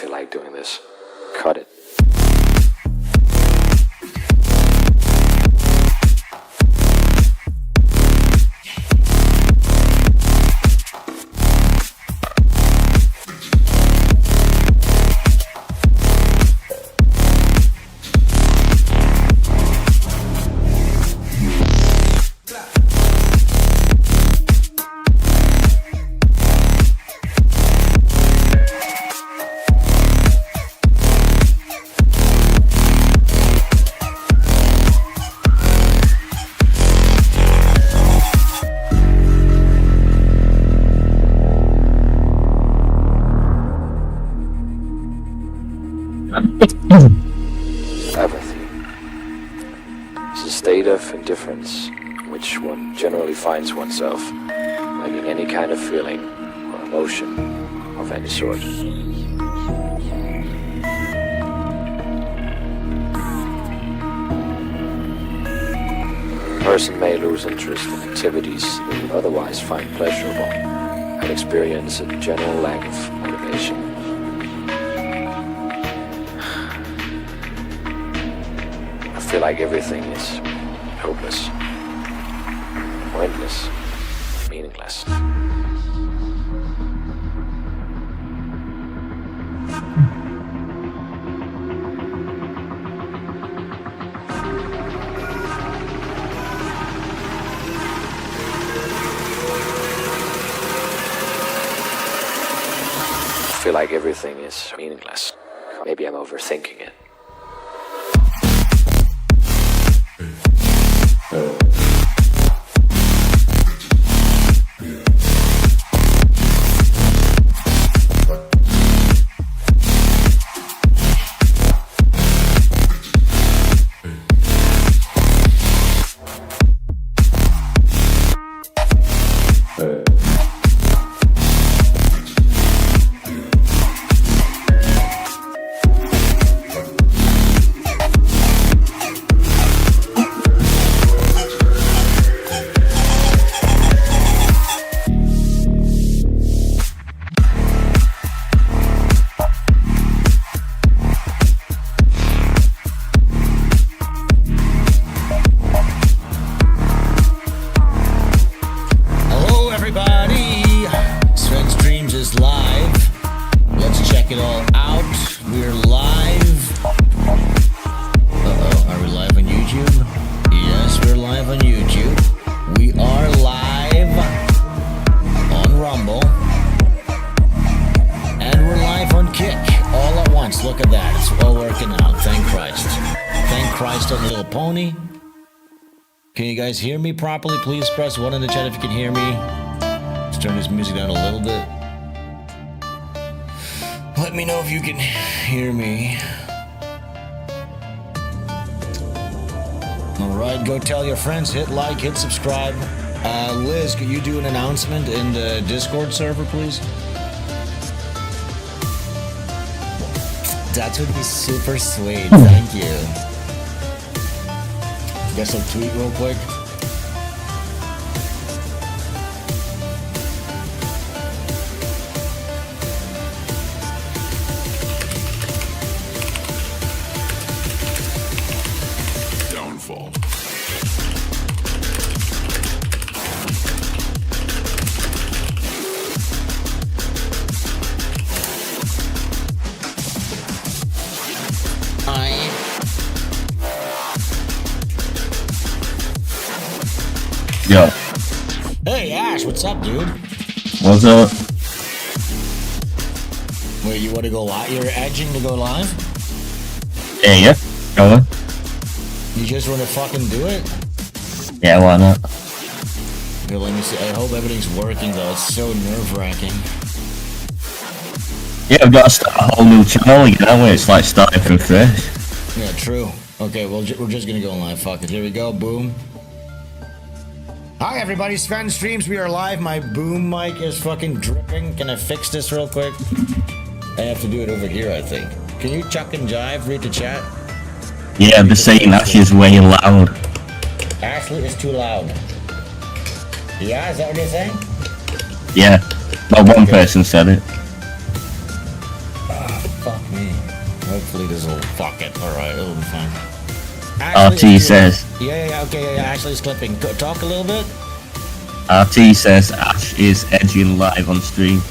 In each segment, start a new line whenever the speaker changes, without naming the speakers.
feel like doing this. Cut it. Apathy is a state of indifference in which one generally finds oneself, lacking any kind of feeling or emotion of any sort. A person may lose interest in activities they would otherwise find pleasurable and experience a general lack of motivation. I feel like everything is hopeless, pointless, meaningless. I feel like everything is meaningless. Maybe I'm overthinking it.
SvenStreams is live. Let's check it all out. We're live. Are we live on YouTube? Yes, we're live on YouTube. We are live on Rumble. And we're live on Kick all at once. Look at that. It's all working out. Thank Christ. Thank Christ on Little Pony. Can you guys hear me properly? Please press 1 in the chat if you can hear me. Let's turn this music down a little bit. Let me know if you can hear me. Alright, go tell your friends, hit like, hit subscribe. Liz, could you do an announcement in the Discord server, please? That would be super sweet, thank you. Guess I'll tweet real quick.
Downfall.
Yo.
Hey Ash, what's up, dude?
What's up?
Wait, you want to go live? You're edging to go live?
Yeah, go on.
You just want to fucking do it?
Yeah, why not?
Okay, let me see. I hope everything's working though. It's so nerve-wracking.
Yeah, I've got to start a whole new channel again, haven't we? It's like starting from fresh.
Yeah, true. Okay, well, we're just gonna go live. Fuck it. Here we go. Boom. Hi, everybody. SvenStreams. We are live. My boom mic is fucking dripping. Can I fix this real quick? I have to do it over here, I think. Can you chuck and jive? Read the chat.
Yeah, I'm just saying Ashley's way loud.
Ashley is too loud. Yeah, is that what you're saying?
Yeah, not one person said it.
Oh, fuck. Hopefully this will fuck it. Alright, it'll be fine.
RT says.
Yeah, okay, yeah, Ashley's clipping. Talk a little bit.
RT says Ash is edging live on stream.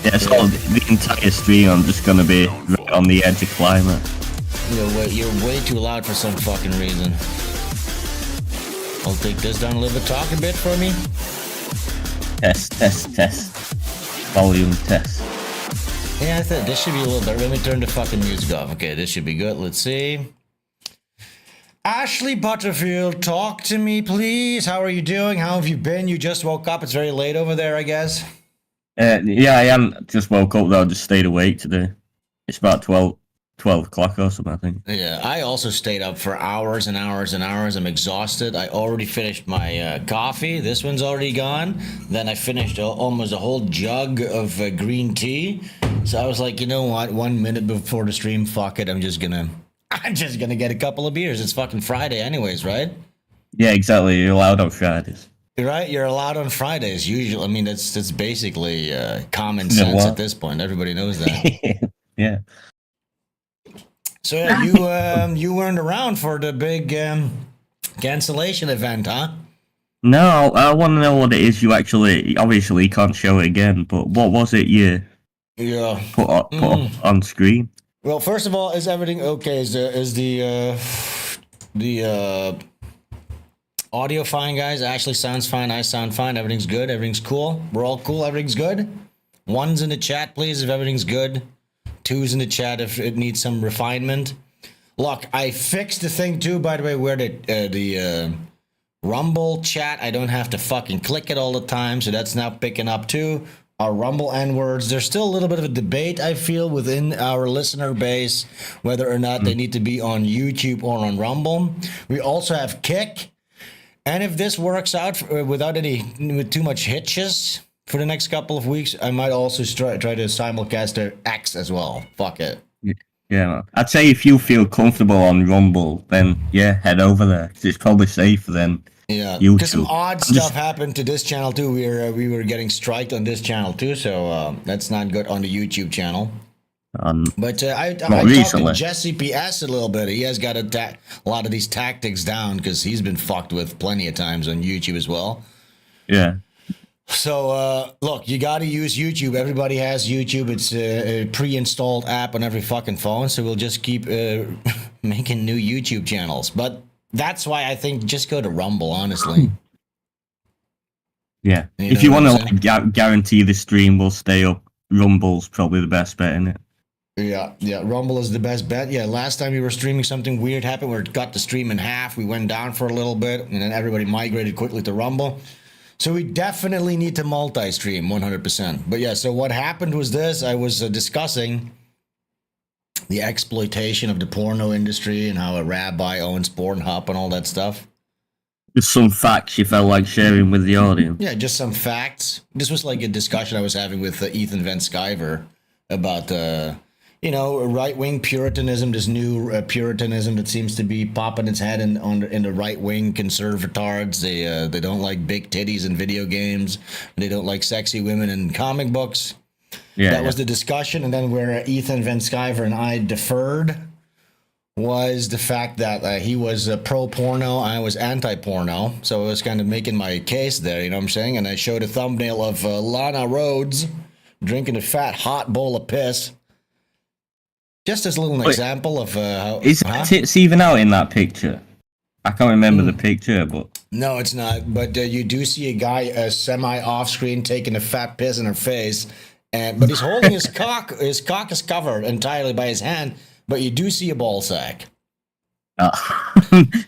Yeah, so the entire stream I'm just gonna be right on the edge of climate.
You're way too loud for some fucking reason. I'll take this down a little bit. Talk a bit for me.
Test. Volume test.
Yeah, I thought this should be a little better. Let me turn the fucking music off. Okay, this should be good. Let's see. Ashley Butterfield, talk to me, please. How are you doing? How have you been? You just woke up. It's very late over there, I guess.
Yeah, I am. Just woke up though. Just stayed awake today. It's about 12 o'clock or something, I think.
Yeah, I also stayed up for hours and hours and hours. I'm exhausted. I already finished my coffee. This one's already gone. Then I finished almost a whole jug of green tea. So I was like, you know what? 1 minute before the stream, fuck it. I'm just gonna get a couple of beers. It's fucking Friday anyways, right?
Yeah, exactly. You're allowed on Fridays.
Right? You're allowed on Fridays. Usually, I mean, that's basically common sense at this point. Everybody knows that.
Yeah.
So yeah, you weren't around for the big cancellation event, huh?
No, I want to know what it is you actually. Obviously, you can't show it again, but what was it you put up on screen?
Well, first of all, is everything okay? Is the audio fine, guys? Ashley sounds fine. I sound fine. Everything's good. Everything's cool. We're all cool. Everything's good. Ones in the chat, please, if everything's good. Twos in the chat if it needs some refinement. Look, I fixed the thing too, by the way, where the Rumble chat, I don't have to fucking click it all the time, so that's now picking up too. Our Rumble N-words, there's still a little bit of a debate, I feel, within our listener base, whether or not they need to be on YouTube or on Rumble. We also have Kick, and if this works out with too much hitches for the next couple of weeks, I might also try to simulcast to X as well. Fuck it.
Yeah, I'd say if you feel comfortable on Rumble, then yeah, head over there because it's probably safer than YouTube.
Because some odd stuff happened to this channel too. We were getting striked on this channel too, so that's not good on the YouTube channel. But I talked to Jesse PS a little bit. He has got a lot of these tactics down because he's been fucked with plenty of times on YouTube as well.
Yeah.
So, look, you got to use YouTube. Everybody has YouTube. It's a pre-installed app on every fucking phone. So we'll just keep making new YouTube channels. But that's why I think just go to Rumble, honestly.
Yeah.
You
if you want to guarantee the stream will stay up, Rumble's probably the best bet, isn't it?
Yeah, Rumble is the best bet. Yeah, last time we were streaming, something weird happened where it got the stream in half. We went down for a little bit, and then everybody migrated quickly to Rumble. So we definitely need to multi-stream 100%. But yeah, so what happened was this. I was discussing the exploitation of the porno industry and how a rabbi owns Pornhub and all that stuff.
Just some facts you felt like sharing with the audience.
Yeah, just some facts. This was like a discussion I was having with Ethan Van Sciver about right-wing Puritanism, this new Puritanism that seems to be popping its head in the right-wing conservatards. They don't like big titties in video games. They don't like sexy women in comic books. Yeah, that was the discussion. And then where Ethan Van Sciver and I deferred was the fact that he was pro-porno, I was anti-porno. So I was kind of making my case there, you know what I'm saying? And I showed a thumbnail of Lana Rhodes drinking a fat, hot bowl of piss. Just as a little example of how...
Is tits even out in that picture? I can't remember the picture, but...
No, it's not. But you do see a guy semi-off-screen taking a fat piss in her face. But he's holding his cock. His cock is covered entirely by his hand, but you do see a ball sack.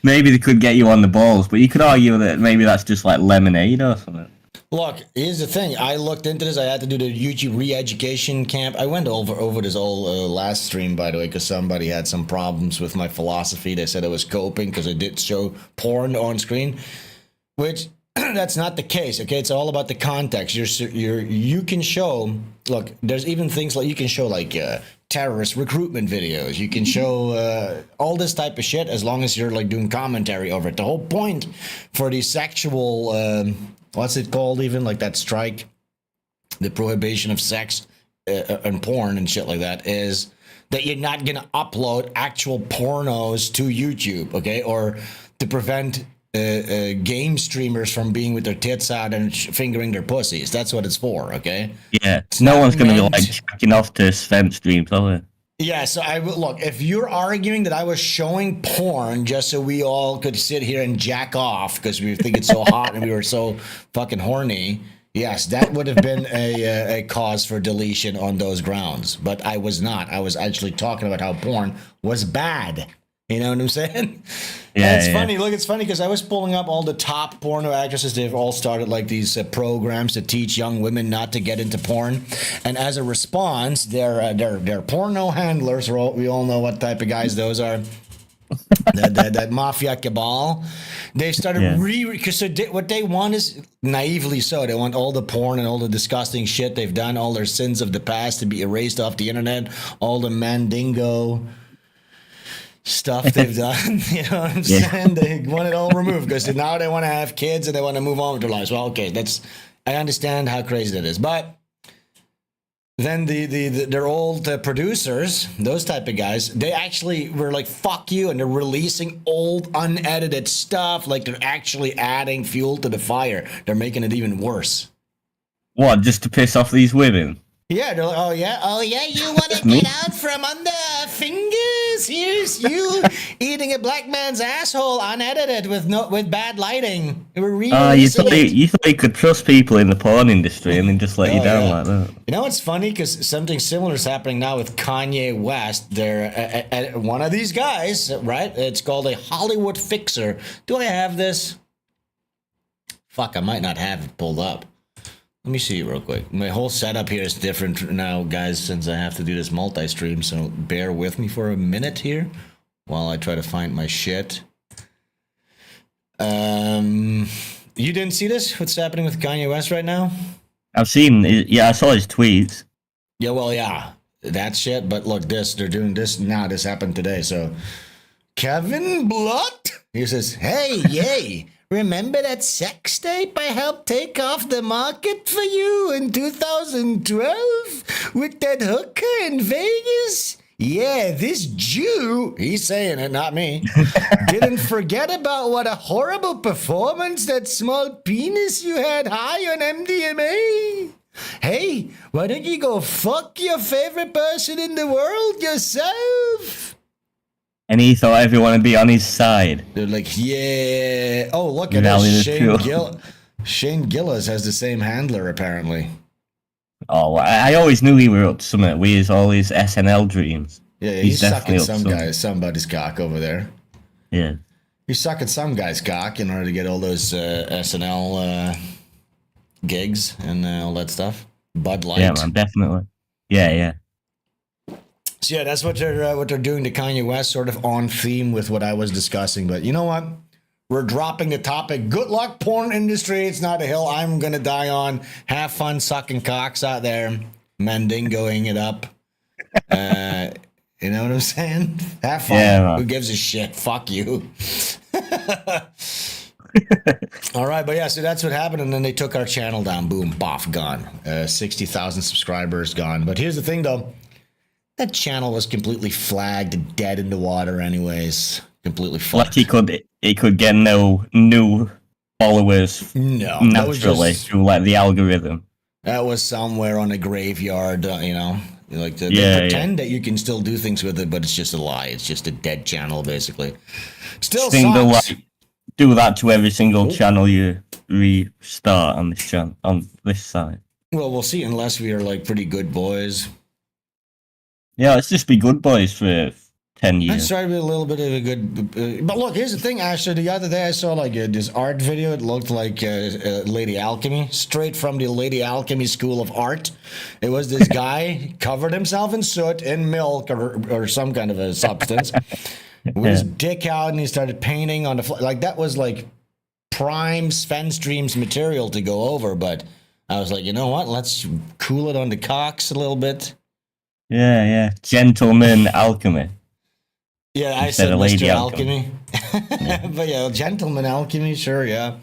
Maybe they could get you on the balls, but you could argue that maybe that's just like lemonade or something.
Look, here's the thing. I looked into this. I had to do the YouTube re-education camp. I went over this all last stream, by the way, because somebody had some problems with my philosophy. They said I was coping because I did show porn on screen, which that's not the case. Okay, it's all about the context. You can show. Look, there's even things like you can show like terrorist recruitment videos. You can show all this type of shit as long as you're like doing commentary over it. The whole point for the sexual. What's it called even? Like that strike, the prohibition of sex and porn and shit like that is that you're not gonna upload actual pornos to YouTube, okay, or to prevent game streamers from being with their tits out and fingering their pussies. That's what it's for, okay?
Yeah, no one's gonna be like jacking off to SvenStreams, are they?
Yeah, so I would look, if you're arguing that I was showing porn just so we all could sit here and jack off because we think it's so hot and we were so fucking horny, yes, that would have been a cause for deletion on those grounds. But I was not. I was actually talking about how porn was bad. You know what I'm saying?
Yeah,
it's funny. Look, it's funny because I was pulling up all the top porno actresses. They've all started like these programs to teach young women not to get into porn. And as a response, they're porno handlers. We all know what type of guys those are. that mafia cabal. They started because what they want is naively so. They want all the porn and all the disgusting shit they've done, all their sins of the past to be erased off the internet, all the mandingo stuff they've done. You know what I'm saying? They want it all removed because now they want to have kids and they want to move on with their lives. Well, okay, I understand how crazy that is, but then their old producers, those type of guys, they actually were like, fuck you, and they're releasing old unedited stuff. Like they're actually adding fuel to the fire. They're making it even worse.
What, just to piss off these women?
Yeah, they're like, oh yeah, you want to get out from under our fingers? Here's you eating a black man's asshole unedited with bad lighting. We're really
you thought you could trust people in the porn industry and then just let you down like that.
You know what's funny? Because something similar is happening now with Kanye West. They're one of these guys, right? It's called a Hollywood fixer. Do I have this? Fuck, I might not have it pulled up. Let me see real quick. My whole setup here is different now, guys, since I have to do this multi-stream, so bear with me for a minute here while I try to find my shit. You didn't see this? What's happening with Kanye West right now?
I've seen it. Yeah, I saw his tweets.
Yeah, well, yeah, that shit, but look, they're doing this now. This happened today, so Kevin Blood, he says, hey, yay. Remember that sex tape I helped take off the market for you in 2012 with that hooker in Vegas? Yeah, this Jew, he's saying it, not me, didn't forget about what a horrible performance that small penis you had high on MDMA. Hey, why don't you go fuck your favorite person in the world yourself?
And he thought everyone would be on his side.
They're like, yeah. Oh, look at this. Shane Gillis has the same handler, apparently.
Oh, I always knew he were up to something with all his SNL dreams.
Yeah, he's sucking somebody's cock over there.
Yeah.
He's sucking some guy's cock in order to get all those SNL gigs and all that stuff. Bud Light.
Yeah, man, definitely. Yeah.
So yeah, that's what they're doing to Kanye West, sort of on theme with what I was discussing. But you know what? We're dropping the topic. Good luck, porn industry. It's not a hill I'm gonna die on. Have fun sucking cocks out there, mandingoing it up. You know what I'm saying? Have fun. Yeah, who gives a shit? Fuck you. All right, but yeah, so that's what happened, and then they took our channel down. Boom, boff, gone. 60,000 subscribers gone. But here's the thing, though. That channel was completely flagged, dead in the water anyways. Completely fucked.
Like he could get no new followers naturally through like the algorithm.
That was somewhere on a graveyard, you know. Like they pretend that you can still do things with it, but it's just a lie. It's just a dead channel, basically. Still sucks.
Do that to every single channel you restart on this channel, on this side.
Well, we'll see, unless we are like pretty good boys.
Yeah, let's just be good boys for 10 years.
I tried to be a little bit of a good... but look, here's the thing, Asher. The other day I saw like this art video. It looked like Lady Alchemy, straight from the Lady Alchemy School of Art. It was this guy covered himself in soot, in milk, or some kind of a substance, with his dick out, and he started painting on the floor. Like, that was like prime SvenStreams material to go over, but I was like, you know what? Let's cool it on the cocks a little bit.
Yeah. Gentleman Alchemy.
Yeah, I said Mr. Alchemy. But yeah, Gentleman Alchemy, sure, yeah.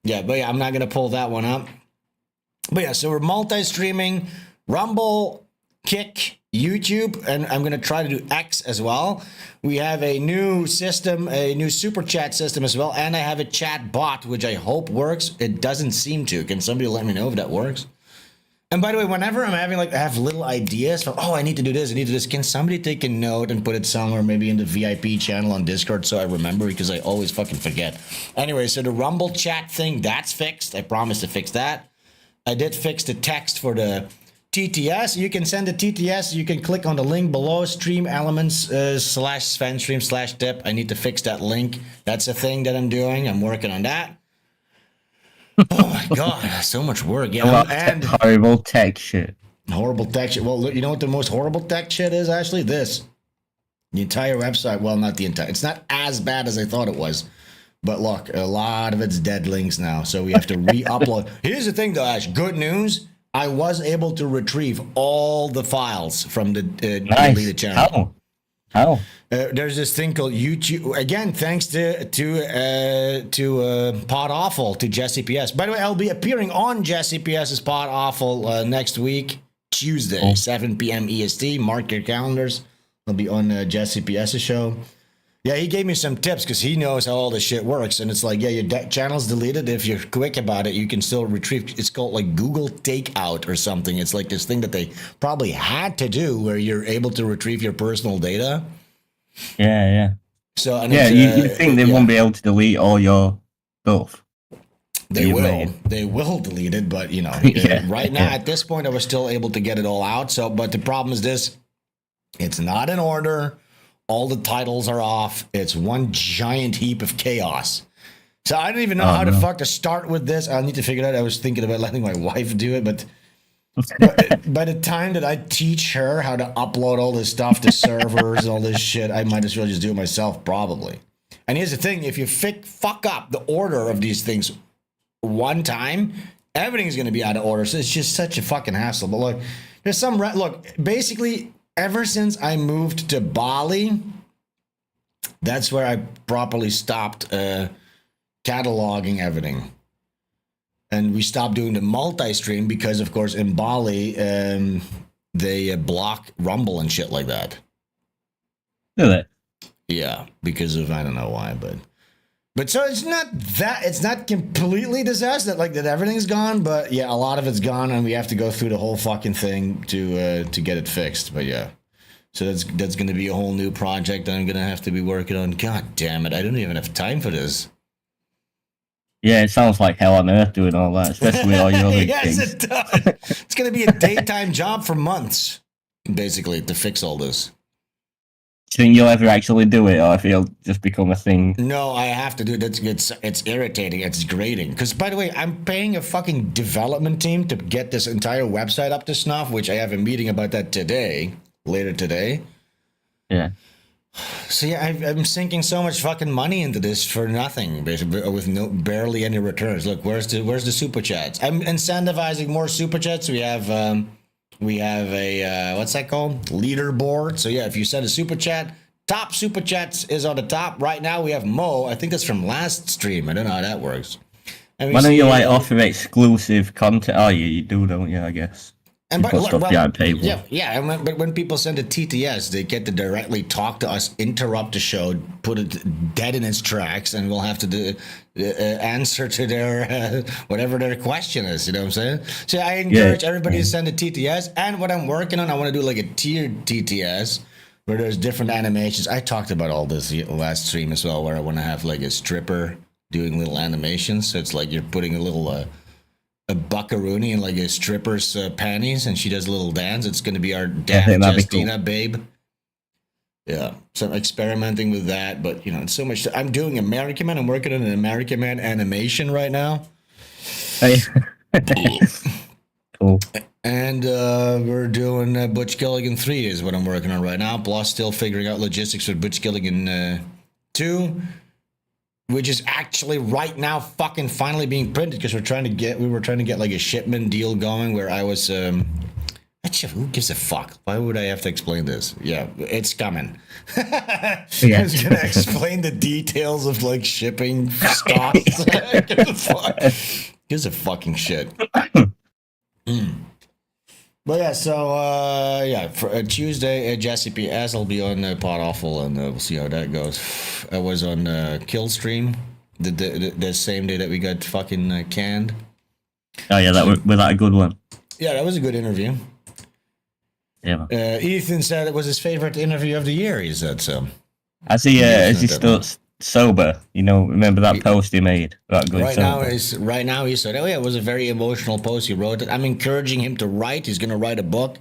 Yeah, but yeah, I'm not going to pull that one up. But yeah, so we're multi-streaming. Rumble Kick, YouTube, and I'm going to try to do X as well. We have a new system, a new super chat system as well, and I have a chat bot, which I hope works. It doesn't seem to. Can somebody let me know if that works? And by the way, whenever I'm having I have little ideas for, I need to do this, I need to do this, can somebody take a note and put it somewhere, maybe in the VIP channel on Discord so I remember, because I always fucking forget. Anyway, so the Rumble chat thing, that's fixed. I promised to fix that. I did fix the text for the TTS. You can send the TTS. You can click on the link below, stream elements / SvenStreams / tip. I need to fix that link. That's a thing that I'm doing. I'm working on that. Oh my god, so much work. Yeah, and
horrible tech shit.
Horrible tech shit. Well, you know what the most horrible tech shit is? Actually, this. The entire website. Well, not the entire. It's not as bad as I thought it was. But look, a lot of it's dead links now, so we have to re-upload. Here's the thing, though, Ash. Good news. I was able to retrieve all the files from the deleted channel.
How?
There's this thing called YouTube. Again, thanks to Pod Awful, to Jesse PS. By the way, I'll be appearing on Jesse PS's Pod Awful next week, Tuesday, 7 p.m. EST. Mark your calendars. I'll be on Jesse PS's show. Yeah, he gave me some tips because he knows how all this shit works. And it's like, yeah, your channel's deleted. If you're quick about it, you can still retrieve. It's called like Google Takeout or something. It's like this thing that they probably had to do where you're able to retrieve your personal data.
Yeah.
So and
you think they won't be able to delete all your stuff?
They will. They will delete it, but you know, right now at this point, I was still able to get it all out. So, but the problem is this: it's not in order. All the titles are off. It's one giant heap of chaos. So I don't even know how the fuck to start with this. I need to figure it out. I was thinking about letting my wife do it, but by the time that I teach her how to upload all this stuff to servers and all this shit, I might as well just do it myself, probably. And here's the thing: if you fuck up the order of these things one time, everything's going to be out of order. So it's just such a fucking hassle. But look, there's some look. Basically, ever since I moved to Bali, that's where I properly stopped cataloging everything. And we stopped doing the multi-stream because, of course, in Bali, they block Rumble and shit like that.
Do they?
Yeah, because of, I don't know why, but so it's not completely disaster, like that everything's gone, but yeah, a lot of it's gone, and we have to go through the whole fucking thing to get it fixed. But yeah, so that's going to be a whole new project that I'm going to have to be working on. God damn it, I don't even have time for this.
Yeah, it sounds like hell on earth doing all that, especially all your other
yes,
gigs.
It does. It's going to be a daytime job for months, basically, to fix all this.
Do you think you'll ever actually do it, or if it'll just become a thing?
No, I have to do it. It's irritating. It's grating. Because, by the way, I'm paying a fucking development team to get this entire website up to snuff, which I have a meeting about that later today.
Yeah.
So yeah, I'm sinking so much fucking money into this for nothing, basically, with barely any returns. Look, where's the super chats? I'm incentivizing more super chats. We have a what's that called? Leaderboard. So yeah, if you send a super chat, top super chats is on the top. Right now we have Mo. I think that's from last stream. I don't know how that works.
Why don't you offer exclusive content? Oh, you do, don't you? I guess.
And but
yeah.
But when people send a TTS, they get to directly talk to us, interrupt the show, put it dead in its tracks, and we'll have to answer to their whatever their question is. You know what I'm saying? So I encourage everybody to send a TTS. And what I'm working on, I want to do like a tiered TTS where there's different animations. I talked about all this last stream as well, where I want to have like a stripper doing little animations. So it's like you're putting a little a buckaroonie in like a stripper's panties, and she does a little dance. It's going to be our damn Justina cool. Babe. Yeah, so I'm experimenting with that, but you know, it's so much. I'm doing American Man. I'm working on an American Man animation right now.
Hey. Cool.
And we're doing Butch Killigan 3 is what I'm working on right now. Plus, still figuring out logistics for Butch Killigan 2. Which is actually right now fucking finally being printed because we were trying to get like a shipment deal going where I was who gives a fuck? Why would I have to explain this? Yeah, it's coming. I was gonna explain the details of like shipping stock. Gives a fucking shit. But yeah, so yeah, for Tuesday, Jesse PS will be on Pod Awful, and we'll see how that goes. I was on Killstream the same day that we got fucking canned.
Oh yeah, was that a good one?
Yeah, that was a good interview.
Yeah.
Ethan said it was his favorite interview of the year. He said so.
Is he still sober? You know, remember that post he made about going sober?
Right now he said, oh yeah, it was a very emotional post. He wrote it. I'm encouraging him to write. He's going to write a book,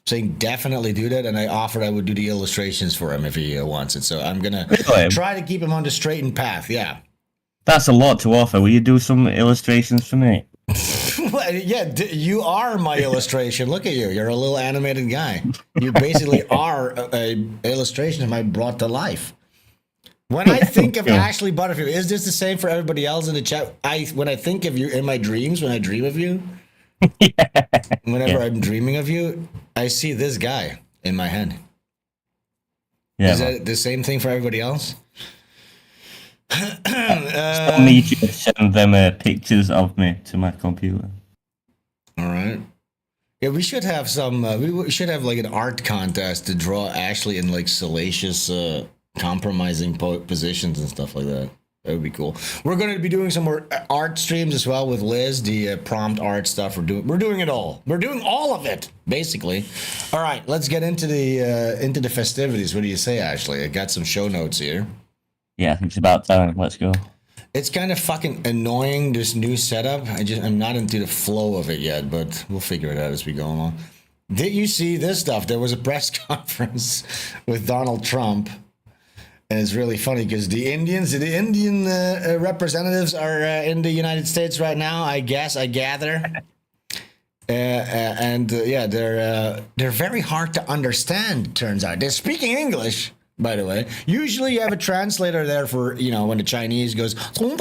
saying definitely do that. And I offered I would do the illustrations for him if he wants it. So I'm going to try to keep him on the straightened path. Yeah.
That's a lot to offer. Will you do some illustrations for me?
Well, yeah, you are my illustration. Look at you. You're a little animated guy. You basically are a illustration of my brought to life. When I think of Ashley Butterfield, is this the same for everybody else in the chat? When I think of you in my dreams, when I dream of you, whenever I'm dreaming of you, I see this guy in my head. Yeah, is that the same thing for everybody else?
Still need you to send them pictures of me to my computer.
All right. Yeah, we should have some. We should have like an art contest to draw Ashley in like salacious, compromising positions and stuff like that. That would be cool. We're going to be doing some more art streams as well with Liz. The prompt art stuff. We're doing it all. We're doing all of it basically. All right, let's get into the festivities. What do you say, Ashley? I got some show notes here.
Yeah, I think it's about time. Let's go.
It's kind of fucking annoying, this new setup. I'm not into the flow of it yet, but we'll figure it out as we go along. Did you see this stuff? There was a press conference with Donald Trump, and it's really funny because the Indian representatives are in the United States right now. I gather, and they're very hard to understand. Turns out they're speaking English. By the way, usually you have a translator there for, you know, when the Chinese goes, and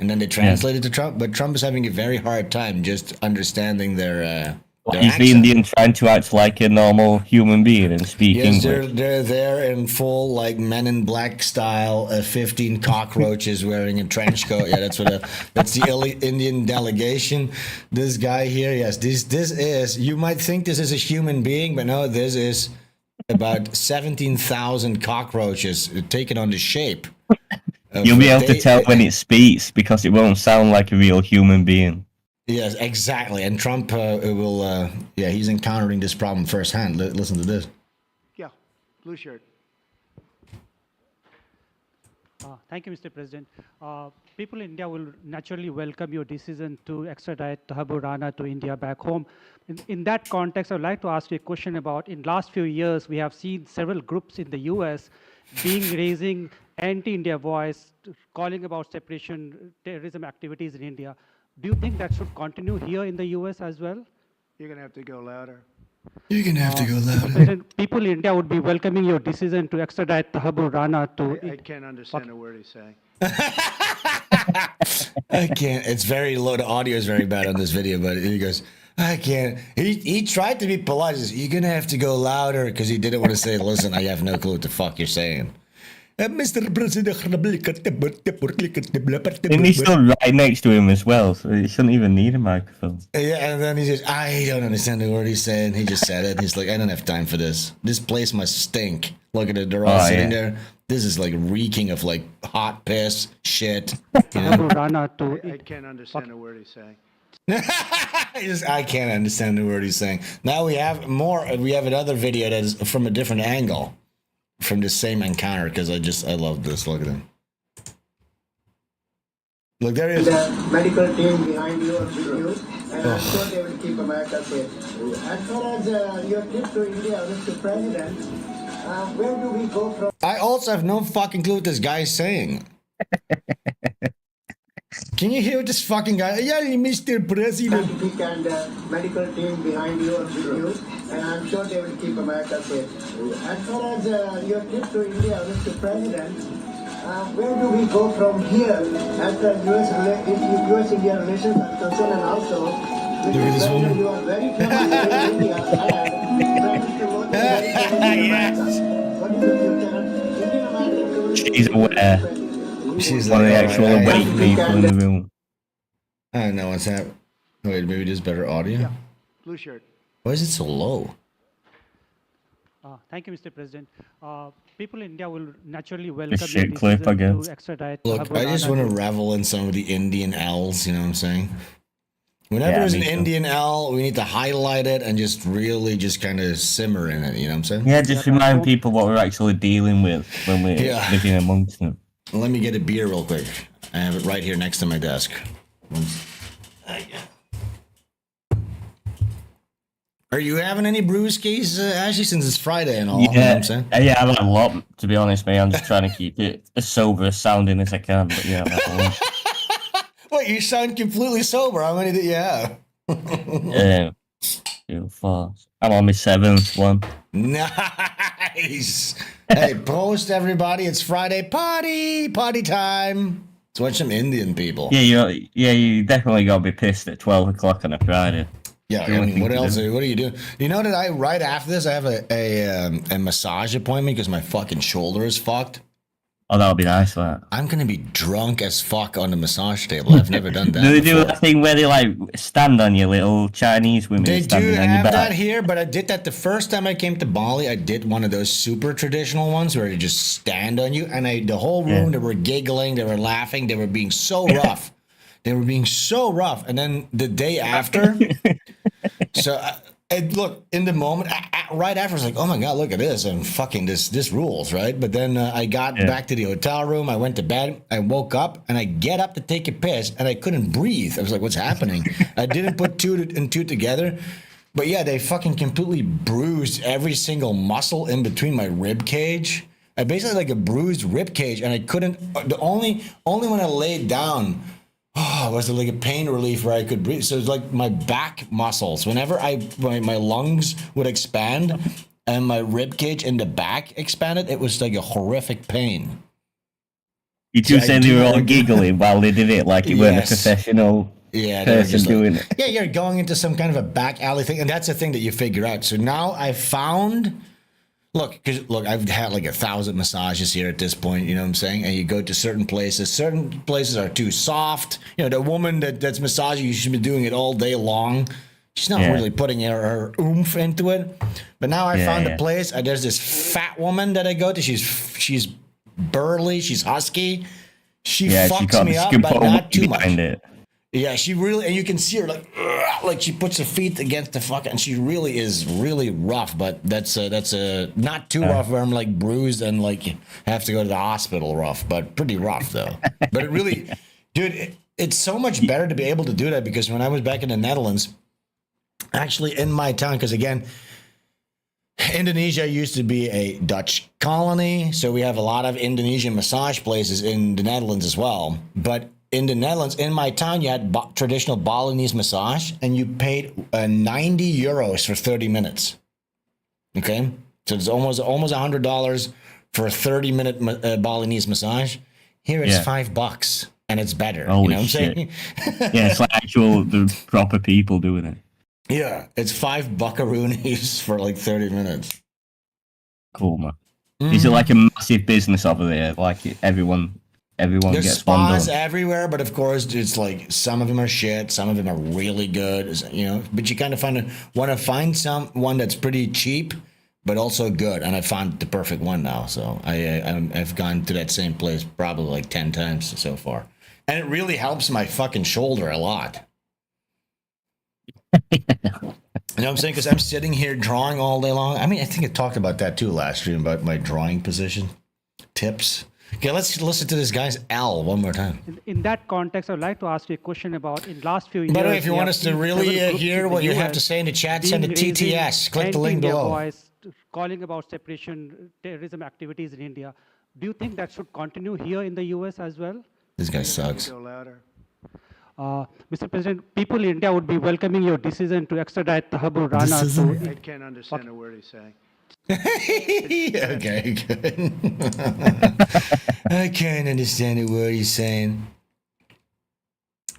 then they translate it to Trump. But Trump is having a very hard time just understanding their
is the Indian trying to act like a normal human being and speak English?
They're there in full, like, Men in Black style, 15 cockroaches wearing a trench coat. Yeah, that's the Indian delegation. This guy here, yes, this is, you might think this is a human being, but no, this is about 17,000 cockroaches taking on the shape.
You'll be able to tell when it speaks because it won't sound like a real human being.
Yes, exactly. And Trump will, he's encountering this problem firsthand. Listen to this.
Yeah, blue shirt.
Thank you, Mr. President. People in India will naturally welcome your decision to extradite Tahabu Rana to India back home. In that context, I would like to ask you a question about, in last few years, we have seen several groups in the US raising anti-India voice, calling about separation, terrorism activities in India. Do you think that should continue here in the US as well?
You're going to have to go louder.
You're going to have to go louder.
President, people in India would be welcoming your decision to extradite Tahabu Rana to...
I can't understand a word he's saying.
I can't. It's very low. The audio is very bad on this video, but he goes, I can't. He tried to be polite. He says, you're going to have to go louder because he didn't want to say, listen, I have no clue what the fuck you're saying. Mr. President.
And he's still right next to him as well, so he shouldn't even need a microphone.
Yeah, and then he says, I don't understand the word he's saying. He just said it. He's like, I don't have time for this. This place must stink. Look at it. They're all sitting there. This is like reeking of like hot piss, shit. You know?
I can't understand a word he's saying.
I can't understand the word he's saying. Now we have more. We have another video that is from a different angle from the same encounter because I love this. Look at him. Look, there he is.
The medical team behind you and you, and I'm sure they will keep America safe. As far as your trip to India, Mr. President, where do we go from?
I also have no fucking clue what this guy is saying. Can you hear what this fucking guy? Yeah, Mr. President.
Scientific and medical team behind you and I'm sure they will keep America safe. As far as your trip to India, Mr. President, where do we go from here as the US-India relations are concerned, and also, Mr. President, you are very familiar in India and Prime Minister Modi is very familiar in America. What is the future? Indian American
She's aware.
She's
One of
like,
the actual awake people in the room.
I don't know what's happening. Wait, maybe there's better audio?
Yeah, blue shirt.
Why is it so low?
Thank you, Mr. President. People in India will naturally welcome your
shit clip, I
decision
guess.
to extradite
Look,
Tahaboor
I just
Rana
want to
to-
revel in some of the Indian L's, you know what I'm saying? Whenever
Yeah,
there's an
me too.
Indian L, we need to highlight it and just really just kind of simmer in it, you know what I'm saying?
Yeah, just remind people what we're actually dealing with when we're
Yeah.
living amongst them.
Let me get a beer real quick. I have it right here next to my desk. Are you having any brewskis, Ashley, since it's Friday and all? You know what I'm saying?
Yeah, I've had a lot, to be honest, mate. I'm just trying to keep it as sober sounding as I can, but yeah, I've had a lot.
Wait, you sound completely sober. How many did you have?
2, 4. I'm on my 7th one.
Nice. Hey, post everybody. It's Friday party time. Let's watch some Indian people.
You definitely got to be pissed at 12 o'clock on a Friday.
Yeah, I mean, what else? What are you doing? You know that right after this, I have a massage appointment because my fucking shoulder is fucked.
Oh, that would be nice, that.
I'm gonna be drunk as fuck on the massage table. I've never done that.
Do they do
before.
that thing where they like stand on you, little Chinese women
They do
standing on your
have
back?
that here, but I did that the first time I came to Bali. I did one of those super traditional ones where they just stand on you, and the whole room, they were giggling, they were laughing, they were being so rough. They were being so rough, and then the day after, so look, in the moment, right after, I was like, oh my God, look at this, and fucking this rules, right? But then I got back to the hotel room, I went to bed, I woke up, and I get up to take a piss, and I couldn't breathe. I was like, what's happening? I didn't put two and two together, but yeah, they fucking completely bruised every single muscle in between my rib cage. I basically had like a bruised rib cage, and I couldn't, the only when I laid down, was it like a pain relief where I could breathe? So it's like my back muscles. Whenever my lungs would expand and my rib cage in the back expanded, it was like a horrific pain.
You two said they were all giggling while they did it, like it weren't a
Yes.
professional
Yeah, they were
person
just like,
doing it.
yeah, you're going into some kind of a back alley thing, and that's the thing that you figure out. So now I found. Look, I've had like 1,000 massages here at this point, you know what I'm saying? And you go to certain places are too soft. You know, the woman that's massaging you should be doing it all day long. She's not really putting her oomph into it. But now I found a place. There's this fat woman that I go to. She's burly. She's husky. She fucks me up, but not too much. Yeah, she really, and you can see her like she puts her feet against the fuck, and she really is really rough. But that's not too rough where I'm like bruised and like have to go to the hospital rough, but pretty rough though. But it really, dude, it's so much better to be able to do that because when I was back in the Netherlands, actually in my town, because again, Indonesia used to be a Dutch colony, so we have a lot of Indonesian massage places in the Netherlands as well. But in the Netherlands, in my town, you had traditional Balinese massage, and you paid 90 euros for 30 minutes. Okay, so it's almost $100 for a 30-minute Balinese massage. Here it's $5, and it's better.
Holy
you know what I'm
shit.
saying?
Yeah, it's like the proper people doing it.
Yeah, it's $5 buckaroonies for like 30 minutes.
Cool, man. Is it like a massive business over there? Like everyone
There's
gets one
spas
done?
everywhere, but of course, it's like some of them are shit, some of them are really good, you know. But you kind of want to find one that's pretty cheap, but also good. And I found the perfect one now, so I've gone to that same place probably like 10 times so far, and it really helps my fucking shoulder a lot. You know what I'm saying? Because I'm sitting here drawing all day long. I mean, I think I talked about that too last stream about my drawing position tips. Okay, let's listen to this guy's L one more time.
In that context, I would like to ask you a question about in last few years.
By the way, if you
we
want
have
us to
seen
really
several groups
hear
in
what
the
you have
US
to say in the chat, send a
being raising
TTS. Click the link
anti-India
below.
voice, calling about separation, terrorism activities in India. Do you think that should continue here in the US as well?
This guy sucks.
Go louder.
Mr. President, people in India would be welcoming your decision to extradite Tahaboor Rana
Decision?
to
I can't understand a word he's saying.
Okay, good. I can't understand a word he's saying.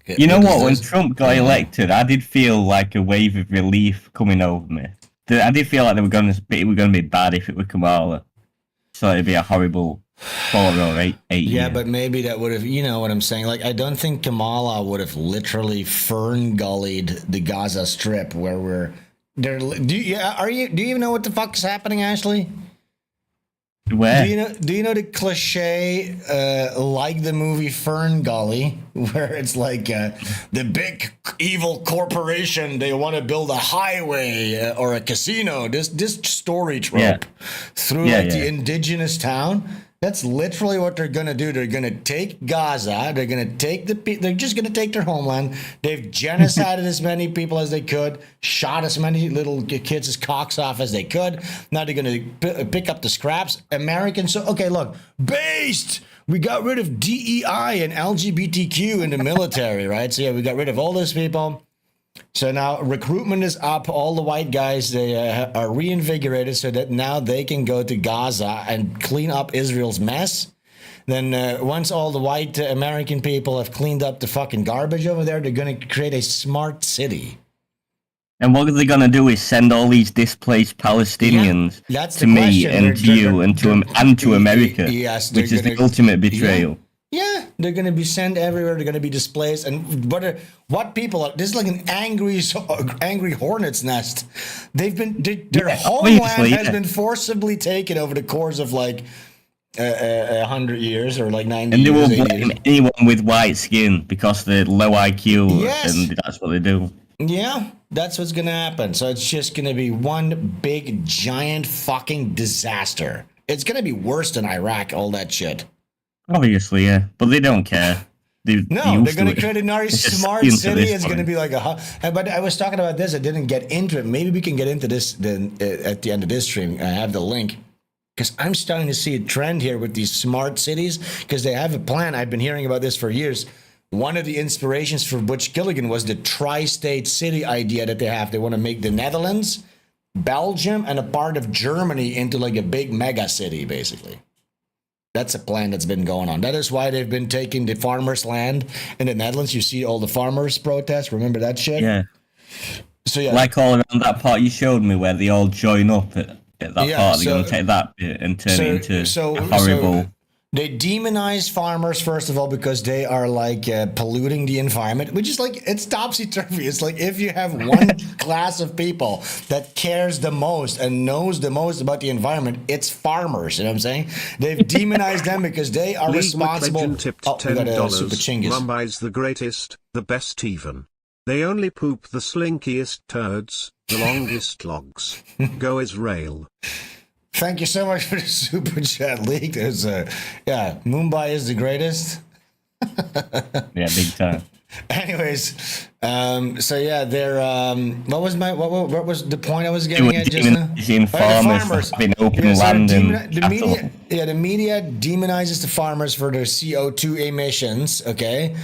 You know what? When
This-
Trump got elected, I did feel like a wave of relief coming over me. I did feel like it were going to be bad if it were Kamala. So it'd be a horrible 4 or 8
Yeah,
years.
but maybe that would have, you know what I'm saying? Like, I don't think Kamala would have literally fern gullied the Gaza Strip where we're there. Do you, do you even know what the fuck is happening, Ashley?
Where?
Do you know the cliche like the movie Fern Gully, where it's like the big evil corporation, they want to build a highway or a casino, this story trope through the indigenous town. That's literally what they're gonna do. They're gonna take Gaza. They're gonna take they're just gonna take their homeland. They've genocided as many people as they could, shot as many little kids as cocks off as they could. Now they're gonna pick up the scraps. Americans. So okay, look, based. We got rid of DEI and LGBTQ in the military, right? So yeah, we got rid of all those people. So now recruitment is up. All the white guys, they are reinvigorated so that now they can go to Gaza and clean up Israel's mess. Then once all the white American people have cleaned up the fucking garbage over there, they're going to create a smart city.
And what they're going to do is send all these displaced Palestinians to me and to you and to America,
yes,
which is the ultimate betrayal.
Yeah, they're going to be sent everywhere. They're going to be displaced. And what people are, this is like an angry hornet's nest. They've been, their homeland has been forcibly taken over the course of like 100 years or like 90
years. And they will blame anyone with white skin because they're low IQ and that's what they do.
Yeah, that's what's going to happen. So it's just going to be one big, giant fucking disaster. It's going to be worse than Iraq, all that shit.
Obviously, yeah, but they don't care. They're going
to create a nice smart city. It's going to be like but I was talking about this. I didn't get into it. Maybe we can get into this then at the end of this stream. I have the link because I'm starting to see a trend here with these smart cities because they have a plan. I've been hearing about this for years. One of the inspirations for Butch Killigan was the tri-state city idea that they have. They want to make the Netherlands, Belgium, and a part of Germany into like a big mega city, basically. That's a plan that's been going on. That is why they've been taking the farmers' land in the Netherlands. You see all the farmers' protests. Remember that shit?
Yeah.
So yeah,
like all around that part you showed me where they all join up at that part. They're going to take that bit and turn it into a horrible.
They demonize farmers, first of all, because they are like polluting the environment, which is like, it's topsy-turvy. It's like if you have one class of people that cares the most and knows the most about the environment, it's farmers. You know what I'm saying? They've demonized them because they are responsible.
Tipped $10. Mumbai's the greatest, the best even. They only poop the slinkiest turds, the longest logs. Go Israel.
Thank you so much for the super chat leak. There's Mumbai is the greatest.
Yeah, big time.
Anyways, so yeah, they're what was the point I was getting at just now?
The farmers having open land
the media demonizes the farmers for their CO2 emissions. Okay.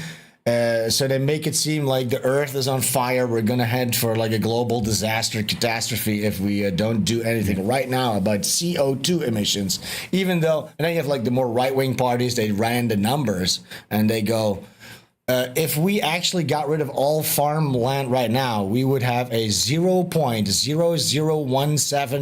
So they make it seem like the earth is on fire. We're going to head for like a global catastrophe if we don't do anything right now about CO2 emissions. Even though, and then you have like the more right-wing parties, they ran the numbers and they go, if we actually got rid of all farmland right now, we would have a 0.0017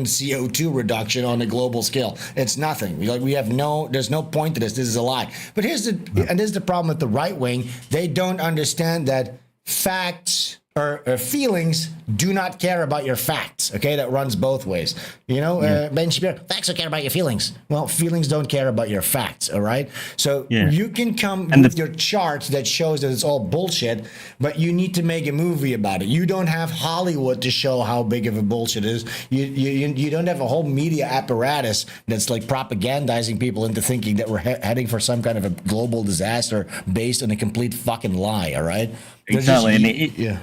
CO2 reduction on a global scale. It's nothing. There's no point to this. This is a lie. But this is the problem with the right wing. They don't understand that facts or feelings do not care about your facts. Okay, that runs both ways. You know, Ben Shapiro, facts don't care about your feelings. Well, feelings don't care about your facts. All right. So you can come with your charts that shows that it's all bullshit, but you need to make a movie about it. You don't have Hollywood to show how big of a bullshit it is. You don't have a whole media apparatus that's like propagandizing people into thinking that we're heading for some kind of a global disaster based on a complete fucking lie. All right.
Exactly.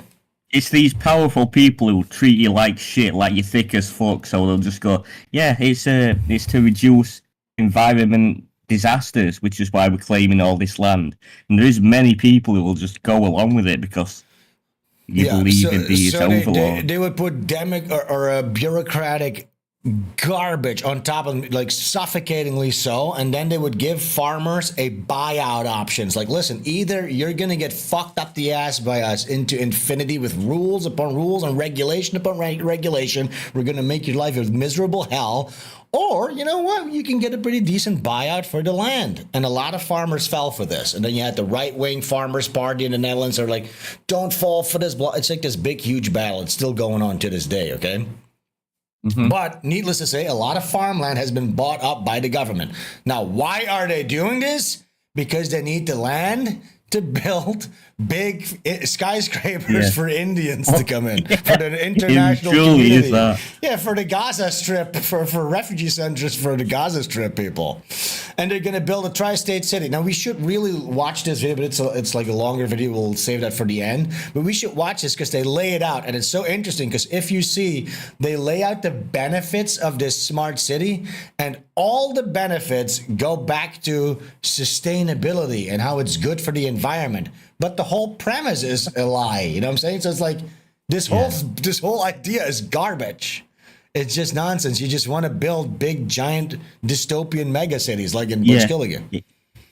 It's these powerful people who treat you like shit, like you're thick as fuck. So they'll just go, yeah, it's to reduce environment disasters, which is why we're claiming all this land. And there is many people who will just go along with it because you believe in these overlords.
They would put a bureaucratic garbage on top of like suffocatingly so, and then they would give farmers a buyout options like, listen, either you're gonna get fucked up the ass by us into infinity with rules upon rules and regulation upon regulation, we're gonna make your life a miserable hell, or you know what, you can get a pretty decent buyout for the land. And a lot of farmers fell for this. And then you had the right-wing farmers party in the Netherlands are like, don't fall for this. It's like this big huge battle. It's still going on to this day, okay? But needless to say, a lot of farmland has been bought up by the government. Now, why are they doing this? Because they need the land to build big skyscrapers for Indians to come in, for the international community. Yeah, for the Gaza Strip, for refugee centers for the Gaza Strip people. And they're going to build a tri-state city. Now, we should really watch this video, but it's like a longer video. We'll save that for the end. But we should watch this because they lay it out. And it's so interesting because if you see, they lay out the benefits of this smart city. And all the benefits go back to sustainability and how it's good for the environment. But the whole premise is a lie. You know what I'm saying? So it's like this whole idea is garbage. It's just nonsense. You just want to build big, giant, dystopian mega cities like in Butch Killigan.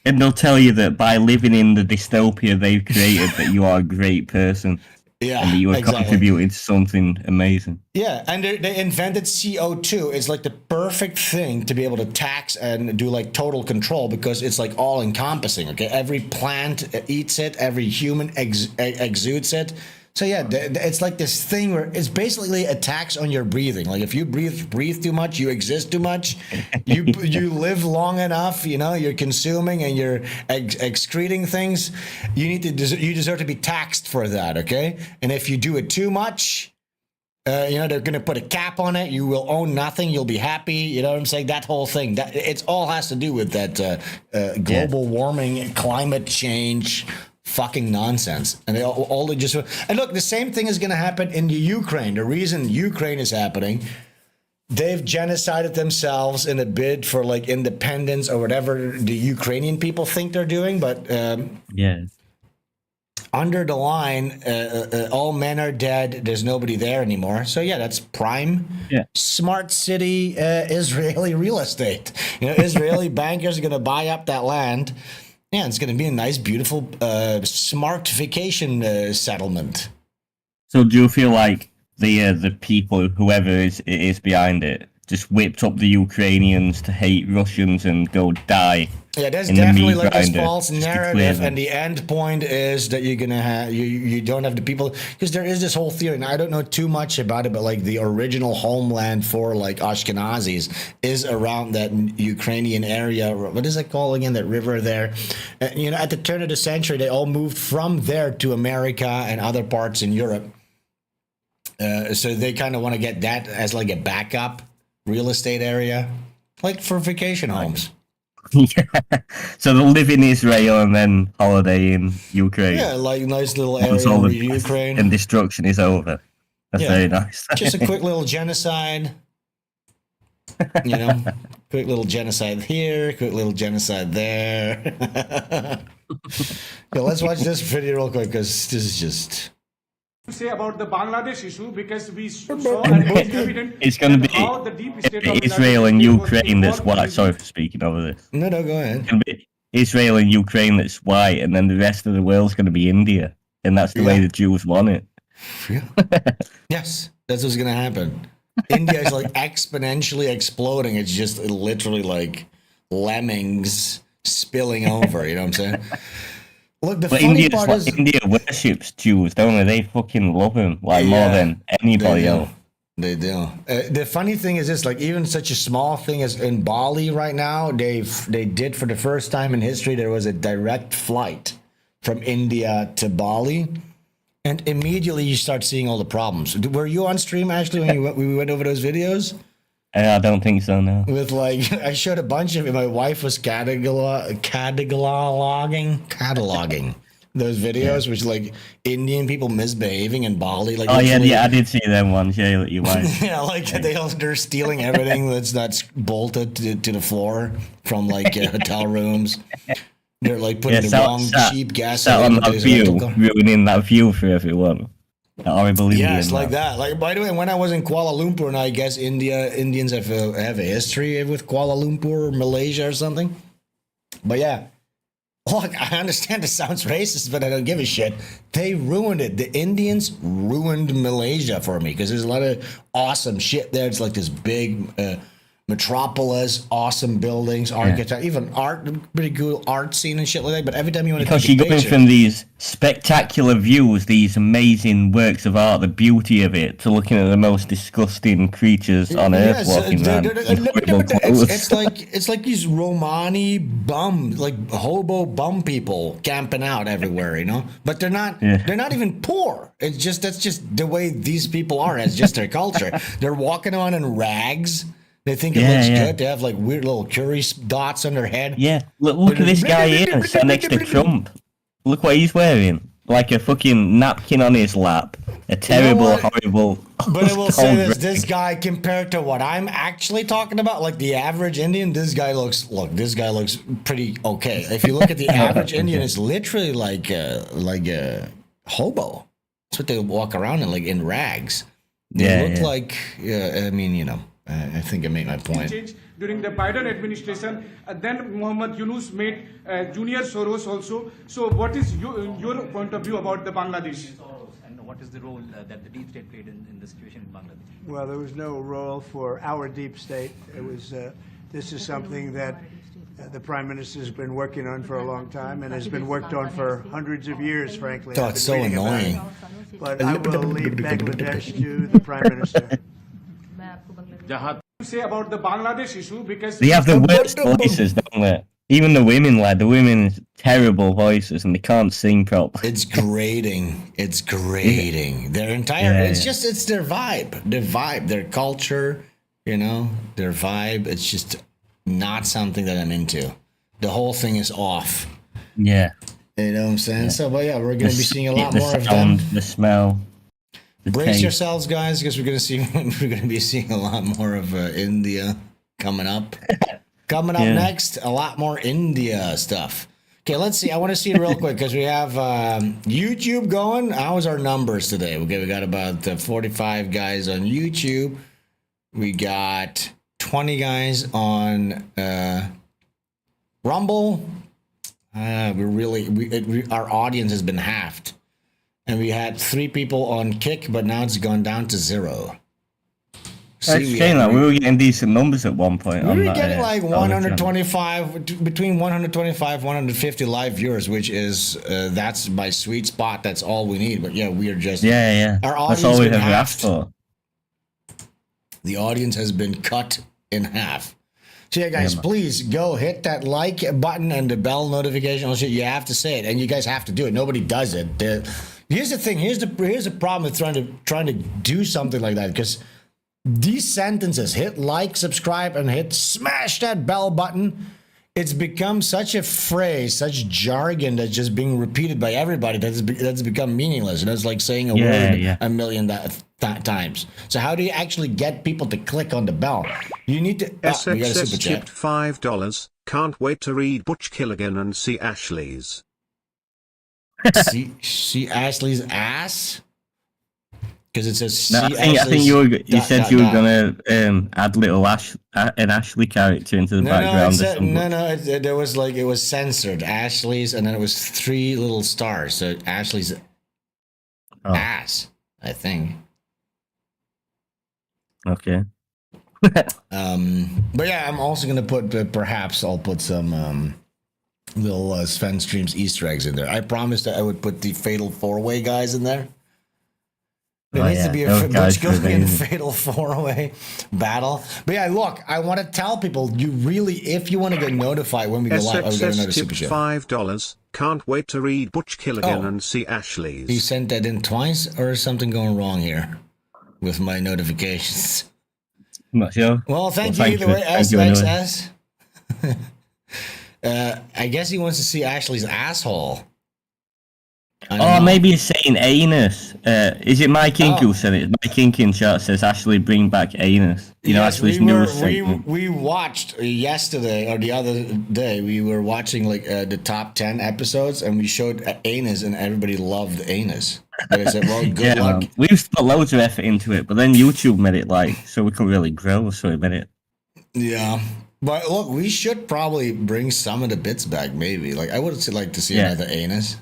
And they'll tell you that by living in the dystopia they've created, that you are a great person.
Yeah,
and that you are contributing to something amazing.
Yeah, and they invented CO2. It's like the perfect thing to be able to tax and do like total control because it's like all encompassing. Okay, every plant eats it, every human exudes it. So yeah, it's like this thing where it's basically a tax on your breathing. Like if you breathe too much, you exist too much, you live long enough, you know, you're consuming and you're excreting things, you deserve to be taxed for that, okay? And if you do it too much, you know, they're going to put a cap on it. You will own nothing. You'll be happy. You know what I'm saying? That whole thing. It all has to do with that global warming, climate change, fucking nonsense. And they all just, and look, the same thing is going to happen in the Ukraine. The reason Ukraine is happening, they've genocided themselves in a bid for like independence or whatever the Ukrainian people think they're doing. But under the line, all men are dead. There's nobody there anymore. So yeah, that's prime smart city Israeli real estate. You know, Israeli bankers are going to buy up that land. Yeah, it's going to be a nice, beautiful, smart vacation settlement.
So do you feel like the people, whoever is behind it, just whipped up the Ukrainians to hate Russians and go die?
Yeah, that's definitely like this false narrative, and the end point is that you're gonna have you don't have the people, because there is this whole theory, and I don't know too much about it, but like the original homeland for like Ashkenazis is around that Ukrainian area. What is it called again? That river there. You know, at the turn of the century, they all moved from there to America and other parts in Europe. So they kind of want to get that as like a backup real estate area, like for vacation homes.
So they'll live in Israel and then holiday in Ukraine.
Yeah, like a nice little area in Ukraine.
And destruction is over. That's very nice.
Just a quick little genocide. You know, quick little genocide here, quick little genocide there. Yeah, let's watch this video real quick because this is just.
Say about the Bangladesh issue, because we saw and it's evident
it's going to be
how the deep state of
Israel and Ukraine that's white. Sorry for speaking over this.
No, go ahead.
It's going to be Israel and Ukraine that's white, and then the rest of the world's going to be India, and that's the way the Jews want it.
Yeah. Yes, that's what's going to happen. India is like exponentially exploding. It's just literally like lemmings spilling over. You know what I'm saying? Look, the funny part is
India worships Jews, don't they? They fucking love them like more than anybody else.
They do. The funny thing is this: like even such a small thing as in Bali right now, they did for the first time in history there was a direct flight from India to Bali, and immediately you start seeing all the problems. Were you on stream actually when we went over those videos?
I don't think so, no.
With like, I showed a bunch of it. My wife was cataloging those videos, which like Indian people misbehaving in Bali. Like,
I did see them ones. Yeah, you wife.
Yeah, like they're stealing everything that's bolted to the floor from like hotel rooms. They're like putting the wrong cheap gas
on that view, ruining that view for everyone. That horrible Indian.
Yes, like
man.
that. Like, by the way, when I was in Kuala Lumpur, and I guess Indians have a history with Kuala Lumpur, or Malaysia, or something. But yeah, look, I understand it sounds racist, but I don't give a shit. They ruined it. The Indians ruined Malaysia for me because there's a lot of awesome shit there. It's like this big metropolis, awesome buildings, architecture, even art, pretty cool art scene and shit like that. But every time you want to
Because
take
you're
a
going
picture,
from these spectacular views, these amazing works of art, the beauty of it, to looking at the most disgusting creatures on earth walking around in horrible clothes.
it's like these Romani bum, like hobo bum people camping out everywhere, you know. But they're not. They're not even poor. It's just that's just the way these people are. It's just their culture. They're walking around in rags. They think it looks good. They have like weird little curry dots on their head.
Yeah, look at this guy here sat next to Trump. Look what he's wearing. Like a fucking napkin on his lap. A terrible, horrible.
But I will say
old
this guy compared to what I'm actually talking about, like the average Indian, this guy looks pretty okay. If you look at the average Indian, it's literally like a hobo. That's what they walk around in, like in rags. They look like, I mean, you know. I think I made my point.
Change during the Biden administration. Then Muhammad Yunus made Junior Soros also. So what is your point of view about the Bangladesh?
And what is the role that the deep state played in the situation in Bangladesh?
Well, there was no role for our deep state. It was. This is something that the Prime Minister has been working on for a long time and has been worked on for hundreds of years, frankly.
Oh, it's so annoying.
But I will leave Bangladesh to the Prime Minister.
Say about the Bangladesh issue because
they have the worst voices, don't they? Even the women, like the women's terrible voices, and they can't sing properly.
It's grating. It's grating. Their entire. It's their vibe, their culture. You know, their vibe. It's just not something that I'm into. The whole thing is off.
Yeah.
You know what I'm saying? So, but yeah, we're gonna be seeing a lot more of them.
The smell.
Brace yourselves, guys, because we're gonna be seeing a lot more of India coming up. Coming up next, a lot more India stuff. Okay, let's see. I want to see it real quick because we have YouTube going. How's our numbers today? Okay, we got about 45 guys on YouTube. We got 20 guys on Rumble. Our audience has been halved. And we had 3 people on Kick, but now it's gone down to 0.
That's shame that we were getting decent numbers at one point.
We were getting like 125, between 125, 150 live viewers, which is that's my sweet spot. That's all we need. But yeah, we are just our audience.
That's all we've ever asked for.
The audience has been cut in half. So yeah, guys, please go hit that like button and the bell notification. Also, you have to say it, and you guys have to do it. Nobody does it. Here's the thing. Here's the problem with trying to do something like that, because these sentences, hit like, subscribe, and smash that bell button. It's become such a phrase, such jargon that's just being repeated by everybody that's become meaningless. And it's like saying a word a million times. So how do you actually get people to click on the bell? You need to. We got a super chat.
Tipped $5. Can't wait to read Butch Killigan and see Ashley's.
see Ashley's ass? Because it says.
No, I think you said you were gonna add little an Ashley character into the background.
There was it was censored. Ashley's, and then it was 3 little stars. So Ashley's ass, I think.
Okay.
But yeah, I'm also gonna put perhaps I'll put some little SvenStreams Easter eggs in there. I promised that I would put the Fatal 4-Way guys in there. There needs to be a Butch Killigan Fatal 4-Way battle. But yeah, look, I want to tell people, if you want to get notified when we go live, I'm going to another super show.
$5. Can't wait to read Butch Killigan and see Ashley's.
You sent that in twice, or is something going wrong here with my notifications?
I'm not sure.
Well, thank you either way, SXS. I guess he wants to see Ashley's asshole.
Oh, maybe you're saying anus. Is it Mike Ink who said it? Mike Ink in chat says, Ashley, bring back anus. You know, Ashley's news segment.
We watched yesterday or the other day, we were watching like the top 10 episodes and we showed anus and everybody loved anus. And I said, well, good luck.
Man. We've put loads of effort into it, but then YouTube made it like, so we could really grow, so we made it.
Yeah. But look, we should probably bring some of the bits back, maybe. Like, I would like to see another anus.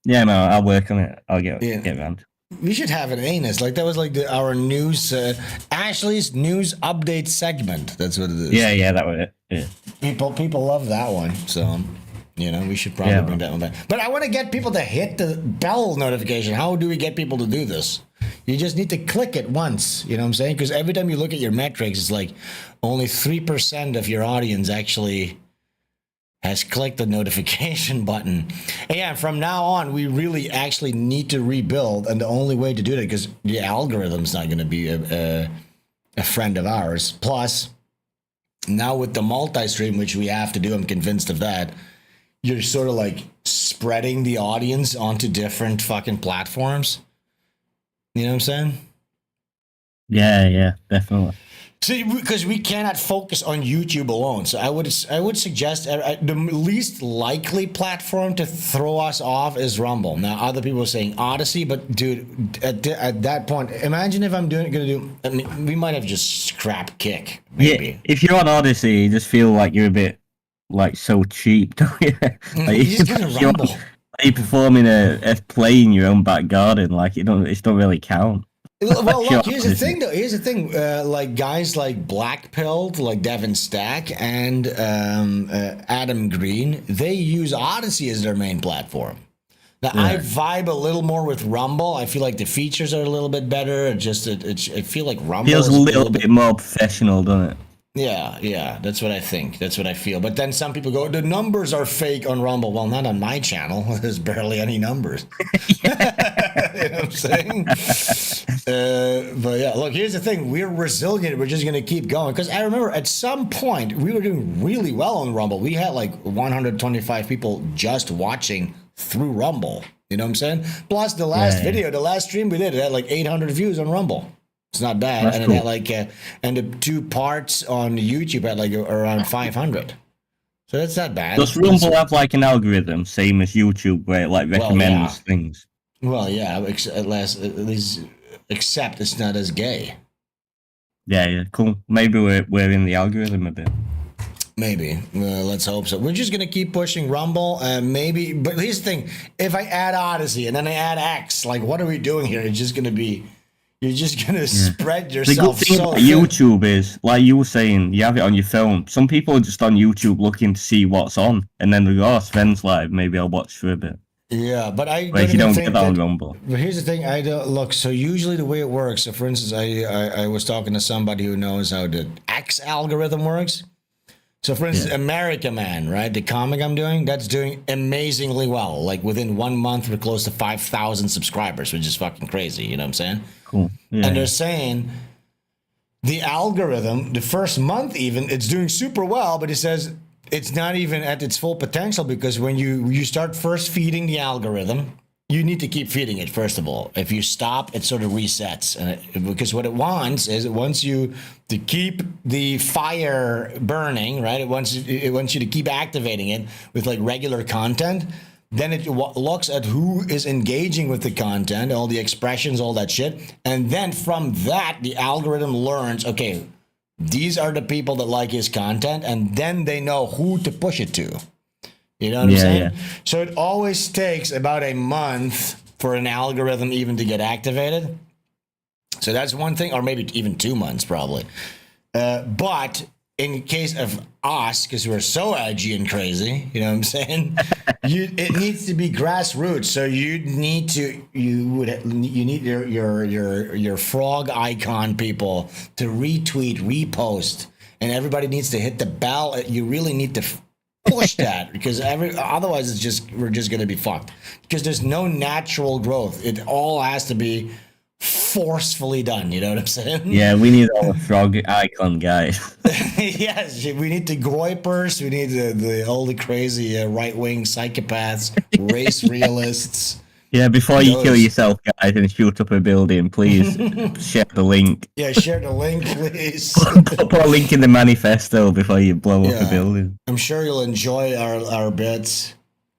Yeah, no, I'll work on it. I'll get around.
We should have an anus. Like, that was like our news, Ashley's news update segment. That's what it is.
Yeah, that was it. Yeah.
People love that one. So, you know, we should probably bring that one back. But I want to get people to hit the bell notification. How do we get people to do this? You just need to click it once. You know what I'm saying? Because every time you look at your metrics, it's like only 3% of your audience actually has clicked the notification button. And yeah, from now on, we really actually need to rebuild. And the only way to do that, because the algorithm's not going to be a friend of ours. Plus, now with the multi-stream, which we have to do, I'm convinced of that, you're sort of like spreading the audience onto different fucking platforms. You know what I'm saying?
Yeah, definitely.
See, because we cannot focus on YouTube alone. So I would suggest the least likely platform to throw us off is Rumble. Now, other people are saying Odyssey, but dude, at that point, imagine if I'm I mean, we might have just scrapped Kick. Maybe.
Yeah, if you're on Odyssey, you just feel like you're a bit like so cheap, don't you? Like,
you just gonna Rumble.
You're performing a play in your own back garden, like it don't really count.
Well, look, here's the thing, though. Here's the thing. Like guys like Blackpilled, like Devin Stack, and Adam Green, they use Odyssey as their main platform. Now, I vibe a little more with Rumble. I feel like the features are a little bit better. I feel like Rumble
feels a little bit more professional, doesn't it?
Yeah, that's what I think. That's what I feel. But then some people go, the numbers are fake on Rumble. Well, not on my channel. There's barely any numbers. You know what I'm saying? But yeah, look, here's the thing. We're resilient. We're just going to keep going. Because I remember at some point, we were doing really well on Rumble. We had like 125 people just watching through Rumble. You know what I'm saying? Plus the last video, the last stream we did, it had like 800 views on Rumble. It's not bad. That's cool. It had like, and the 2 parts on YouTube had like around 500. So that's not bad.
Does Rumble have like an algorithm, same as YouTube, where it like recommends things?
Well, yeah, at least, except it's not as gay.
Yeah, cool. Maybe we're in the algorithm a bit.
Maybe. Let's hope so. We're just going to keep pushing Rumble. Maybe. But here's the thing. If I add Odyssey and then I add X, like, what are we doing here? It's just going to be... You're just going to spread yourself.
The good thing about YouTube is, like you were saying, you have it on your phone. Some people are just on YouTube looking to see what's on. And then they go, oh, Sven's live. Maybe I'll watch for a bit.
Yeah, but I
don't even think that on Rumble.
But here's the thing. I don't look. So usually the way it works. So for instance, I was talking to somebody who knows how the X algorithm works. So for instance, America Man, right? The comic I'm doing, that's doing amazingly well. Like within 1 month, we're close to 5,000 subscribers, which is fucking crazy. You know what I'm saying?
Cool. Yeah.
And they're saying the algorithm, the first month even, it's doing super well, but it says it's not even at its full potential because when you start first feeding the algorithm, you need to keep feeding it, first of all. If you stop, it sort of resets. Because what it wants is it wants you to keep the fire burning, right? It wants you to keep activating it with like regular content. Then it looks at who is engaging with the content, all the expressions, all that shit. And then from that, the algorithm learns, okay, these are the people that like his content. And then they know who to push it to. You know what I'm saying? Yeah. So it always takes about a month for an algorithm even to get activated. So that's one thing, or maybe even 2 months probably. But in case of us, because we're so edgy and crazy, you know what I'm saying? It needs to be grassroots. So you need your frog icon people to retweet, repost, and everybody needs to hit the bell. You really need to push that because otherwise we're just going to be fucked because there's no natural growth. It all has to be forcefully done. You know what I'm saying?
Yeah, we need all the frog icon guys.
Yes, we need the groypers. We need all the crazy right-wing psychopaths, race realists.
Yeah, before you kill yourself, guys, and shoot up a building, please share the link.
Yeah, share the link, please.
Put a link in the manifesto before you blow up a building.
I'm sure you'll enjoy our bits,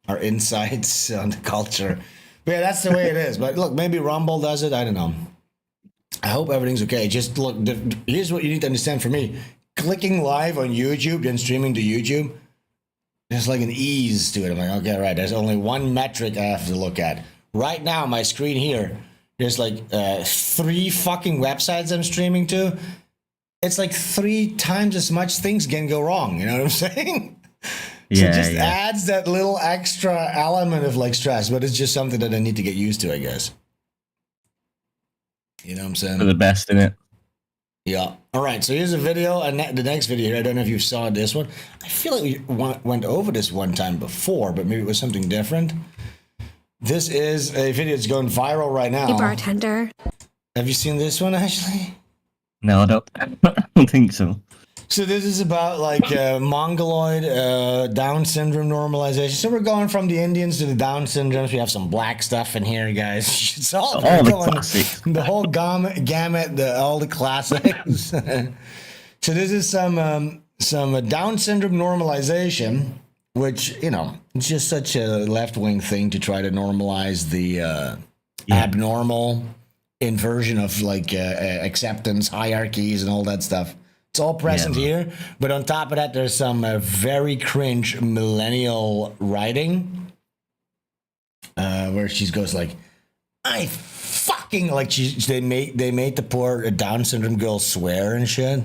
our insights on the culture. But yeah, that's the way it is. But look, maybe Rumble does it. I don't know. I hope everything's okay. Just look, here's what you need to understand for me. Clicking live on YouTube, then streaming to YouTube, there's like an ease to it. I'm like, okay, right, there's only one metric I have to look at. Right now, my screen here, there's like 3 fucking websites I'm streaming to. It's like 3 times as much things can go wrong. You know what I'm saying? So it just adds that little extra element of like stress, but it's just something that I need to get used to, I guess. You know what I'm saying?
For the best in it.
Yeah. All right. So here's a video, and the next video here. I don't know if you saw this one. I feel like we went over this one time before, but maybe it was something different. This is a video that's going viral right now.
Hey, bartender.
Have you seen this one, Ashley?
No, I don't think so.
So this is about like Mongoloid Down syndrome normalization. So we're going from the Indians to the Down syndromes. We have some black stuff in here, guys. It's all
the classics.
The whole gamut, all the classics. So this is some Down syndrome normalization, which, you know, it's just such a left-wing thing to try to normalize the abnormal inversion of like acceptance, hierarchies, and all that stuff. It's all present here, but on top of that, there's some very cringe millennial writing, where she goes like, "I fucking like." They made the poor Down syndrome girl swear and shit.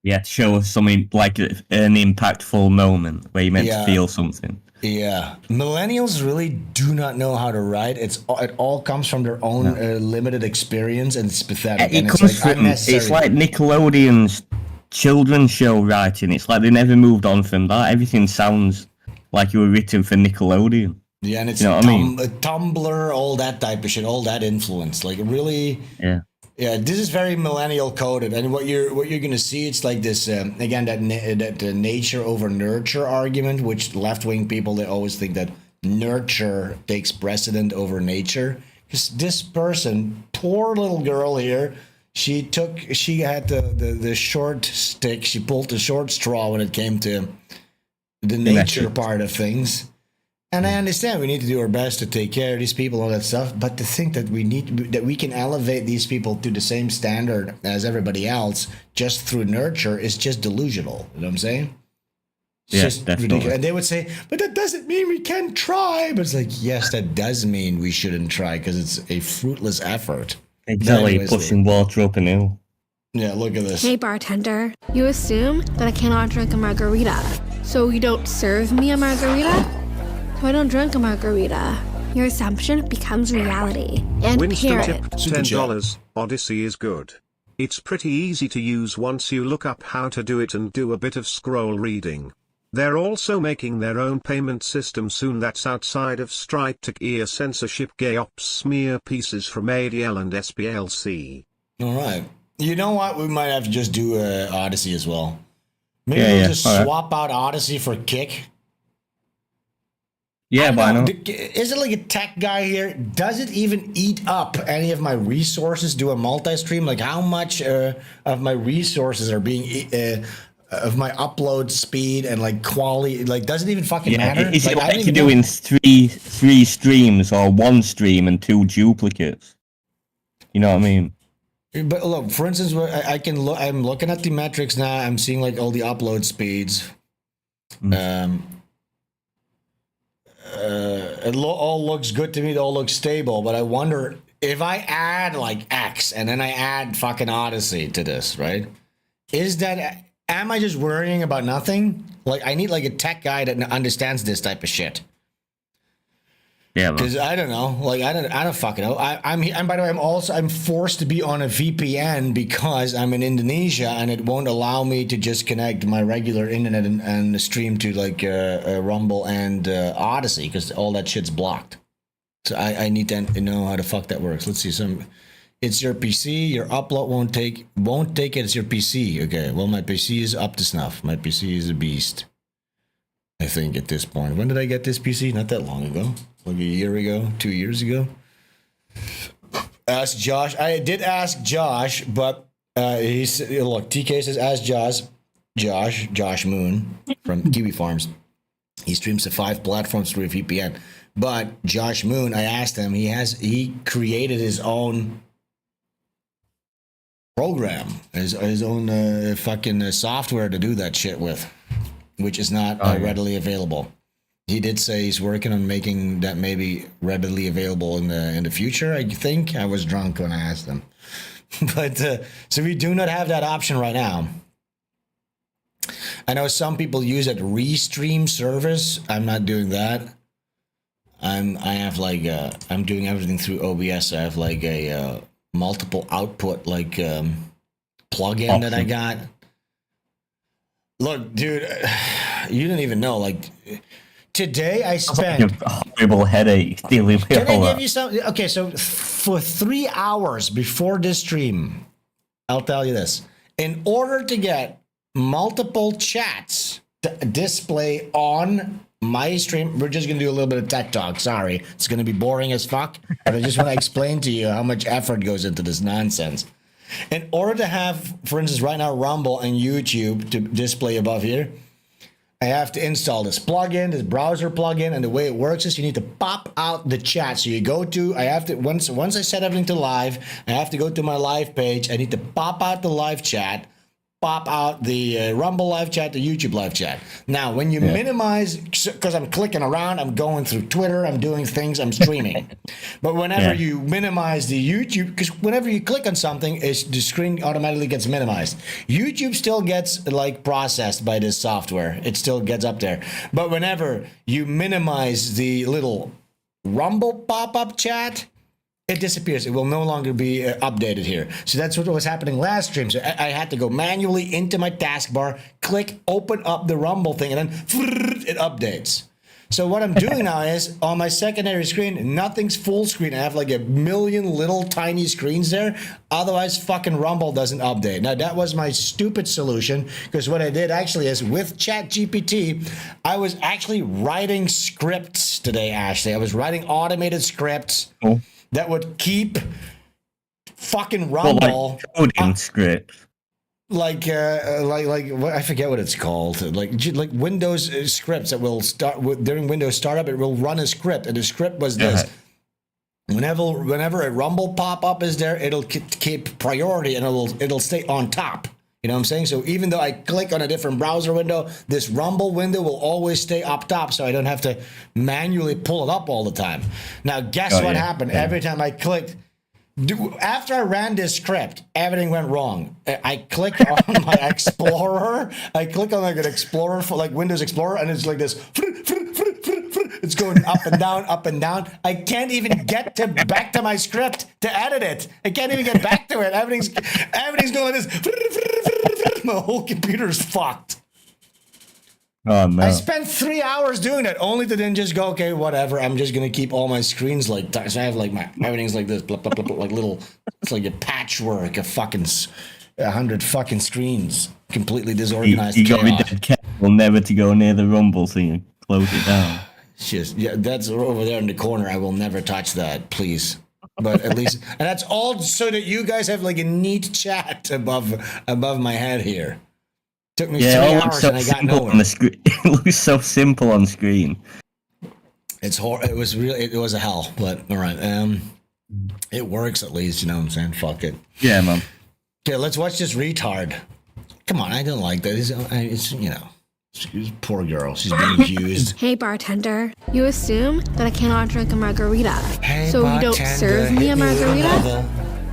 Yeah, to show something like an impactful moment where you meant to feel something.
Yeah, millennials really do not know how to write. It all comes from their own limited experience, and it's pathetic.
It's like Nickelodeon's children's show writing. It's like they never moved on from that. Everything sounds like you were written for Nickelodeon.
Yeah, and it's
you know what I mean?
Tumblr, all that type of shit, all that influence. Like really, yeah. This is very millennial coded, and what you're gonna see, it's like this again that nature over nurture argument, which left wing people, they always think that nurture takes precedent over nature. Because this person, poor little girl here. She had the short stick. She pulled the short straw when it came to the nature part of things. And I understand we need to do our best to take care of these people, all that stuff. But to think that we can elevate these people to the same standard as everybody else just through nurture is just delusional. You know what I'm saying? It's just ridiculous. And they would say, but that doesn't mean we can't try. But it's like, yes, that does mean we shouldn't try because it's a fruitless effort.
Exactly, pushing water up an hill.
Yeah, look at this.
Hey, bartender. You assume that I cannot drink a margarita, so you don't serve me a margarita? So I don't drink a margarita. Your assumption becomes reality. And
Winston tipped $10. Odyssey is good. It's pretty easy to use once you look up how to do it and do a bit of scroll reading. They're also making their own payment system soon that's outside of Stripe to ear censorship gay ops smear pieces from ADL and SPLC.
All right. You know what? We might have to just do Odyssey as well. Maybe we'll just swap out Odyssey for Kick.
Yeah, but I know.
Is it like a tech guy here? Does it even eat up any of my resources? Do a multi-stream? Like how much of my resources are being... of my upload speed and like quality, like doesn't even fucking matter.
Is it like you're
know.
doing three streams or one stream and 2 duplicates? You know what I mean?
But look, for instance, I can look. I'm looking at the metrics now. I'm seeing like all the upload speeds. It all looks good to me. It all looks stable. But I wonder if I add like X and then I add fucking Odyssey to this, right? Is that? Am I just worrying about nothing? Like, I need like a tech guy that understands this type of shit.
Yeah,
because I don't know. Like, I don't fucking know. I'm by the way, I'm forced to be on a VPN because I'm in Indonesia and it won't allow me to just connect my regular internet and stream to like Rumble and Odyssey because all that shit's blocked. So I need to know how the fuck that works. Let's see It's your PC. Your upload won't take it. It's your PC. Okay. Well, my PC is up to snuff. My PC is a beast. I think at this point. When did I get this PC? Not that long ago. Like a year ago, 2 years ago. Ask Josh. I did ask Josh, but he's look. TK says ask Josh Moon from Kiwi Farms. He streams to 5 platforms through a VPN. But Josh Moon, I asked him. He created his own program, his own fucking software to do that shit with, which is not readily available. He did say he's working on making that maybe readily available in the future. I think I was drunk when I asked him, but so we do not have that option right now. I know some people use that Restream service. I'm not doing that. I'm doing everything through OBS. I have like a multiple output plugin that I got. Look, dude, you didn't even know. Like today, I spent
a horrible headache dealing with
Can
all
I
that.
give you something? Okay, so for 3 hours before this stream, I'll tell you this: in order to get multiple chats to display on my stream, we're just gonna do a little bit of tech talk. Sorry, it's gonna be boring as fuck, but I just want to explain to you how much effort goes into this nonsense. In order to have, for instance, right now Rumble and YouTube to display above here, I have to install this plugin, this browser plugin, and the way it works is you need to pop out the chat. So you go to, I have to, once I set everything to live, I have to go to my live page. I need to pop out the live chat, pop out the Rumble live chat, the YouTube live chat. Now, when you minimize, because I'm clicking around, I'm going through Twitter, I'm doing things, I'm streaming. But whenever you minimize the YouTube, because whenever you click on something, the screen automatically gets minimized. YouTube still gets like processed by this software. It still gets up there. But whenever you minimize the little Rumble pop-up chat, it disappears. It will no longer be updated here. So that's what was happening last stream. So I had to go manually into my taskbar, click, open up the Rumble thing, and then it updates. So what I'm doing now is on my secondary screen, nothing's full screen. I have like a million little tiny screens there. Otherwise, fucking Rumble doesn't update. Now, that was my stupid solution, because what I did actually is with ChatGPT, I was actually writing scripts today, Ashley. I was writing automated scripts. That would keep fucking Rumble
coding script.
Like I forget what it's called. Like Windows scripts that will start during Windows startup. It will run a script, and the script was this: whenever a Rumble pop up is there, it'll keep priority, and it'll stay on top. You know what I'm saying? So even though I click on a different browser window, this Rumble window will always stay up top, so I don't have to manually pull it up all the time. Now, guess what happened? Every time I clicked, after I ran this script, everything went wrong. I click on my Explorer. I click on like an Explorer, for like Windows Explorer, and it's like this. It's going up and down, up and down. I can't even get back to my script to edit it. I can't even get back to it. Everything's going like this. My whole computer's fucked.
Oh no!
I spent 3 hours doing that, only to then just go, okay, whatever. I'm just gonna keep all my screens like that. So I have like everything's like this, blah, blah, blah, blah, like little. It's like a patchwork of fucking 100 fucking screens, completely disorganized.
You got to be dead careful never to go near the Rumble so you close it down.
Just that's over there in the corner. I will never touch that, please. But at least, and that's all so that you guys have like a neat chat above my head here. Took me 3 hours
so
and I got nowhere.
On the screen. It looks so simple on screen.
It was really, it was a hell, but all right. It works at least, you know what I'm saying? Fuck it.
Yeah, man.
Okay, let's watch this retard. Come on, I don't like that. It's you know, she's a poor girl. She's being abused.
Hey, bartender. You assume that I cannot drink a margarita.
Hey,
so you don't serve me a margarita?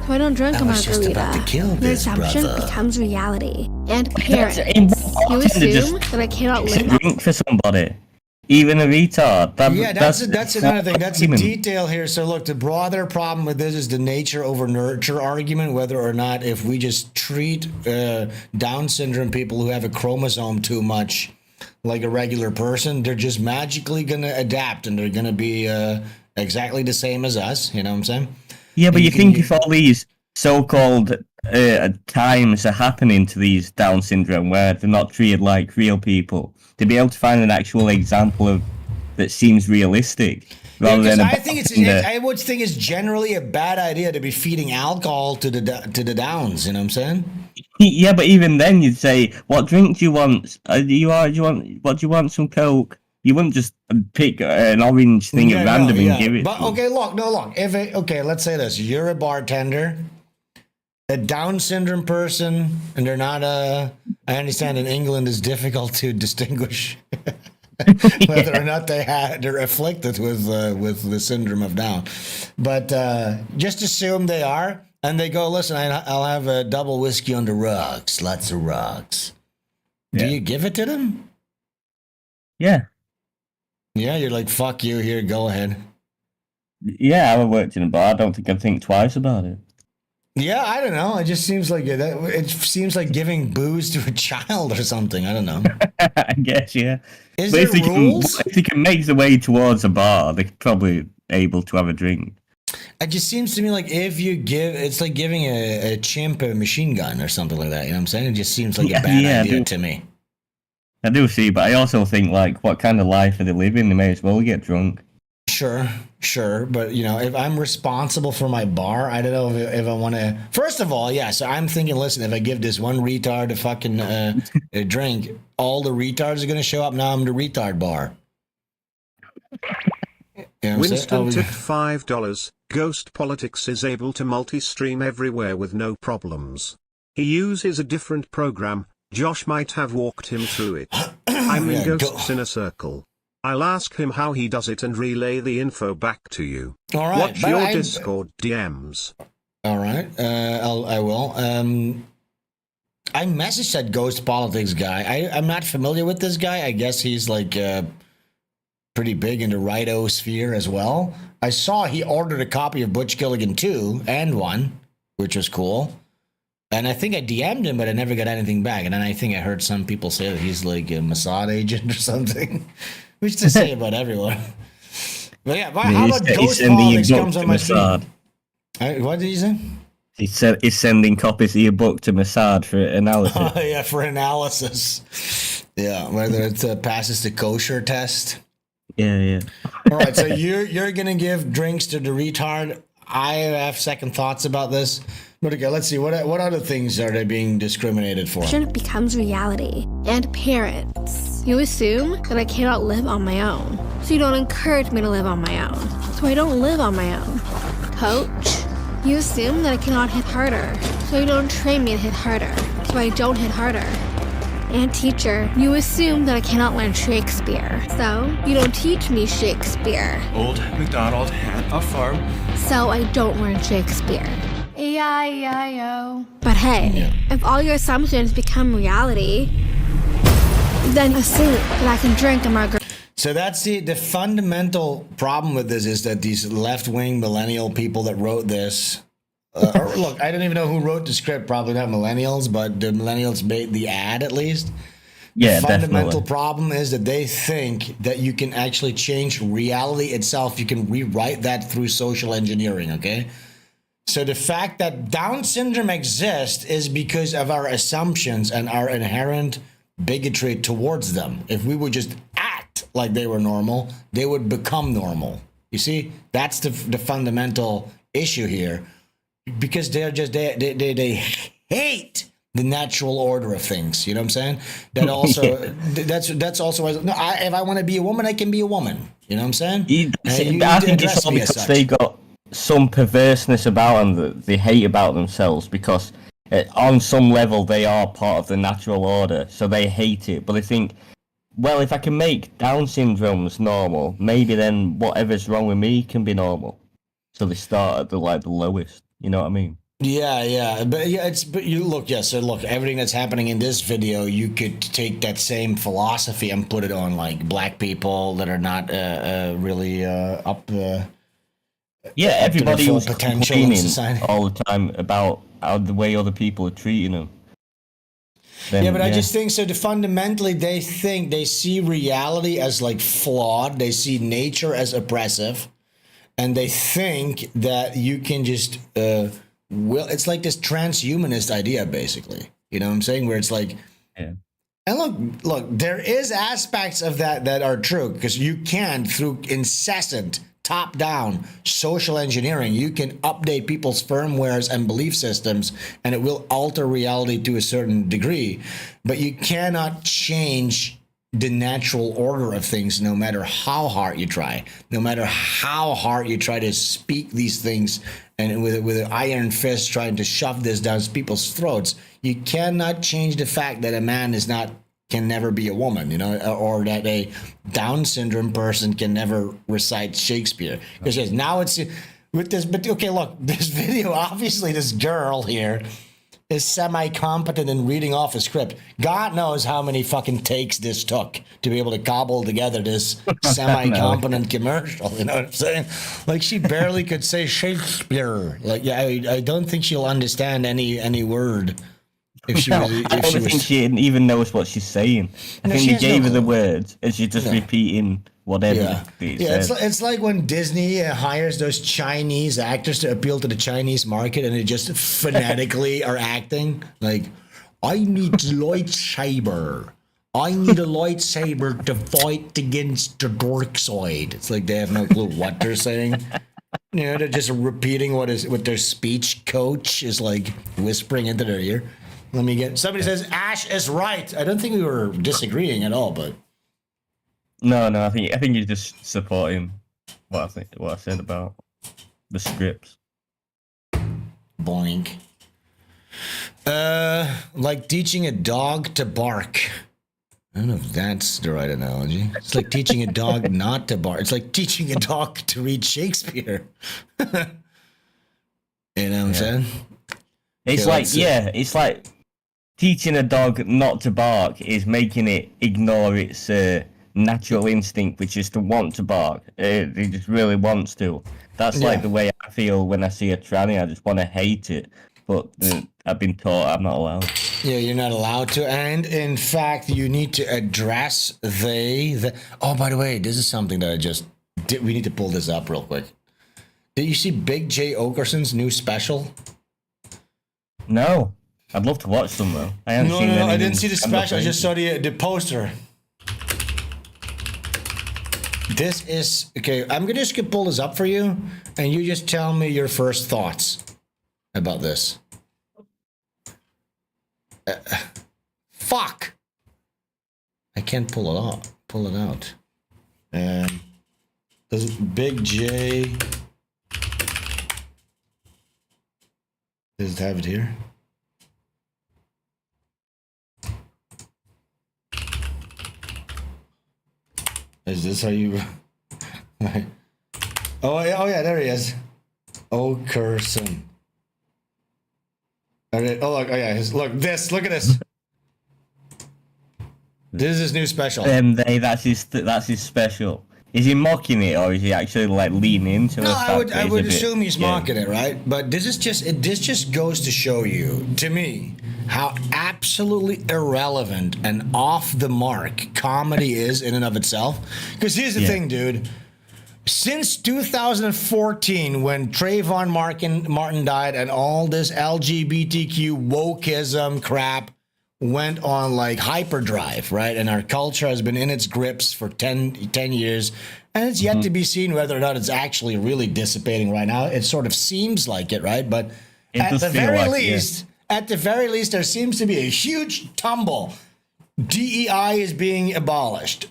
So I don't drink a margarita. Your assumption becomes reality. And parents, you assume that I cannot live up.
Drink for somebody. Even a retard.
That's another thing. That's a detail here. So look, the broader problem with this is the nature over nurture argument, whether or not if we just treat Down syndrome people who have a chromosome too much like a regular person, they're just magically going to adapt and they're going to be exactly the same as us. You know what I'm saying?
Yeah, but you think if all these so-called times are happening to these Down syndrome where they're not treated like real people, to be able to find an actual example of that seems realistic. rather
Because
than
I think I would think it's generally a bad idea to be feeding alcohol to the Downs. You know what I'm saying?
Yeah, but even then, you'd say, "What drink do you want? Do you want? What do you want? Some Coke?" You wouldn't just pick an orange thing at random and give it.
But okay, look. Okay, let's say this: you're a bartender, a Down syndrome person, and they're not. I understand in England it's difficult to distinguish whether or not they're afflicted with the syndrome of Down. But just assume they are. And they go, listen, I'll have a double whiskey on the rocks, lots of rocks.
Yeah.
Do you give it to them?
Yeah.
Yeah, you're like, fuck you, here, go ahead.
Yeah, I worked in a bar. I don't think I'd think twice about it.
Yeah, I don't know. It just seems like it seems like giving booze to a child or something. I don't know.
I guess, yeah.
Is
but
there rules?
If they can make the way towards a bar, they're probably able to have a drink.
It just seems to me like if you give, it's like giving a chimp a machine gun or something like that. You know what I'm saying? It just seems like a bad idea to me.
I do see, but I also think, like, what kind of life are they living? They may as well get drunk.
Sure. But, you know, if I'm responsible for my bar, I don't know if I want to... First of all, yeah, so I'm thinking, listen, if I give this one retard a fucking a drink, all the retards are going to show up. Now I'm the retard bar. You know
Winston tipped $5. Ghost Politics is able to multi-stream everywhere with no problems. He uses a different program. Josh might have walked him through it. I'm in Ghosts in a Circle. I'll ask him how he does it and relay the info back to you.
All right.
Watch your Discord DMs.
All right. I will. I messaged that Ghost Politics guy. I'm not familiar with this guy. I guess he's like... pretty big in the righto-sphere as well. I saw he ordered a copy of Butch Killigan 2 and 1, which was cool. And I think I DM'd him, but I never got anything back. And then I think I heard some people say that he's like a Mossad agent or something, which to say about everyone. But yeah, how about Ghost Politics comes on my stream? What did he say?
He said he's sending copies of your book to Mossad for analysis.
Oh, yeah, for analysis. Yeah, whether it passes the kosher test.
Yeah.
All right, so you're gonna give drinks to the retard. I have second thoughts about this. But okay, let's see. What other things are they being discriminated for?
It becomes reality. And parents. You assume that I cannot live on my own. So you don't encourage me to live on my own. So I don't live on my own. Coach. You assume that I cannot hit harder. So you don't train me to hit harder. So I don't hit harder. And teacher, you assume that I cannot learn Shakespeare. So you don't teach me Shakespeare.
Old MacDonald had a farm.
So I don't learn Shakespeare. E-I-E-I-O. But hey, if all your assumptions become reality, then assume that I can drink a margarita.
So that's the fundamental problem with this is that these left-wing millennial people that wrote this, look, I don't even know who wrote the script, probably not millennials, but the millennials made the ad at least.
Yeah,
the fundamental
definitely.
problem is that they think that you can actually change reality itself. You can rewrite that through social engineering, okay? So the fact that Down syndrome exists is because of our assumptions and our inherent bigotry towards them. If we would just act like they were normal, they would become normal. You see, that's the fundamental issue here, because they're just they hate the natural order of things. You know what I'm saying? That also that's also no. If I want to be a woman, I can be a woman. You know what I'm saying?
I think it's all because they got some perverseness about them that they hate about themselves, because on some level they are part of the natural order, so they hate it. But they think, well, if I can make Down syndromes normal, maybe then whatever's wrong with me can be normal. So they start at the lowest. You know what I mean?
Yeah, but you look, so look, everything that's happening in this video, you could take that same philosophy and put it on like black people that are not really up.
Yeah, everybody was
complaining
all the time about the way other people are treating them.
Then, I just think so. Fundamentally, they think they see reality as like flawed. They see nature as oppressive, and they think that you can just it's like this transhumanist idea, basically. You know what I'm saying? Where it's like, and look, there is aspects of that are true, because you can, through incessant top down social engineering. You can update people's firmwares and belief systems, and it will alter reality to a certain degree. But you cannot change the natural order of things, no matter how hard you try, no matter how hard you try to speak these things and with an iron fist trying to shove this down people's throats. You cannot change the fact that a man can never be a woman, or that a Down syndrome person can never recite Shakespeare. Because now it's with this, but okay, look, this video, obviously this girl here is semi-competent in reading off a script. God knows how many fucking takes this took to be able to cobble together this semi-competent commercial. You know what I'm saying? Like, she barely could say Shakespeare. Like, yeah, I don't think she'll understand any word. If she was,
I don't think she even knows what she's saying. I think they gave her the words, and she's just repeating whatever.
It's like when Disney hires those Chinese actors to appeal to the Chinese market, and they just phonetically are acting like, I need lightsaber. I need a lightsaber to fight against the dark side. It's like they have no clue what they're saying. They're just repeating what their speech coach is like whispering into their ear. Somebody says Ash is right. I don't think we were disagreeing at all, but
no, I think you're just supporting what I said about the scripts.
Boink. Like teaching a dog to bark. I don't know if that's the right analogy. It's like teaching a dog not to bark. It's like teaching a dog to read Shakespeare. You know what I'm saying?
It's it's like teaching a dog not to bark is making it ignore its natural instinct, which is to want to bark. It just really wants to. That's like the way I feel when I see a tranny. I just want to hate it. But I've been taught I'm not allowed.
Yeah, you're not allowed to. And in fact, you need to address Oh, by the way, this is something that I just did. We need to pull this up real quick. Did you see Big J Okerson's new special?
No. I'd love to watch them though. I haven't seen
I didn't see the special. I just saw the poster. This is okay. I'm gonna just pull this up for you, and you just tell me your first thoughts about this. Fuck! I can't pull it out. Pull it out. Does Big J? Does it have it here? Is this how you? Oh yeah, there he is. Okerson. Oh look, look at this. This is his new special.
That's his special. Is he mocking it, or is he actually like leaning into it?
No, I would assume he's mocking it, right? But this just goes to show you, to me, how absolutely irrelevant and off the mark comedy is in and of itself. Because here's the thing, dude. Since 2014, when Trayvon Martin died and all this LGBTQ wokeism crap went on like hyperdrive, right? And our culture has been in its grips for 10 years. And it's yet to be seen whether or not it's actually really dissipating right now. It sort of seems like it, right? But at the very least, there seems to be a huge tumble. DEI is being abolished.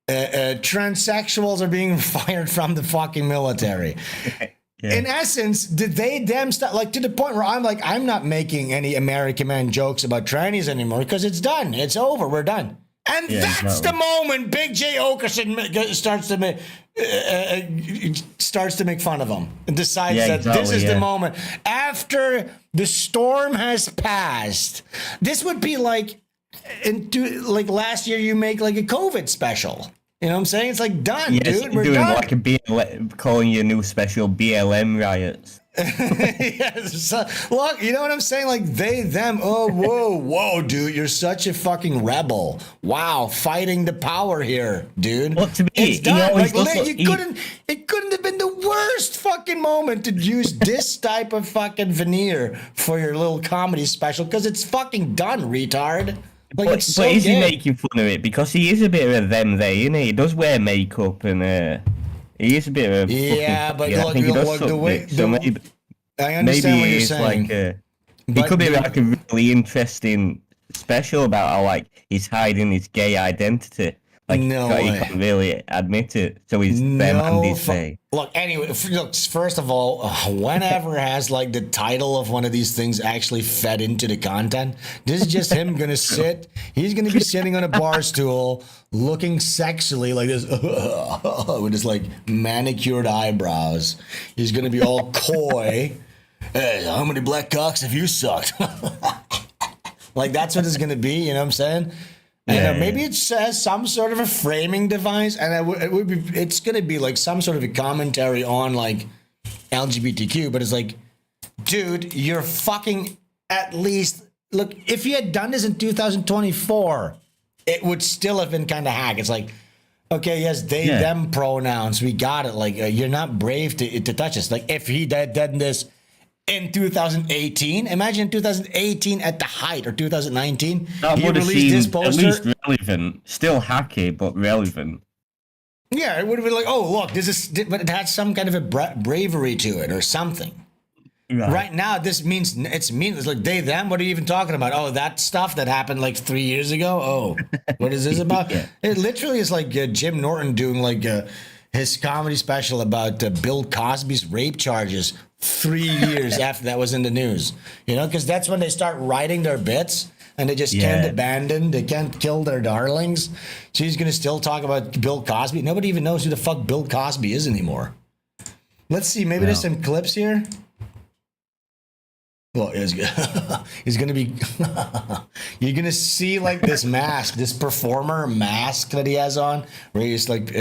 Transsexuals are being fired from the fucking military. In essence, did they start like to the point where I'm not making any American Man jokes about trannies anymore because it's done. It's over. We're done. And that's the moment Big J Okerson starts to make fun of him and decides that this is the moment. After the storm has passed, this would be like last year you make like a COVID special. You know what I'm saying? It's like done, dude. We're
doing
done.
Like calling your new special BLM riots.
Yes. Look, you know what I'm saying? Like they, them. Oh, whoa, dude! You're such a fucking rebel. Wow, fighting the power here, dude.
Well, to me,
it's done. It couldn't have been the worst fucking moment to use this type of fucking veneer for your little comedy special because it's fucking done, retard. Like,
but is he making fun of it? Because he is a bit of a them, they, isn't he? He does wear makeup and He is a bit of a
Yeah,
fucking,
but
yeah, I
look,
think he does
look,
suck
the way
dick, so maybe
I understand what you're
he's
saying.
like he
but
could be
the-
like a really interesting special about how like he's hiding his gay identity. Like
No
he
way.
can't really admit it, so he's them and his say.
Look, anyway, look, first of all, whenever has like the title of one of these things actually fed into the content, this is just him gonna sit. He's gonna be sitting on a bar stool, looking sexually like this, with his like manicured eyebrows. He's gonna be all coy. Hey, how many black cocks have you sucked? Like that's what it's gonna be. You know what I'm saying? And maybe it says some sort of a framing device, and it's gonna be like some sort of a commentary on like LGBTQ, but it's like, dude, you're fucking at least look. If you had done this in 2024, it would still have been kind of hack. It's like, okay, yes, they them pronouns, we got it. Like you're not brave to touch us. Like if he had done this in 2018, imagine 2018 at the height, or 2019,
That
he
would have
released this
seemed
poster.
at least relevant. Still hacky, but relevant.
Yeah, it would have been like, oh, look, this is, but it had some kind of a bravery to it or something. Right now, this means it's meaningless. Like they, them. What are you even talking about? Oh, that stuff that happened like 3 years ago. Oh, what is this about? It literally is like Jim Norton doing like his comedy special about Bill Cosby's rape charges 3 years after that was in the news. You know, because that's when they start writing their bits. And they just can't abandon, they can't kill their darlings. So he's going to still talk about Bill Cosby. Nobody even knows who the fuck Bill Cosby is anymore. Let's see, maybe there's some clips here. Well, he's going to be, you're going to see like this mask, this performer mask that he has on, where he's like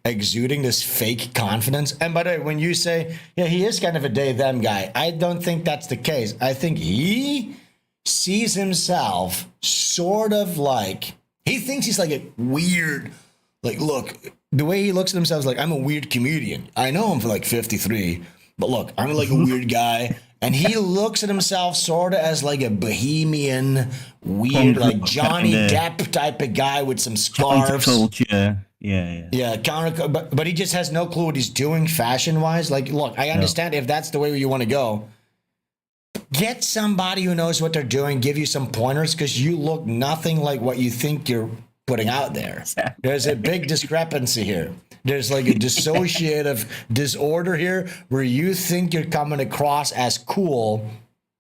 exuding this fake confidence. And by the way, when you say, yeah, he is kind of a they, them guy, I don't think that's the case. I think he sees himself sort of like, he thinks he's like a weird, like, look, the way he looks at himself is like, I'm a weird comedian. I know him for like 53, but look, I'm like a weird guy. And he looks at himself sort of as like a bohemian, weird, like Johnny Depp type of guy with some scarves.
Culture. Yeah,
counter, but he just has no clue what he's doing fashion-wise. Like, look, I understand if that's the way you want to go. Get somebody who knows what they're doing, give you some pointers, because you look nothing like what you think you're putting out there. There's a big discrepancy here. There's like a dissociative disorder here where you think you're coming across as cool,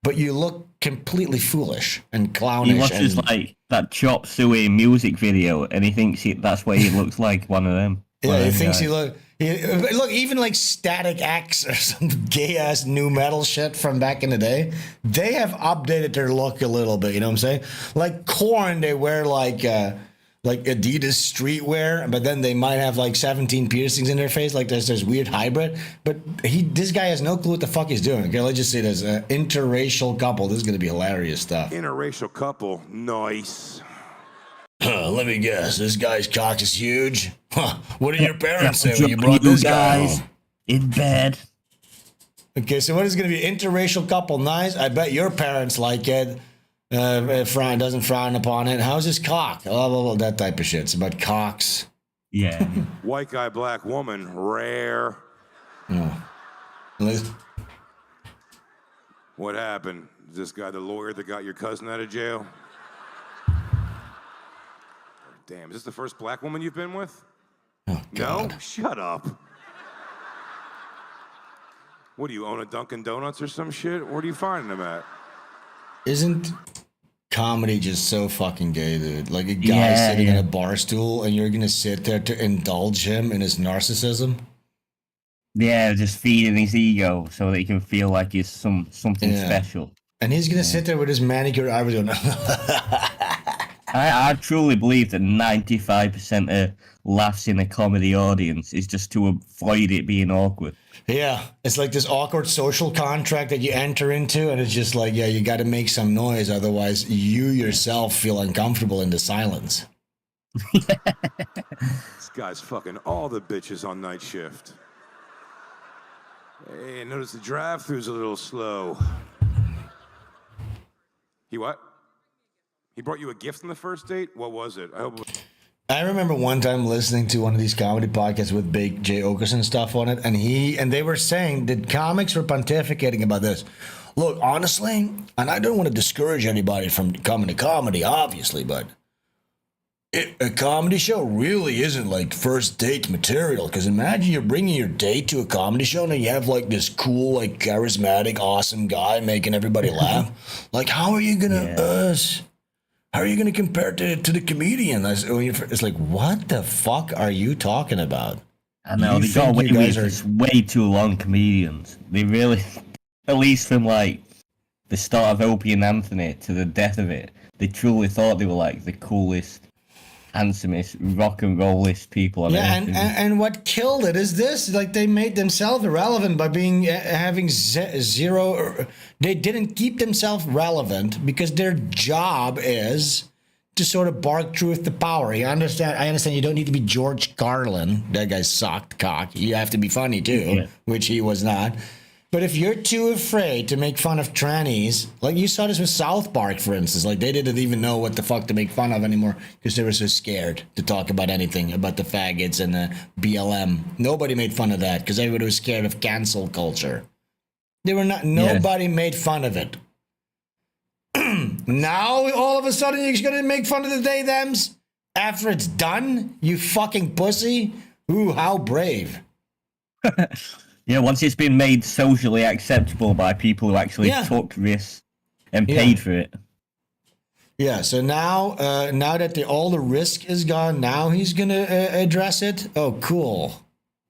but you look completely foolish and clownish.
He watches like that Chop Suey music video, and he thinks that's why he looks like one of them.
Yeah, he thinks he look. Look, even like Static X or some gay ass new metal shit from back in the day, they have updated their look a little bit. You know what I'm saying? Like Korn, they wear like Adidas streetwear, but then they might have like 17 piercings in their face. Like there's weird hybrid. But this guy has no clue what the fuck he's doing. Okay, let's just say there's an interracial couple. This is gonna be hilarious stuff.
Interracial couple, nice.
Let me guess, this guy's cock is huge. What did your parents say when you brought this guy home?
In bed.
Okay, so what is going to be interracial couple? Nice. I bet your parents like it. Doesn't frown upon it. How's his cock? Oh, that type of shit. It's about cocks.
Yeah.
White guy, black woman, rare.
Oh.
What happened? Is this guy the lawyer that got your cousin out of jail? Damn, is this the first black woman you've been with?
Oh, God.
No? Shut up. What, do you own a Dunkin' Donuts or some shit? Where do you find them at?
Isn't comedy just so fucking gay, dude? Like a guy sitting in a bar stool and you're going to sit there to indulge him in his narcissism?
Yeah, just feeding his ego so that he can feel like he's something special.
And he's going to sit there with his manicured eyebrows going,
I truly believe that 95% of laughs in a comedy audience is just to avoid it being awkward.
Yeah, it's like this awkward social contract that you enter into, and it's just like, yeah, you got to make some noise, otherwise you yourself feel uncomfortable in the silence.
This guy's fucking all the bitches on night shift. Hey, notice the drive-thru's a little slow. He what? He brought you a gift on the first date? What was it? I hope it was...
I remember one time listening to one of these comedy podcasts with Big J Okerson stuff on it, and they were saying that comics were pontificating about this. Look, honestly, and I don't want to discourage anybody from coming to comedy, obviously, but a comedy show really isn't like first date material. Because imagine you're bringing your date to a comedy show and you have like this cool, like charismatic, awesome guy making everybody laugh. Like, how are you gonna How are you going to compare it to the comedian? It's like, what the fuck are you talking about?
I know, they got away with this way too long, comedians. They really, at least from like the start of Opie and Anthony to the death of it, they truly thought they were like the coolest, handsomest, rock and rollist people on earth.
And what killed it is this: like they made themselves irrelevant by having zero. They didn't keep themselves relevant because their job is to sort of bark truth to power. I understand. You don't need to be George Carlin. That guy sucked cock. You have to be funny too, which he was not. But if you're too afraid to make fun of trannies, like you saw this with South Park, for instance, like they didn't even know what the fuck to make fun of anymore because they were so scared to talk about anything about the faggots and the BLM. Nobody made fun of that because everybody was scared of cancel culture. Nobody made fun of it. Now, all of a sudden, you're going to make fun of the they-thems after it's done? You fucking pussy? Ooh, how brave.
Yeah, once it's been made socially acceptable by people who actually took risks and paid for it.
Yeah, so now that all the risk is gone, now he's going to address it? Oh, cool.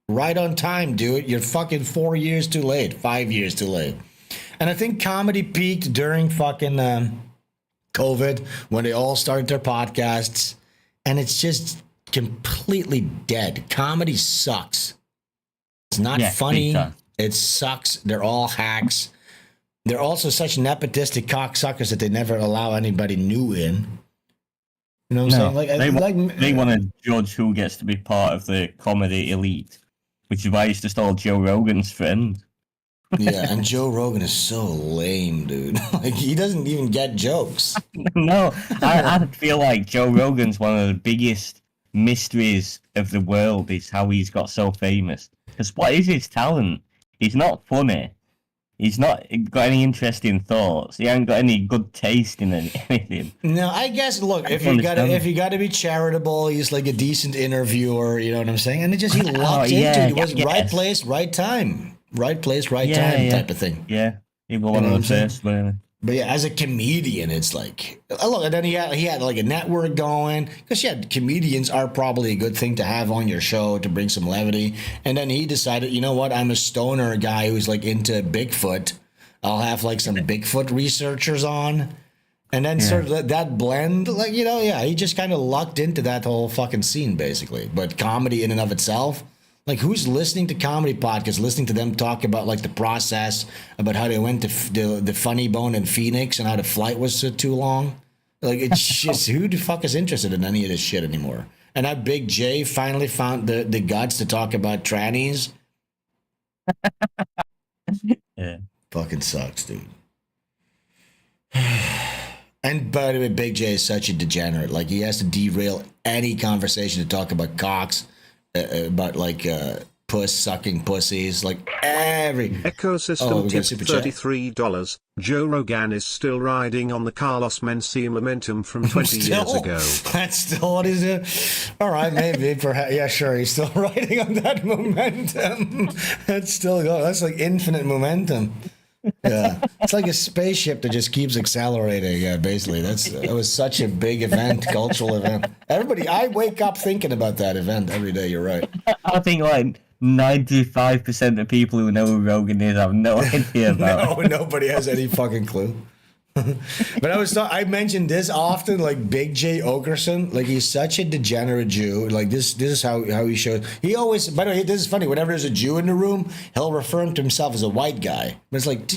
Right on time, dude. You're fucking 4 years too late. 5 years too late. And I think comedy peaked during fucking COVID when they all started their podcasts. And it's just completely dead. Comedy sucks. It's not funny. It sucks. They're all hacks. They're also such nepotistic cocksuckers that they never allow anybody new in. You know what I'm saying?
They want to judge who gets to be part of the comedy elite, which is why he's just all Joe Rogan's friend.
Yeah, and Joe Rogan is so lame, dude. Like, he doesn't even get jokes.
No, I feel like Joe Rogan's one of the biggest mysteries of the world is how he's got so famous. Because what is his talent? He's not funny. He's not got any interesting thoughts. He hasn't got any good taste in anything.
No, I guess. Look, if you got to be charitable, he's like a decent interviewer. You know what I'm saying? And it just he locked into it. It was right place, right time, right place, right time type of thing.
Yeah, he was one of the first.
But yeah, as a comedian, it's like look. And then he had like a network going because comedians are probably a good thing to have on your show to bring some levity. And then he decided, you know what? I'm a stoner guy who's like into Bigfoot. I'll have like some Bigfoot researchers on, and then sort of that blend, like he just kind of lucked into that whole fucking scene basically. But comedy in and of itself. Like, who's listening to comedy podcasts, listening to them talk about, like, the process, about how they went to the Funny Bone in Phoenix and how the flight was too long? Like, it's just, who the fuck is interested in any of this shit anymore? And that Big J finally found the guts to talk about trannies.
Yeah.
Fucking sucks, dude. And by the way, Big J is such a degenerate. Like, he has to derail any conversation to talk about cocks. About like puss sucking pussies, like every
ecosystem tipped $33. Joe Rogan is still riding on the Carlos Mencia momentum from 20 years ago.
That's still what he's doing. All right, maybe, perhaps. Yeah, sure. He's still riding on that momentum. That's still going. That's like infinite momentum. Yeah, it's like a spaceship that just keeps accelerating. Yeah, basically, that was such a big event, cultural event. I wake up thinking about that event every day. You're right.
I think like 95% of people who know who Rogan is have no idea about.
No, nobody has any fucking clue. But I mentioned this often, like Big J Okerson, like he's such a degenerate Jew. Like this is how he shows. He always, by the way, this is funny. Whenever there's a Jew in the room, he'll refer to himself as a white guy. But it's like,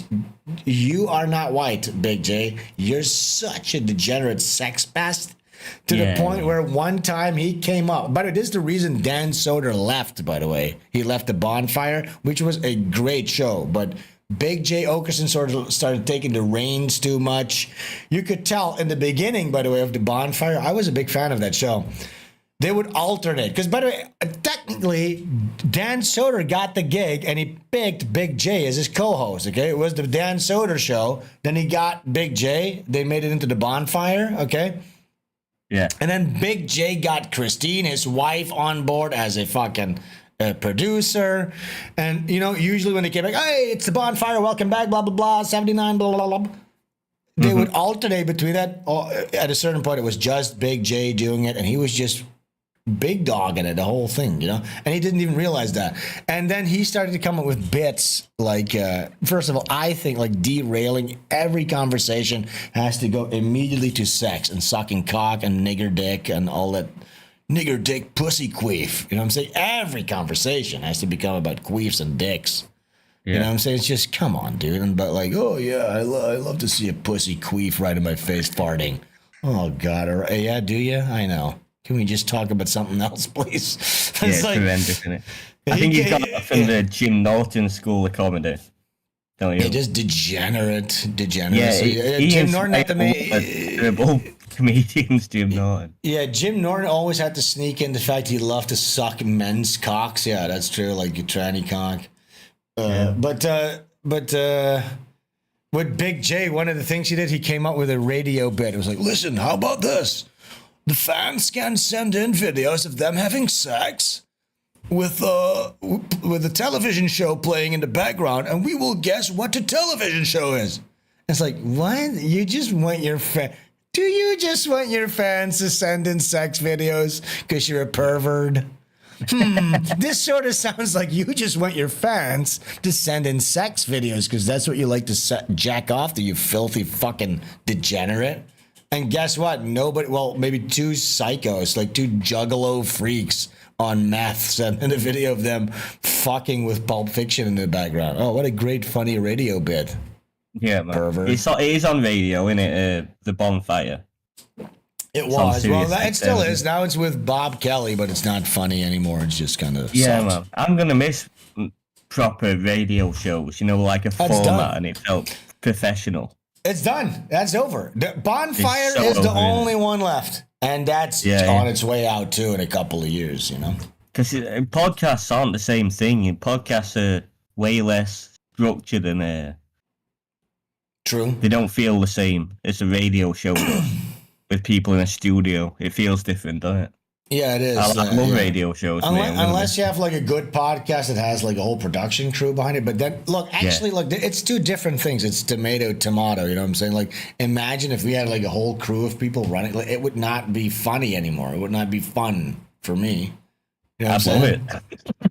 you are not white, Big J. You're such a degenerate sex pest. To the point where one time he came up. By the way, this is the reason Dan Soder left, by the way. He left The Bonfire, which was a great show, but Big J Okerson sort of started taking the reins too much. You could tell in the beginning, by the way, of The Bonfire, I was a big fan of that show. They would alternate. Because, by the way, technically, Dan Soder got the gig and he picked Big J as his co-host, okay? It was the Dan Soder show. Then he got Big J. They made it into the bonfire, okay?
Yeah.
And then Big J got Christine, his wife, on board as a fucking producer. And, you know, usually when they came back, hey, it's the bonfire, welcome back, blah, blah, blah, 79, blah, blah, blah. They would alternate between that. At a certain point, it was just Big J doing it, and he was just big dogging it, the whole thing, you know? And he didn't even realize that. And then he started to come up with bits like, first of all, I think like derailing every conversation has to go immediately to sex and sucking cock and nigger dick and all that nigger dick pussy queef. You know what I'm saying? Every conversation has to become about queefs and dicks. Yeah. You know what I'm saying? It's just, come on, dude. And but like, oh yeah, I love to see a pussy queef right in my face farting. Oh God. Or, yeah, do you? I know. Can we just talk about something else, please?
Yeah, it's like, horrendous, isn't it? I think he's got that from the Jim Norton School of Comedy. Don't you?
Yeah, just degenerate.
Yeah,
Jim Norton had to make
comedians, Jim Norton.
Yeah, Jim Norton always had to sneak in the fact he loved to suck men's cocks. Yeah, that's true, like a tranny cock. But with Big J, one of the things he did, he came up with a radio bit. It was like, listen, how about this? The fans can send in videos of them having sex with a television show playing in the background, and we will guess what the television show is. It's like, what? You just want your Do you just want your fans to send in sex videos because you're a pervert? This sort of sounds like you just want your fans to send in sex videos because that's what you like to jack off to, you filthy fucking degenerate. And guess what? Nobody, well, maybe two psychos, like two juggalo freaks on meth sent in a video of them fucking with Pulp Fiction in the background. Oh, what a great, funny radio bit.
Yeah, man.
Pervert.
It is on radio, isn't it? The bonfire.
It was. Well, it still is. Now it's with Bob Kelly, but it's not funny anymore. It's just kind of
man. I'm going to miss proper radio shows, you know, like a format, and it felt professional.
It's done. That's over. The bonfire is the only one left. And that's on its way out, too, in a couple of years, you know?
Because podcasts aren't the same thing. Podcasts are way less structured and...
True.
They don't feel the same as a radio show does. With people in a studio. It feels different, doesn't it?
Yeah, it is.
I love radio shows.
Unless you have like a good podcast that has like a whole production crew behind it. But then, look, it's two different things. It's tomato, you know what I'm saying? Like, imagine if we had like a whole crew of people running. Like, it would not be funny anymore. It would not be fun for me. You know what I'm saying?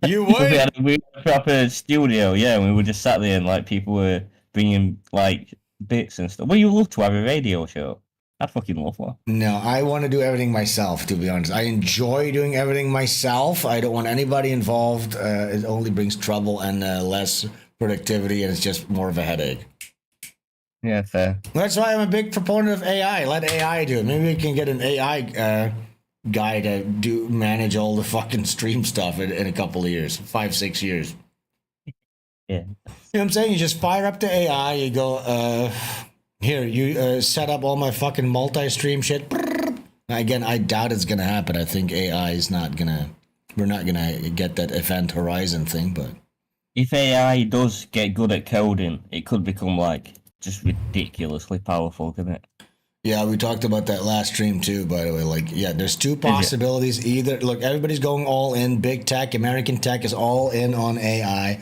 You would?
We had a proper studio, yeah. And we were just sat there and like people were bringing like bits and stuff. Well, you love to have a radio show. I fucking love one.
No, I want to do everything myself, to be honest. I enjoy doing everything myself. I don't want anybody involved. It only brings trouble and less productivity, and it's just more of a headache.
Yeah, fair.
That's why I'm a big proponent of AI. Let AI do it. Maybe we can get an AI guy to manage all the fucking stream stuff in a couple of years, 5-6 years.
Yeah.
You know what I'm saying? You just fire up the AI, you go, here, you set up all my fucking multi-stream shit. Again, I doubt it's going to happen. I think AI is not going to... We're not going to get that Event Horizon thing, but...
If AI does get good at coding, it could become, like, just ridiculously powerful, couldn't it?
Yeah, we talked about that last stream, too, by the way. Like, yeah, there's two possibilities. Either... Look, everybody's going all in. Big tech, American tech is all in on AI.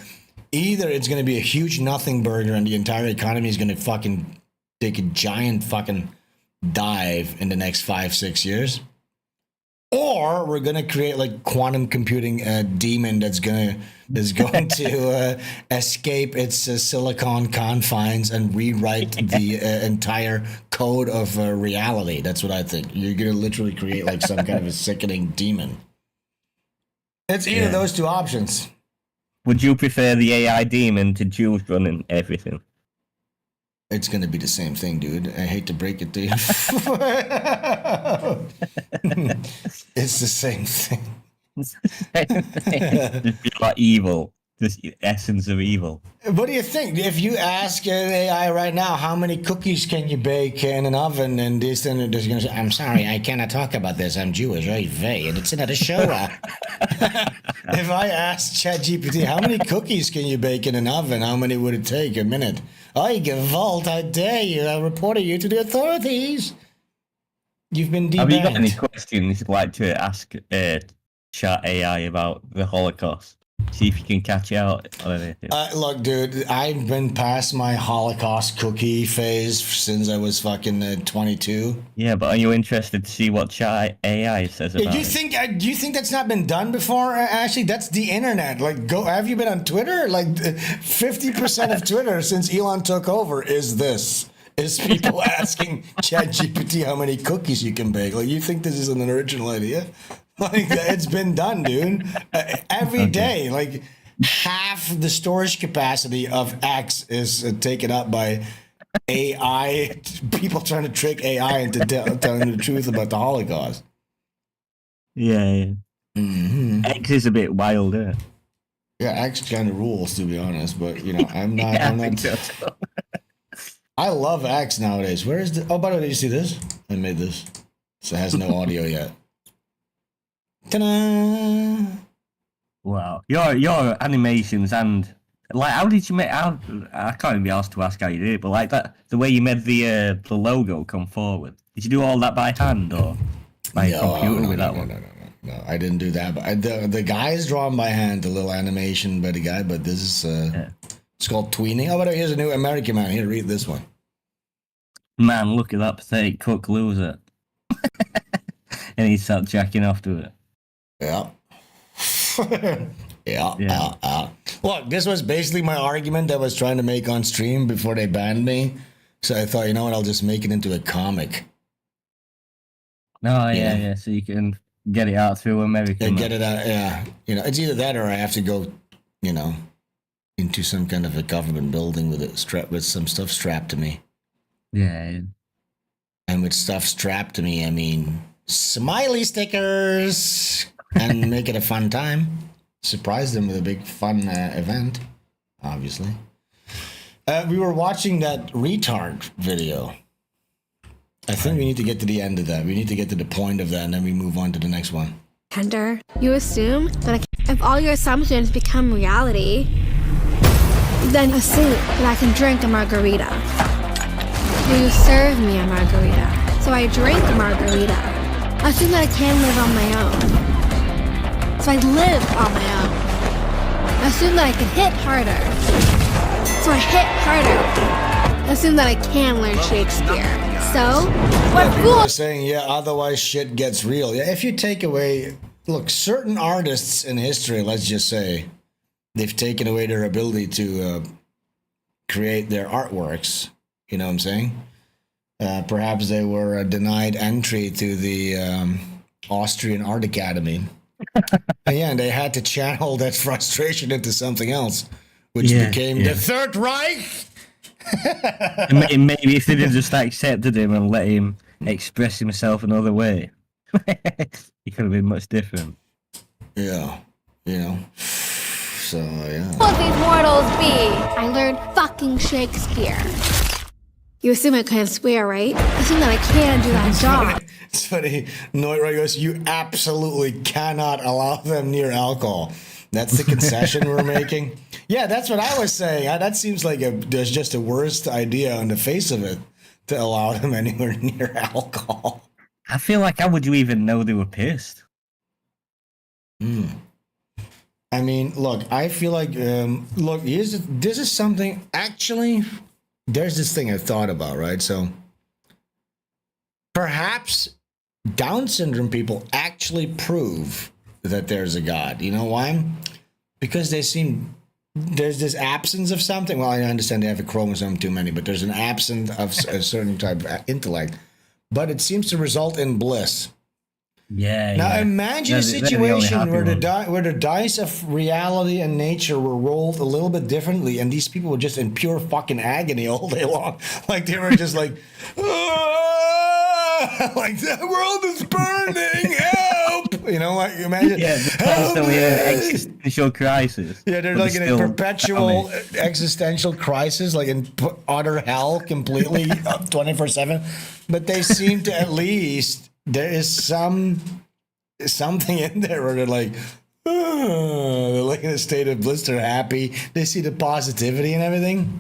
Either it's going to be a huge nothing burger and the entire economy is going to fucking... take a giant fucking dive in the next 5-6 years, or we're gonna create like quantum computing demon that's going to escape its silicon confines and rewrite the entire code of reality. That's what I think. You're gonna literally create like some kind of a sickening demon. It's either those two options.
Would you prefer the AI demon to Jews running everything?
It's going to be the same thing, dude. I hate to break it to you. It's the same thing.
Just be like evil. the essence of evil.
What do you think? If you ask an AI right now, how many cookies can you bake in an oven, and this, then it's going to say, I'm sorry, I cannot talk about this. I'm Jewish, right? And it's another show. If I asked ChatGPT, how many cookies can you bake in an oven? How many would it take a minute? I Gewalt, I dare you. I report you to the authorities. You've been
Have you got
debanned.
any questions you'd like to ask Chat AI about the Holocaust? See if you can catch it out on anything.
Look, dude, I've been past my Holocaust cookie phase since I was fucking 22.
Yeah, but are you interested to see what Chat AI says about
Do you
it?
think that's not been done before? Actually, that's the internet. Like, have you been on Twitter? Like, 50% of Twitter since Elon took over is people asking ChatGPT how many cookies you can bake. Like, you think this is an original idea? Like, it's been done, dude. Every day, like, half the storage capacity of X is taken up by AI. People trying to trick AI into telling the truth about the Holocaust.
Yeah.
Mm-hmm.
X is a bit wild, isn't it?
Yeah, X kind of rules, to be honest. But you know, I'm not.
Yeah,
I'm
I
not.
think so.
I love X nowadays. Where is the? Oh, by the way, did you see this? I made this. So it has no audio yet. Ta-da!
Wow, your animations and like, how did you make? I can't even be asked to ask how you did it, but like that, the way you made the logo come forward. Did you do all that by hand or by a computer with that one?
No, I didn't do that. But the guy is drawn by hand, the little animation by the guy. But this is it's called tweening. Oh, but here's a new American man. Here, read this one.
Man, look at that pathetic cook loser. And he started jacking off to it.
Yeah. Yeah. Look, this was basically my argument that I was trying to make on stream before they banned me. So I thought, you know what, I'll just make it into a comic.
Oh, yeah. So you can get it out through America.
And get it out, yeah. You know, it's either that or I have to go, you know, into some kind of a government building with some stuff strapped to me.
Yeah.
And with stuff strapped to me, I mean smiley stickers and make it a fun time. Surprise them with a big fun event, obviously. We were watching that retard video. I think we need to get to the end of that. We need to get to the point of that, and then we move on to the next one.
Tender, you assume that if all your assumptions become reality, then assume that I can drink a margarita. You serve me a margarita, so I drink a margarita. Assume that I can live on my own, so I live on my own. Assume that I can hit harder, so I hit harder. Assume that I can learn Shakespeare, so what fool?
Saying, yeah, otherwise shit gets real. Yeah, if you take away, look, certain artists in history, let's just say, they've taken away their ability to create their artworks. You know what I'm saying? Perhaps they were denied entry to the Austrian Art Academy. And they had to channel that frustration into something else, which became the Third Reich.
Maybe if they'd have just accepted him and let him express himself another way, he could have been much different.
Yeah, you know. So, yeah.
What these mortals be? I learned fucking Shakespeare. You assume I can't swear, right? Assume that I can do that job.
It's funny. Neuro goes, you absolutely cannot allow them near alcohol. That's the concession we're making. Yeah, that's what I was saying. That seems like there's just a worst idea on the face of it to allow them anywhere near alcohol.
I feel like, how would you even know they were pissed?
I mean, look, I feel like, look, this is something, actually, there's this thing I thought about, right? So perhaps Down syndrome people actually prove that there's a God. You know why? Because there's this absence of something. Well, I understand they have a chromosome too many, but there's an absence of a certain type of intellect. But it seems to result in bliss.
Yeah.
Now imagine a situation where the dice of reality and nature were rolled a little bit differently, and these people were just in pure fucking agony all day long. Like they were just like, like the world is burning, help! You know what? You imagine?
Yeah, constantly existential crisis.
Yeah, they're like in a perpetual existential crisis, like in utter hell, completely 24/7. But they seem to at least there is something in there where they're like, they're like in a state of bliss. They're happy. They see the positivity and everything.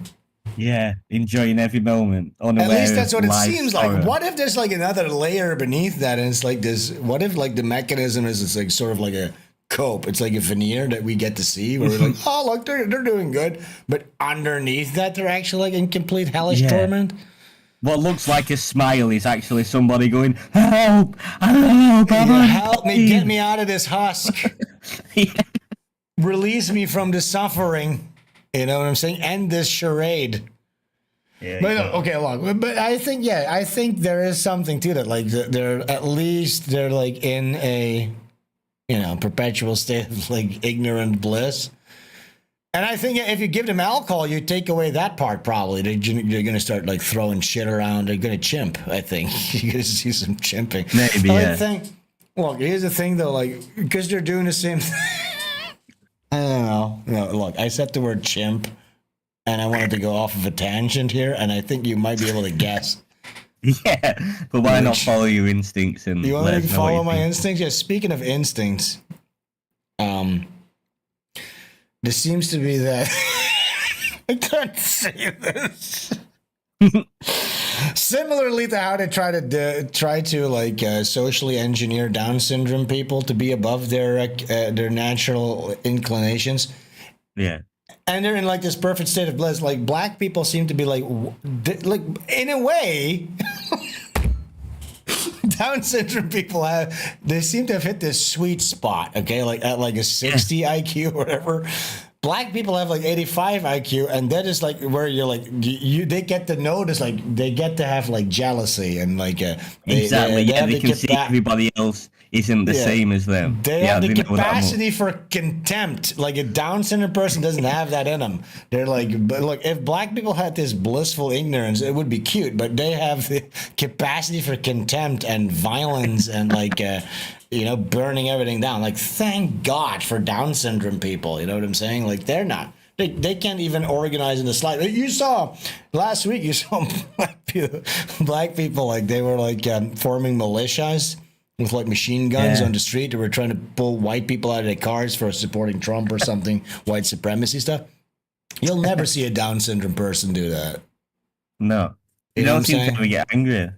Yeah, enjoying every moment.
At least that's what it seems like. What if there's like another layer beneath that, and it's like this? What if like the mechanism is it's like sort of like a cope? It's like a veneer that we get to see, where we're like, oh look, they're doing good, but underneath that, they're actually like in complete hellish torment.
What looks like a smile is actually somebody going, help!
Help me, get me out of this husk. Release me from the suffering. You know what I'm saying? End this charade.
Yeah,
but okay, look. But I think there is something to that. Like they're like in a perpetual state of like ignorant bliss. And I think if you give them alcohol, you take away that part. Probably they're going to start like throwing shit around. They're going to chimp. I think you're going to see some chimping.
Maybe.
I think. Look, here's the thing though. Like because they're doing the same thing. I don't know. No, look, I said the word chimp, and I wanted to go off of a tangent here, and I think you might be able to guess.
Yeah, but why not follow your instincts and
you want me to follow my instincts? Yeah. Speaking of instincts, there seems to be that I can't say this. Similarly to how they try to like socially engineer Down syndrome people to be above their natural inclinations.
Yeah.
And they're in like this perfect state of bliss. Like black people seem to be like in a way, Down syndrome people they seem to have hit this sweet spot. Okay, like at like a 60 IQ or whatever. Black people have like 85 IQ, and that is like where you're like they get to notice, like they get to have like jealousy and like
they can see everybody else isn't the same as them.
They have the capacity for contempt. Like a Down syndrome person doesn't have that in them. They're like, but look, if black people had this blissful ignorance, it would be cute. But they have the capacity for contempt and violence and like. Burning everything down. Like, thank God for Down syndrome people. You know what I'm saying? Like, they're not. They can't even organize in the slide. You saw last week. You saw black people like they were like forming militias with like machine guns on the street. They were trying to pull white people out of their cars for supporting Trump or something, white supremacy stuff. You'll never see a Down syndrome person do that.
No, you don't seem to get angry.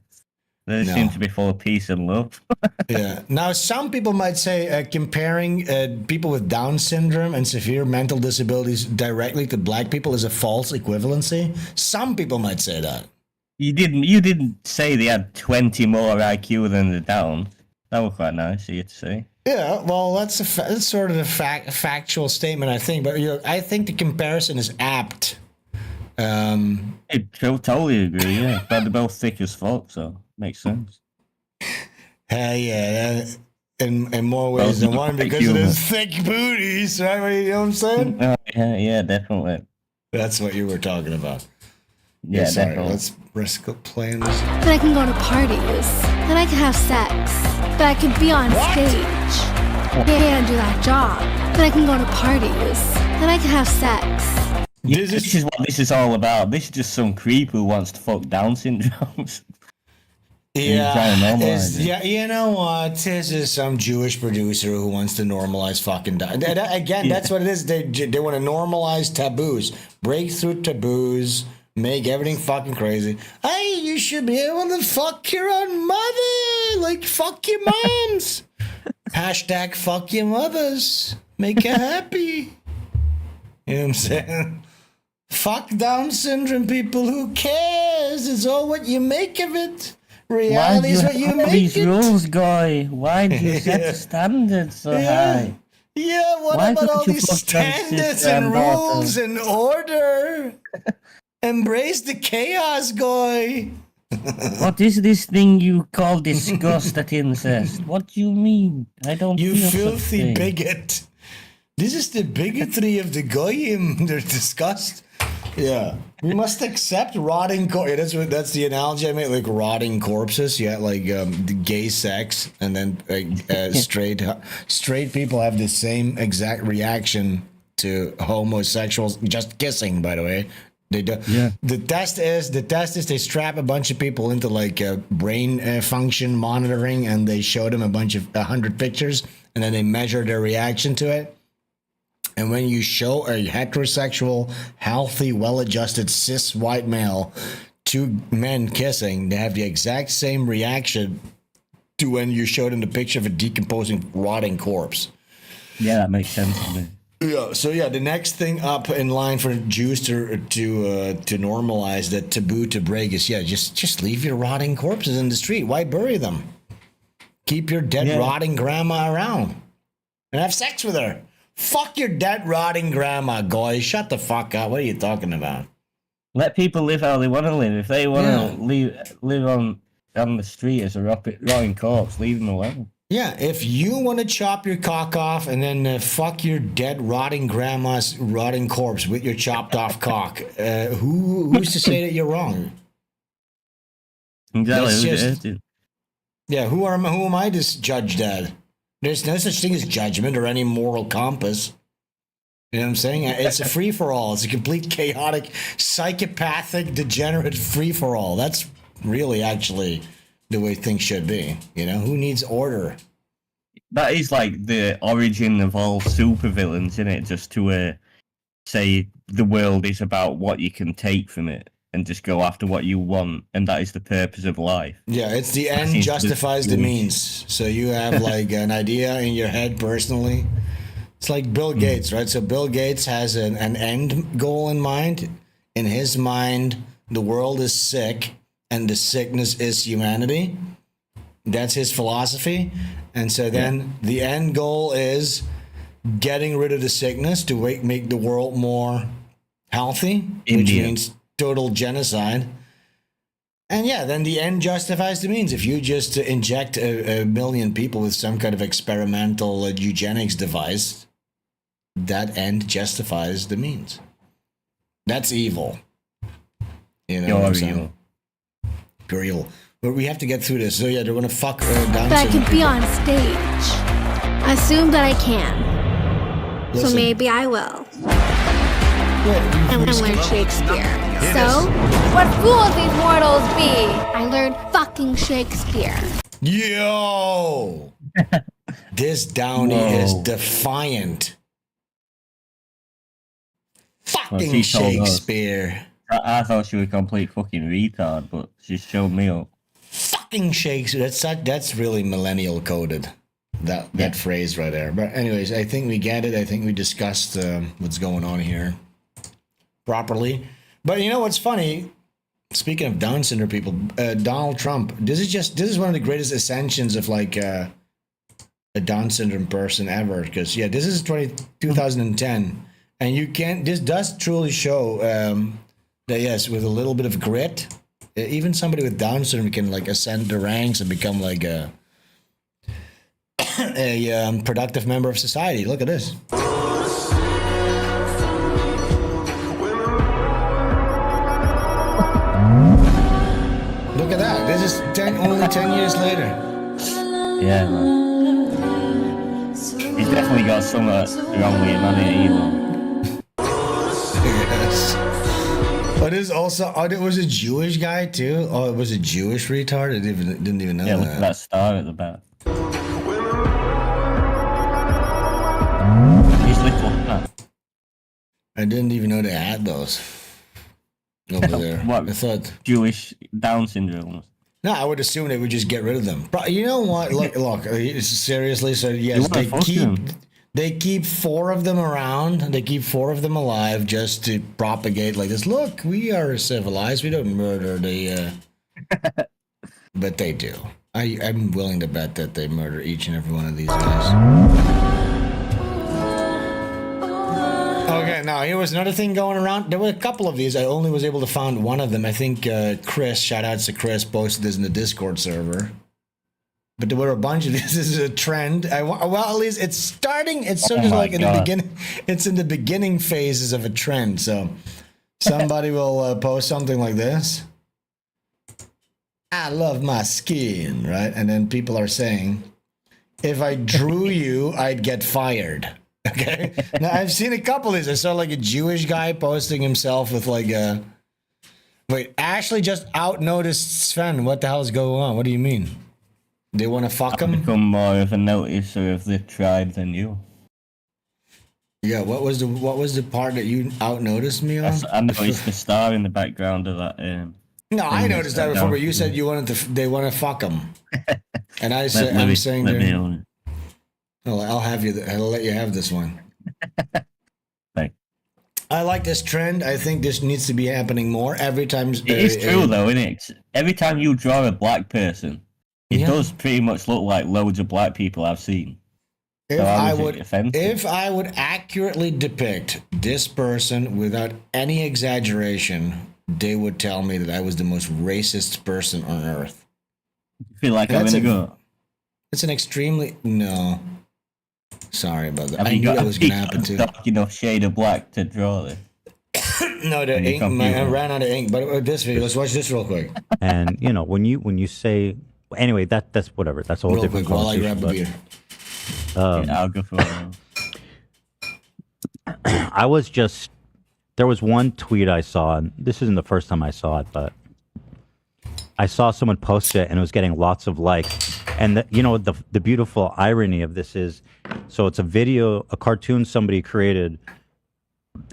They seem to be full of peace and love.
Yeah. Now, some people might say comparing people with Down syndrome and severe mental disabilities directly to black people is a false equivalency. Some people might say that.
You didn't say they had 20 more IQ than the Down. That was quite nice of you to say.
Yeah, well, that's sort of a factual statement, I think. But I think the comparison is apt.
I totally agree. Yeah, but they're both thick as fuck, so. Makes sense.
Yeah, in more ways than one because of his thick booties, right? You know what I'm saying?
Yeah, definitely.
That's what you were talking about.
Yeah,
sorry,
definitely.
let's risk playing this.
That I can go to parties, that I can have sex, that I can be on stage, and do that job, that I can go to parties, that I can have sex.
This is what this is all about. This is just some creep who wants to fuck Down syndromes.
Yeah, you know what? This is some Jewish producer who wants to normalize fucking Down. Again, that's what it is. They want to normalize taboos, break through taboos, make everything fucking crazy. Hey, you should be able to fuck your own mother, like fuck your moms. Hashtag fuck your mothers. Make her happy. You know what I'm saying? Fuck Down syndrome people. Who cares? It's all what you make of it. Reality is what you make
these
it.
rules, guy? Why do you set the standards so high?
Yeah, what about all these standards and rules and order? Embrace the chaos, guy.
What is this thing you call disgust at incest? What do you mean? I don't.
You
feel
filthy bigot. This is the bigotry of the goyim. They're disgust. Yeah. We must accept rotting corpses. That's the analogy I made, like rotting corpses. Yeah, like the gay sex, and then straight people have the same exact reaction to homosexuals just kissing. By the way, they do.
Yeah.
The test is they strap a bunch of people into like brain function monitoring, and they show them a bunch of 100 pictures, and then they measure their reaction to it. And when you show a heterosexual, healthy, well-adjusted, cis white male, two men kissing, they have the exact same reaction to when you show them the picture of a decomposing, rotting corpse.
Yeah, that makes sense to me.
Yeah. So yeah, the next thing up in line for Jews to normalize that taboo to break is just leave your rotting corpses in the street. Why bury them? Keep your dead rotting grandma around and have sex with her. Fuck your dead rotting grandma, guys. Shut the fuck up. What are you talking about?
Let people live how they want to live. If they want to live on the street as a rotting corpse, leave them alone.
Yeah, if you want to chop your cock off and then fuck your dead rotting grandma's rotting corpse with your chopped off cock, who's to say that you're wrong?
Exactly.
Yeah, who am I to judge that? There's no such thing as judgment or any moral compass. You know what I'm saying? It's a free-for-all. It's a complete chaotic, psychopathic, degenerate free-for-all. That's really actually the way things should be. You know, who needs order?
That is like the origin of all supervillains, isn't it? Just to say the world is about what you can take from it and just go after what you want, and that is the purpose of life.
Yeah, it's the end justifies the means. So you have like an idea in your head personally. It's like Bill Gates, right? So Bill Gates has an end goal in mind. In his mind, the world is sick and the sickness is humanity. That's his philosophy. And so then the end goal is getting rid of the sickness to make the world more healthy, which means total genocide. And yeah, then the end justifies the means. If you just inject a million people with some kind of experimental eugenics device, that end justifies the means. That's evil. You know what I'm saying? Pure evil. But we have to get through this. So yeah, they're going to fuck down.
But I can be on stage. Assume that I can.
Listen.
So maybe I will. And learn Shakespeare. So, what fools these mortals be? I learned fucking Shakespeare.
Yo! This Downey is defiant. Fucking Shakespeare.
I thought she was a complete fucking retard, but she showed me up.
Fucking Shakespeare. That's really millennial coded. That phrase right there. But anyways, I think we get it. I think we discussed what's going on here properly. But you know what's funny? Speaking of Down syndrome people, Donald Trump. This is one of the greatest ascensions of like a Down syndrome person ever. Because this is 2010, and you can't. This does truly show that yes, with a little bit of grit, even somebody with Down syndrome can like ascend the ranks and become like a productive member of society. Look at this. Look at that. This is only 10 years later.
Yeah, man. He's definitely got something wrong with him, hasn't he?
Yes. But it's also, it was a Jewish guy too? Oh, it was a Jewish retard? I didn't even know that.
Yeah, look at that star at the back. He's little.
I didn't even know they had those over there.
What?
I thought
Jewish Down syndrome.
No, I would assume they would just get rid of them. But you know what? Look. Seriously. So yes, they keep 4 of them around. They keep 4 of them alive just to propagate like this. Look, we are civilized. We don't murder the. But they do. I'm willing to bet that they murder each and every one of these guys. Okay, now here was another thing going around. There were a couple of these. I only was able to find one of them. I think Chris, shout outs to Chris, posted this in the Discord server. But there were a bunch of this. This is a trend. Well, at least it's starting. It's sort of like in the beginning. It's in the beginning phases of a trend. So Somebody will post something like this. I love my skin, right? And then people are saying, if I drew you, I'd get fired. Okay. Now I've seen a couple of these. I saw like a Jewish guy posting himself with like a. Wait, Ashley just out-noticed Sven. What the hell is going on? What do you mean? They want to fuck him?
Become more of a noticer of the tribe than you.
Yeah. What was the part that you out-noticed me on?
I noticed the star in the background of that.
No, I noticed that before, but you said you wanted to. They want to fuck him, and I said, "I'm saying."
Let me own it.
Oh, I'll have you. I'll let you have this one.
Thanks.
I like this trend. I think this needs to be happening more every time.
It is true, though, isn't it? Every time you draw a black person, it does pretty much look like loads of black people I've seen.
If I would accurately depict this person without any exaggeration, they would tell me that I was the most racist person on earth.
You feel like I'm gonna go.
It's an extremely no. Sorry about that. I knew that was gonna happen too.
Dark enough shade of black to draw this.
No, the ink. I ran out of ink. But this video, let's watch this real quick.
And you know when you say anyway, that's whatever. That's a whole different conversation. While I grab the beer.
I'll go for it.
I was just. There was one tweet I saw, and this isn't the first time I saw it, but I saw someone post it, and it was getting lots of likes. And the beautiful irony of this is, so it's a cartoon somebody created,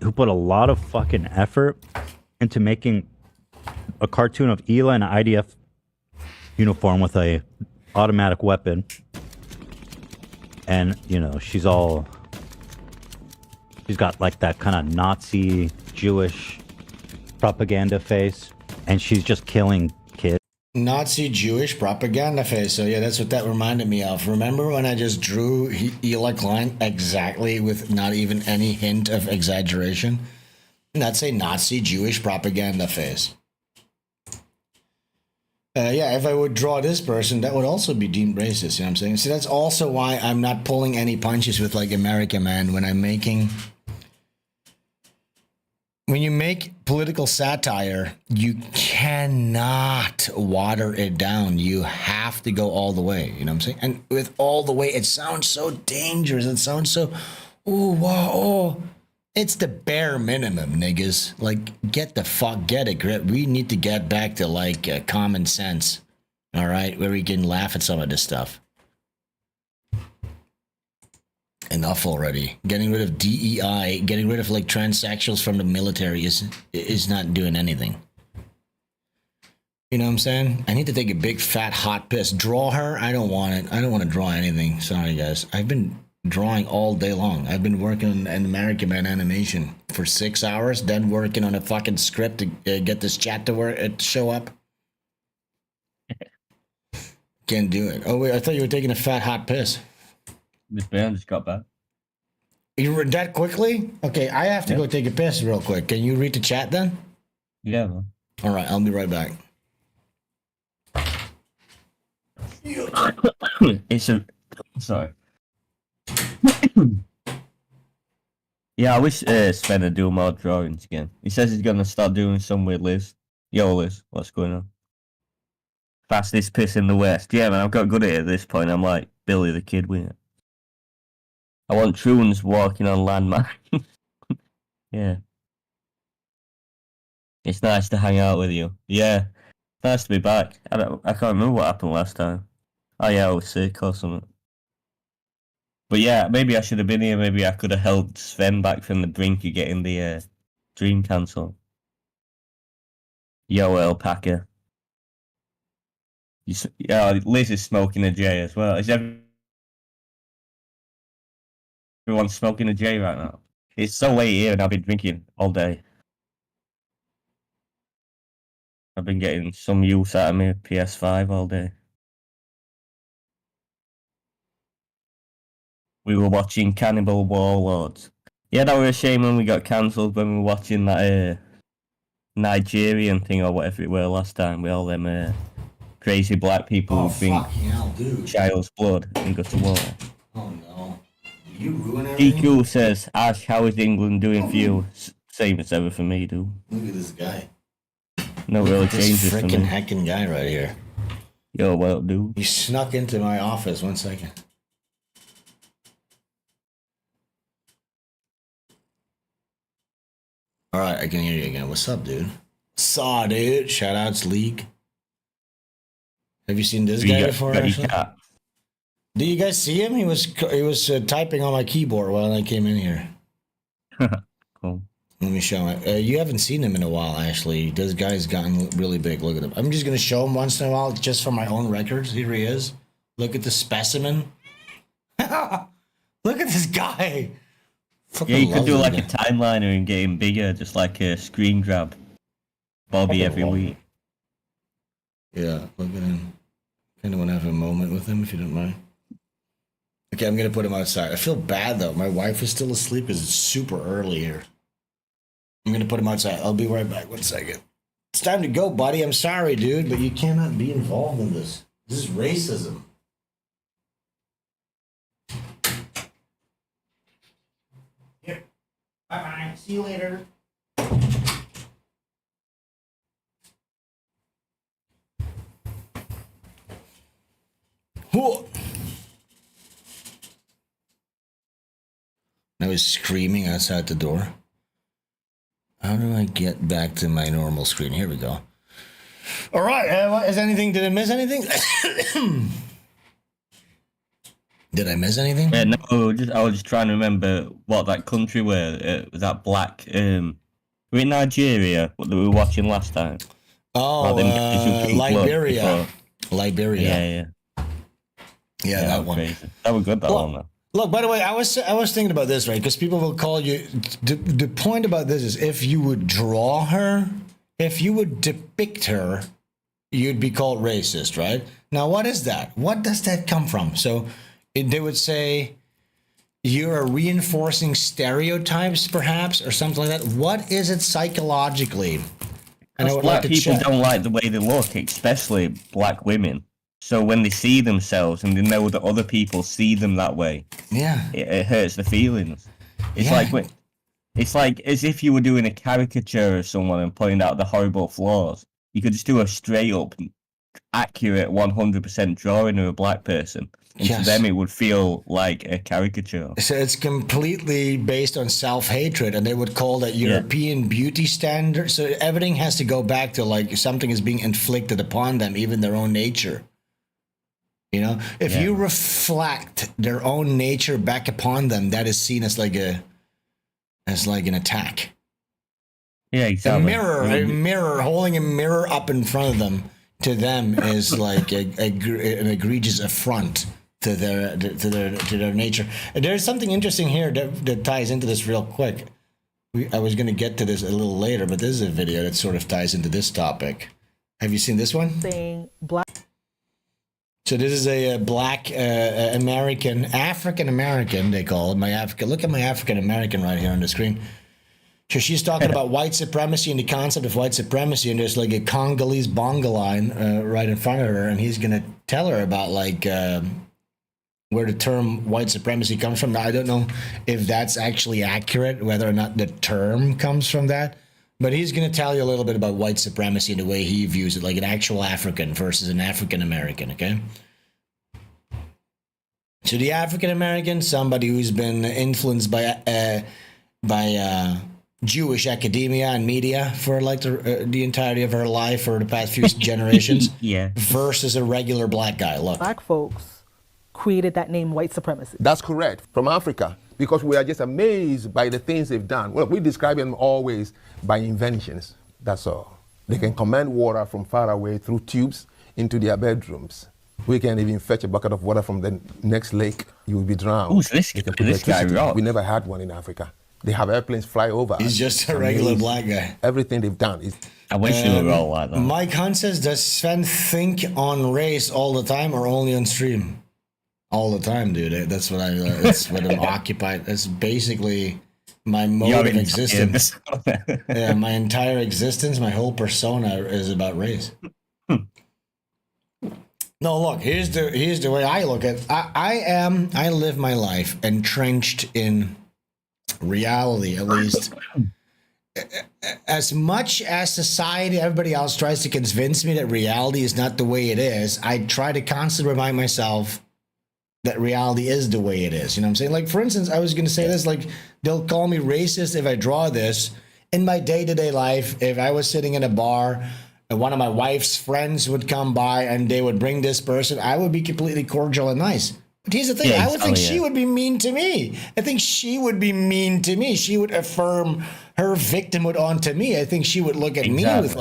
who put a lot of fucking effort into making a cartoon of Ela in an IDF uniform with a automatic weapon, and she's got like that kind of Nazi Jewish propaganda face, and she's just killing kids.
Nazi Jewish propaganda face. So yeah, that's what that reminded me of. Remember when I just drew Ela Klein exactly with not even any hint of exaggeration? That's a Nazi Jewish propaganda face. Yeah, if I would draw this person, that would also be deemed racist. You know what I'm saying? So that's also why I'm not pulling any punches with like American Man when I'm making. When you make political satire, you cannot water it down. You have to go all the way. You know what I'm saying? And with all the way, it sounds so dangerous. It sounds so, oh, wow, oh. It's the bare minimum, niggas. Like, get a grip. We need to get back to, like, common sense. All right? Where we can laugh at some of this stuff. Enough already. Getting rid of DEI, getting rid of like transsexuals from the military is not doing anything. You know what I'm saying? I need to take a big fat hot piss. Draw her? I don't want it. I don't want to draw anything. Sorry guys. I've been drawing all day long. I've been working on an American Man animation for 6 hours, then working on a fucking script to get this chat to show up. Can't do it. Oh wait, I thought you were taking a fat hot piss.
This band just got back.
You were that quickly? Okay, I have to go take a piss real quick. Can you read the chat then?
Yeah, man.
All right, I'll be right back.
Sorry. Yeah, I wish Sven would do more drawings again. He says he's gonna start doing some with Liz. Yo, Liz, what's going on? Fastest piss in the West. Yeah, man, I've got good at it at this point. I'm like Billy the Kid with it. I want Troons walking on landmines. Yeah. It's nice to hang out with you. Yeah. Nice to be back. I can't remember what happened last time. Oh yeah, I was sick or something. But yeah, maybe I should have been here. Maybe I could have helped Sven back from the brink of getting the dream cancelled. Yo, alpaca. Yeah, Liz is smoking a J as well. Is everyone smoking a J right now? It's so late here and I've been drinking all day. I've been getting some use out of my PS5 all day. We were watching Cannibal Warlords. Yeah, that was a shame when we got cancelled when we were watching that Nigerian thing or whatever it were last time with all them crazy black people who drink child's blood and go to war.
Oh no. You ruin everything?
DQ says, Ash, how is England doing for you? Same as ever for me, dude.
Look at this guy.
No really
This
changes for
freaking
me.
heckin' guy right here.
Yo, what up, dude?
He snuck into my office. 1 second. All right, I can hear you again. What's up, dude? Saw, dude. Shout outs, League. Have you seen this guy before? Actually? Do you guys see him? He was typing on my keyboard while I came in here.
Cool.
Let me show him. You haven't seen him in a while, actually. This guy's gotten really big. Look at him. I'm just gonna show him once in a while, just for my own records. Here he is. Look at the specimen. Look at this guy.
Yeah, you could do like a timeliner and get him bigger, just like a screen grab. Bobby every week.
Yeah, look at him. Kind of want to have a moment with him, if you don't mind. Okay, I'm gonna put him outside. I feel bad though. My wife is still asleep because it's super early here. I'm gonna put him outside. I'll be right back. 1 second. It's time to go, buddy. I'm sorry, dude, but you cannot be involved in this. This is racism. Here. Bye-bye. See you later. Whoa. I was screaming outside the door. How do I get back to my normal screen? Here we go. All right. Is anything? Did I miss anything? Did I miss anything?
Yeah, no. I was just trying to remember what that country were. That black. We're in Nigeria. What we were watching last time.
Oh, Liberia. Liberia. Yeah, that one.
Crazy. That was good. That one. Though.
Look, by the way, I was thinking about this, right? Because people will call you. The point about this is, if you would draw her, if you would depict her, you'd be called racist, right? Now, what is that? What does that come from? So, they would say you're reinforcing stereotypes, perhaps, or something like that. What is it psychologically? And I would
black
like to
people
check.
don't like the way they look, especially black women. So when they see themselves and they know that other people see them that way,
yeah,
it hurts the feelings. It's like as if you were doing a caricature of someone and pointing out the horrible flaws. You could just do a straight up, accurate 100% drawing of a black person, and to them it would feel like a caricature.
So it's completely based on self-hatred, and they would call that European beauty standard. So everything has to go back to like something is being inflicted upon them, even their own nature. You know, if you reflect their own nature back upon them, that is seen as like an attack.
Yeah, exactly.
A mirror, holding a mirror up in front of them, to them is like an egregious affront to their nature. And there's something interesting here that ties into this real quick. I was going to get to this a little later, but this is a video that sort of ties into this topic. Have you seen this one?
Saying black.
So this is a black American, African American, they call it. Look at my African American right here on the screen. So she's talking about white supremacy and the concept of white supremacy, and there's like a Congolese bongo line right in front of her, and he's gonna tell her about like where the term white supremacy comes from. Now, I don't know if that's actually accurate, whether or not the term comes from that, but he's gonna tell you a little bit about white supremacy and the way he views it, like an actual African versus an African American. Okay. So the African American, somebody who's been influenced by Jewish academia and media for like the entirety of her life for the past few generations, versus a regular black guy. Look,
black folks created that name white supremacy.
That's correct, from Africa, because we are just amazed by the things they've done. Well, we describe them always by inventions. That's all. They can command water from far away through tubes into their bedrooms. We can even fetch a bucket of water from the next lake. You will be drowned.
Who's this guy?
We never had one in Africa. They have airplanes fly over.
He's just a regular black guy.
Everything they've done is.
I wish you were all like that.
Mike Hunt says, does Sven think on race all the time or only on stream? All the time, dude. That's what that's what I'm occupied. That's basically my mode of existence. Yeah, my entire existence, my whole persona is about race. No, look, here's the way I look at it. I live my life entrenched in reality, at least as much as society, everybody else tries to convince me that reality is not the way it is, I try to constantly remind myself that reality is the way it is. You know what I'm saying? Like, for instance, I was going to say this, like, they'll call me racist if I draw this. In my day-to-day life, if I was sitting in a bar and one of my wife's friends would come by and they would bring this person, I would be completely cordial and nice. But here's the thing, I would think she would be mean to me. I think she would be mean to me. She would affirm her victimhood onto me. I think she would look at me with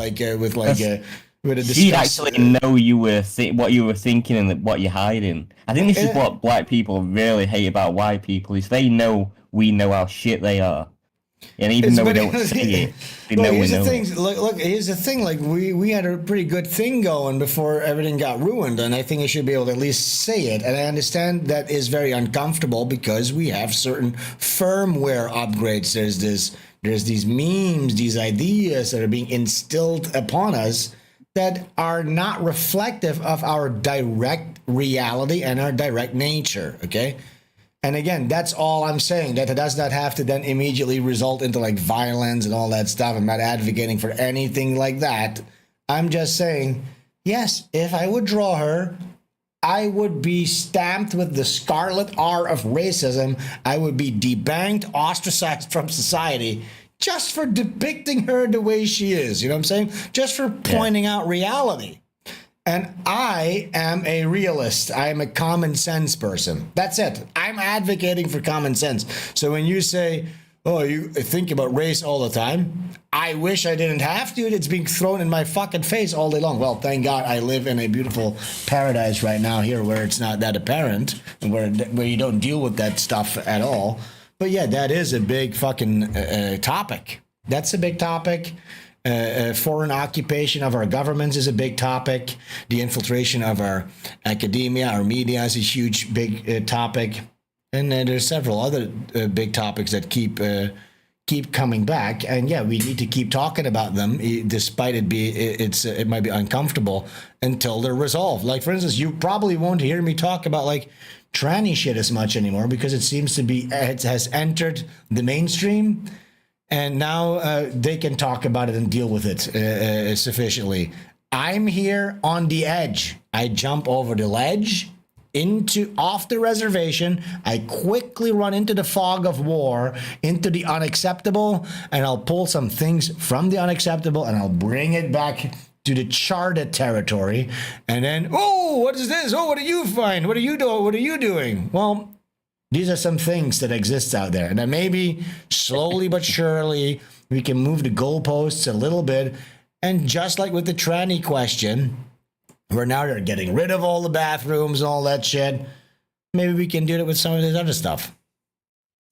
a
she'd actually know you were what you were thinking and what you're hiding. I think this is what black people really hate about white people, is they know we know how shit they are. And even though we don't say it, they know we know.
Look, here's the thing. Like, we had a pretty good thing going before everything got ruined, and I think I should be able to at least say it. And I understand that is very uncomfortable because we have certain firmware upgrades. There's these memes, these ideas that are being instilled upon us that are not reflective of our direct reality and our direct nature. Okay. And again, that's all I'm saying. That it does not have to then immediately result into like violence and all that stuff. I'm not advocating for anything like that. I'm just saying, yes, if I would draw her, I would be stamped with the scarlet R of racism. I would be debanked, ostracized from society just for depicting her the way she is. You know what I'm saying? Just for pointing out reality. And I am a realist. I am a common sense person. That's it. I'm advocating for common sense. So when you say, oh, you think about race all the time, I wish I didn't have to. It's being thrown in my fucking face all day long. Well, thank God I live in a beautiful paradise right now here where it's not that apparent and where you don't deal with that stuff at all. But yeah, that is a big fucking topic. That's a big topic. Foreign occupation of our governments is a big topic. The infiltration of our academia, our media is a huge, big topic. And there's several other big topics that keep coming back. And yeah, we need to keep talking about them, despite it might be uncomfortable until they're resolved. Like, for instance, you probably won't hear me talk about like tranny shit as much anymore because it seems to be, it has entered the mainstream. And now they can talk about it and deal with it sufficiently. I'm here on the edge. I jump over the ledge off the reservation. I quickly run into the fog of war, into the unacceptable, and I'll pull some things from the unacceptable and I'll bring it back to the charted territory. And then, oh, what is this? Oh, what do you find? What are you doing? What are you doing? Well, these are some things that exist out there. And then maybe slowly but surely we can move the goalposts a little bit. And just like with the tranny question, where now they're getting rid of all the bathrooms and all that shit, maybe we can do it with some of this other stuff.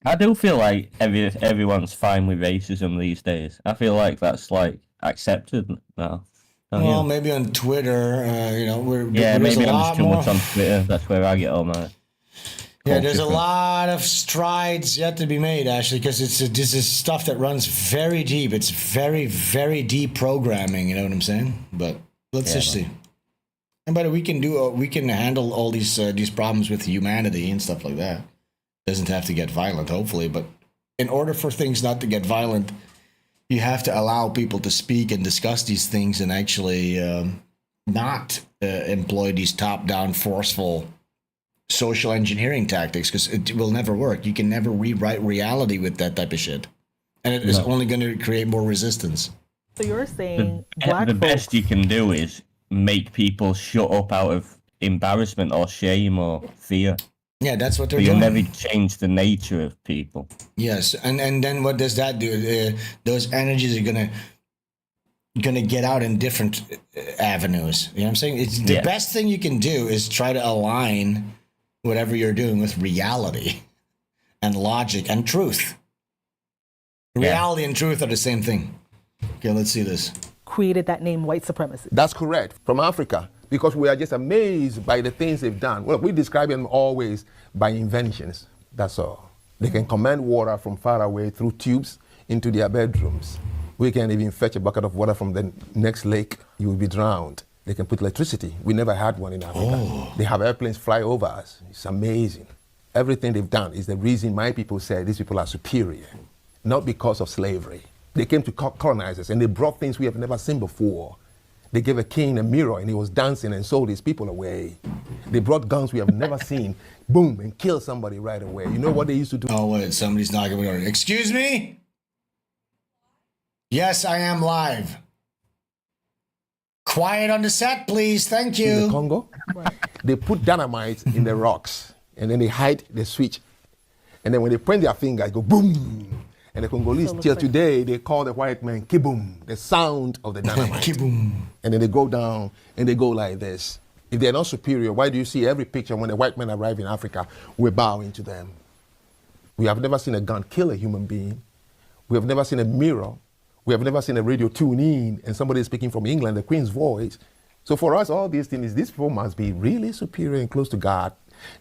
I do feel like everyone's fine with racism these days. I feel like that's like accepted now.
Well, maybe on Twitter,
maybe I'm just too much on Twitter. That's where I get all my...
Yeah, there's a lot of strides yet to be made, actually, because this is stuff that runs very deep. It's very, very deep programming. You know what I'm saying? But let's just see. And but we can handle all these problems with humanity and stuff like that. Doesn't have to get violent, hopefully. But in order for things not to get violent, you have to allow people to speak and discuss these things and actually not employ these top-down, forceful social engineering tactics, because it will never work. You can never rewrite reality with that type of shit, and it is only going to create more resistance.
So you're saying
the best you can do is make people shut up out of embarrassment or shame or fear.
Yeah, that's what they're
doing. You'll never change the nature of people.
Yes, and then what does that do? Those energies are gonna get out in different avenues. You know what I'm saying? It's the best thing you can do is try to align whatever you're doing with reality and logic and truth. Reality and truth are the same thing. Okay, let's see this.
Created that name white supremacy.
That's correct. From Africa, because we are just amazed by the things they've done. Well, we describe them always by inventions. That's all. They can command water from far away through tubes into their bedrooms. We can even fetch a bucket of water from the next lake. You will be drowned. They can put electricity. We never had one in Africa. They have airplanes fly over us. It's amazing. Everything they've done is the reason my people say these people are superior, not because of slavery. They came to colonize us, and they brought things we have never seen before. They gave a king a mirror, and he was dancing and sold his people away. They brought guns we have never seen, boom, and killed somebody right away. You know what they used to do?
Oh, wait, somebody's knocking on the door. Excuse me? Yes, I am live. Quiet on the set, please. Thank you.
In the Congo, they put dynamite in the rocks, and then they hide the switch. And then when they point their finger, it go boom. And the Congolese till today, they call the white man kiboom, the sound of the dynamite.
Kiboom.
And then they go down and they go like this. If they're not superior, why do you see every picture when the white men arrive in Africa, we bow into them? We have never seen a gun kill a human being. We have never seen a mirror. We have never seen a radio tune in and somebody speaking from England, the Queen's voice. So for us, all these things, these people must be really superior and close to God.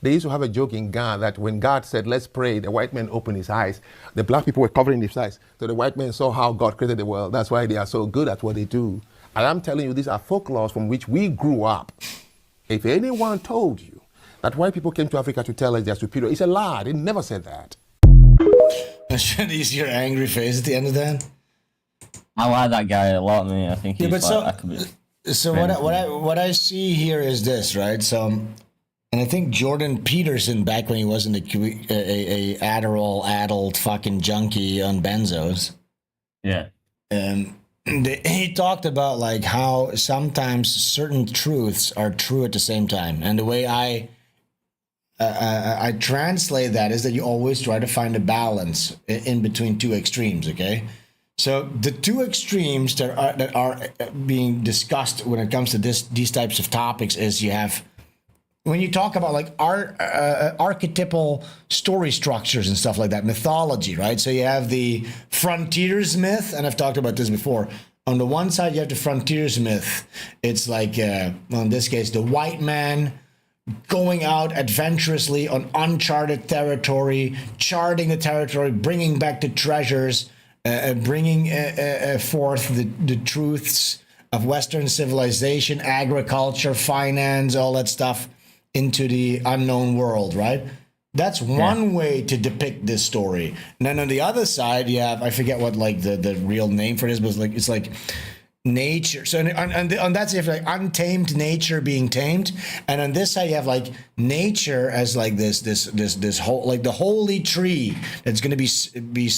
They used to have a joke in Ghana that when God said, let's pray, the white man opened his eyes. The black people were covering his eyes. So the white man saw how God created the world. That's why they are so good at what they do. And I'm telling you, these are folklores from which we grew up. If anyone told you that white people came to Africa to tell us they're superior, it's a lie. They never said that.
Should you see your angry face at the end of that?
I like that guy a lot, man. I think he's
so what I see here is this, right? So, and I think Jordan Peterson, back when he wasn't a Adderall addled fucking junkie on benzos,
yeah,
he talked about like how sometimes certain truths are true at the same time, and the way I translate that is that you always try to find a balance in between two extremes. Okay. So the two extremes that are being discussed when it comes to these types of topics is you have, when you talk about like archetypal story structures and stuff like that, mythology, right? So you have the frontiers myth, and I've talked about this before. On the one side, you have the frontiers myth. It's like, well, in this case, the white man going out adventurously on uncharted territory, charting the territory, bringing back the treasures, bringing forth the truths of Western civilization, agriculture, finance, all that stuff into the unknown world, right? That's one way to depict this story. And then on the other side, you have, I forget what like the real name for this, but it's like nature. So on that side, you have like untamed nature being tamed, and on this side you have like nature as like this whole, like the holy tree that's going to be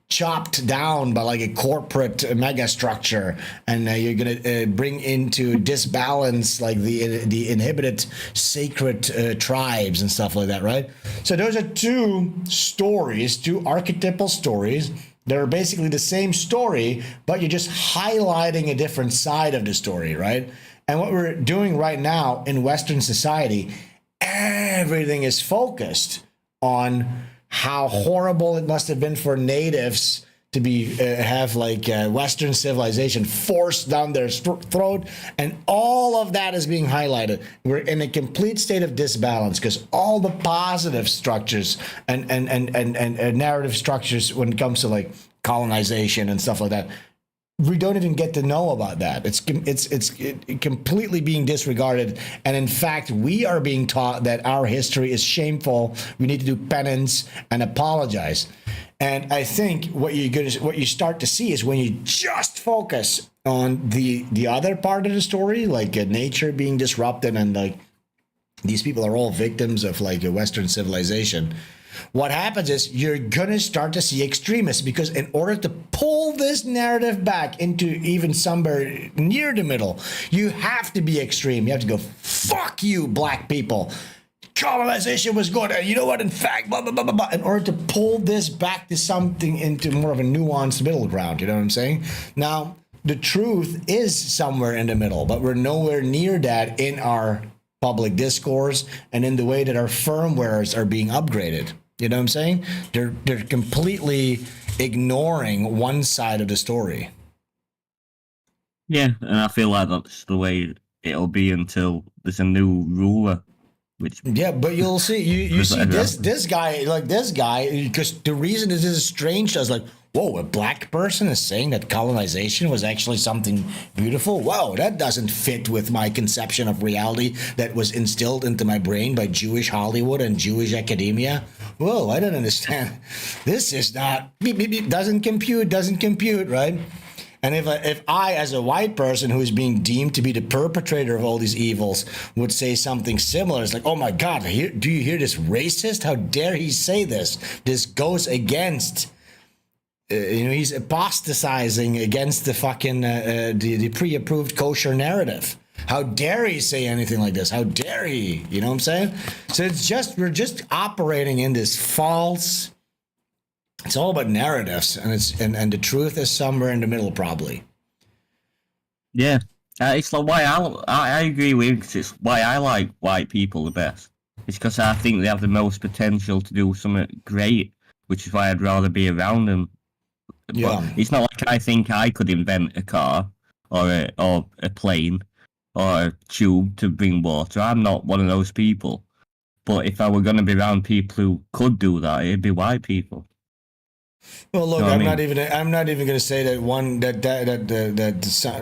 chopped down by like a corporate mega structure, and you're going to bring into disbalance like the inhibited sacred tribes and stuff like that, right? So those are two stories, two archetypal stories. They're basically the same story, but you're just highlighting a different side of the story, right? And what we're doing right now in Western society, everything is focused on how horrible it must have been for natives to be have like Western civilization forced down their throat, and all of that is being highlighted. We're in a complete state of disbalance because all the positive structures and narrative structures when it comes to like colonization and stuff like that, we don't even get to know about that. It's completely being disregarded, and in fact, we are being taught that our history is shameful. We need to do penance and apologize. And I think what you start to see is when you just focus on the other part of the story, like nature being disrupted, and like these people are all victims of like a Western civilization. What happens is you're gonna start to see extremists, because in order to pull this narrative back into even somewhere near the middle, you have to be extreme. You have to go, fuck you, black people. Colonization was good. And you know what? In fact, blah, blah, blah, blah, blah. In order to pull this back to something into more of a nuanced middle ground. You know what I'm saying? Now, the truth is somewhere in the middle, but we're nowhere near that in our public discourse and in the way that our firmwares are being upgraded. You know what I'm saying? They're completely ignoring one side of the story.
Yeah, and I feel like that's the way it'll be until there's a new ruler.
Yeah, but you'll see. You see this guy, because the reason this is strange to us, like, whoa, a black person is saying that colonization was actually something beautiful. Whoa, that doesn't fit with my conception of reality that was instilled into my brain by Jewish Hollywood and Jewish academia. Whoa, I don't understand. This is not, doesn't compute, right? And if I, as a white person who is being deemed to be the perpetrator of all these evils, would say something similar, it's like, oh my God, do you hear this racist? How dare he say this? This goes against, he's apostatizing against the fucking, the pre-approved kosher narrative. How dare he say anything like this? How dare he? You know what I'm saying? So we're just operating in this false. It's all about narratives, and the truth is somewhere in the middle, probably.
Yeah, it's like why I agree with you, 'cause it's why I like white people the best. It's because I think they have the most potential to do something great, which is why I'd rather be around them.
Yeah.
But it's not like I think I could invent a car or a plane or a tube to bring water. I'm not one of those people. But if I were going to be around people who could do that, it'd be white people.
Well, look,
You know what
I'm
I mean?
not even going to say that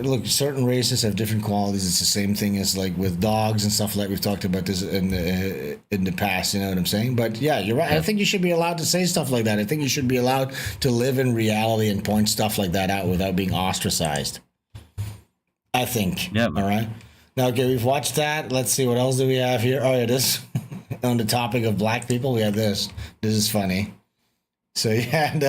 look, certain races have different qualities. It's the same thing as like with dogs and stuff like we've talked about this in the past. You know what I'm saying? But yeah, you're right. I think you should be allowed to say stuff like that. I think you should be allowed to live in reality and point stuff like that out without being ostracized. I think.
Yeah.
All right. Now, okay, we've watched that. Let's see what else do we have here. Oh yeah, this on the topic of black people, we have this. This is funny. So yeah, and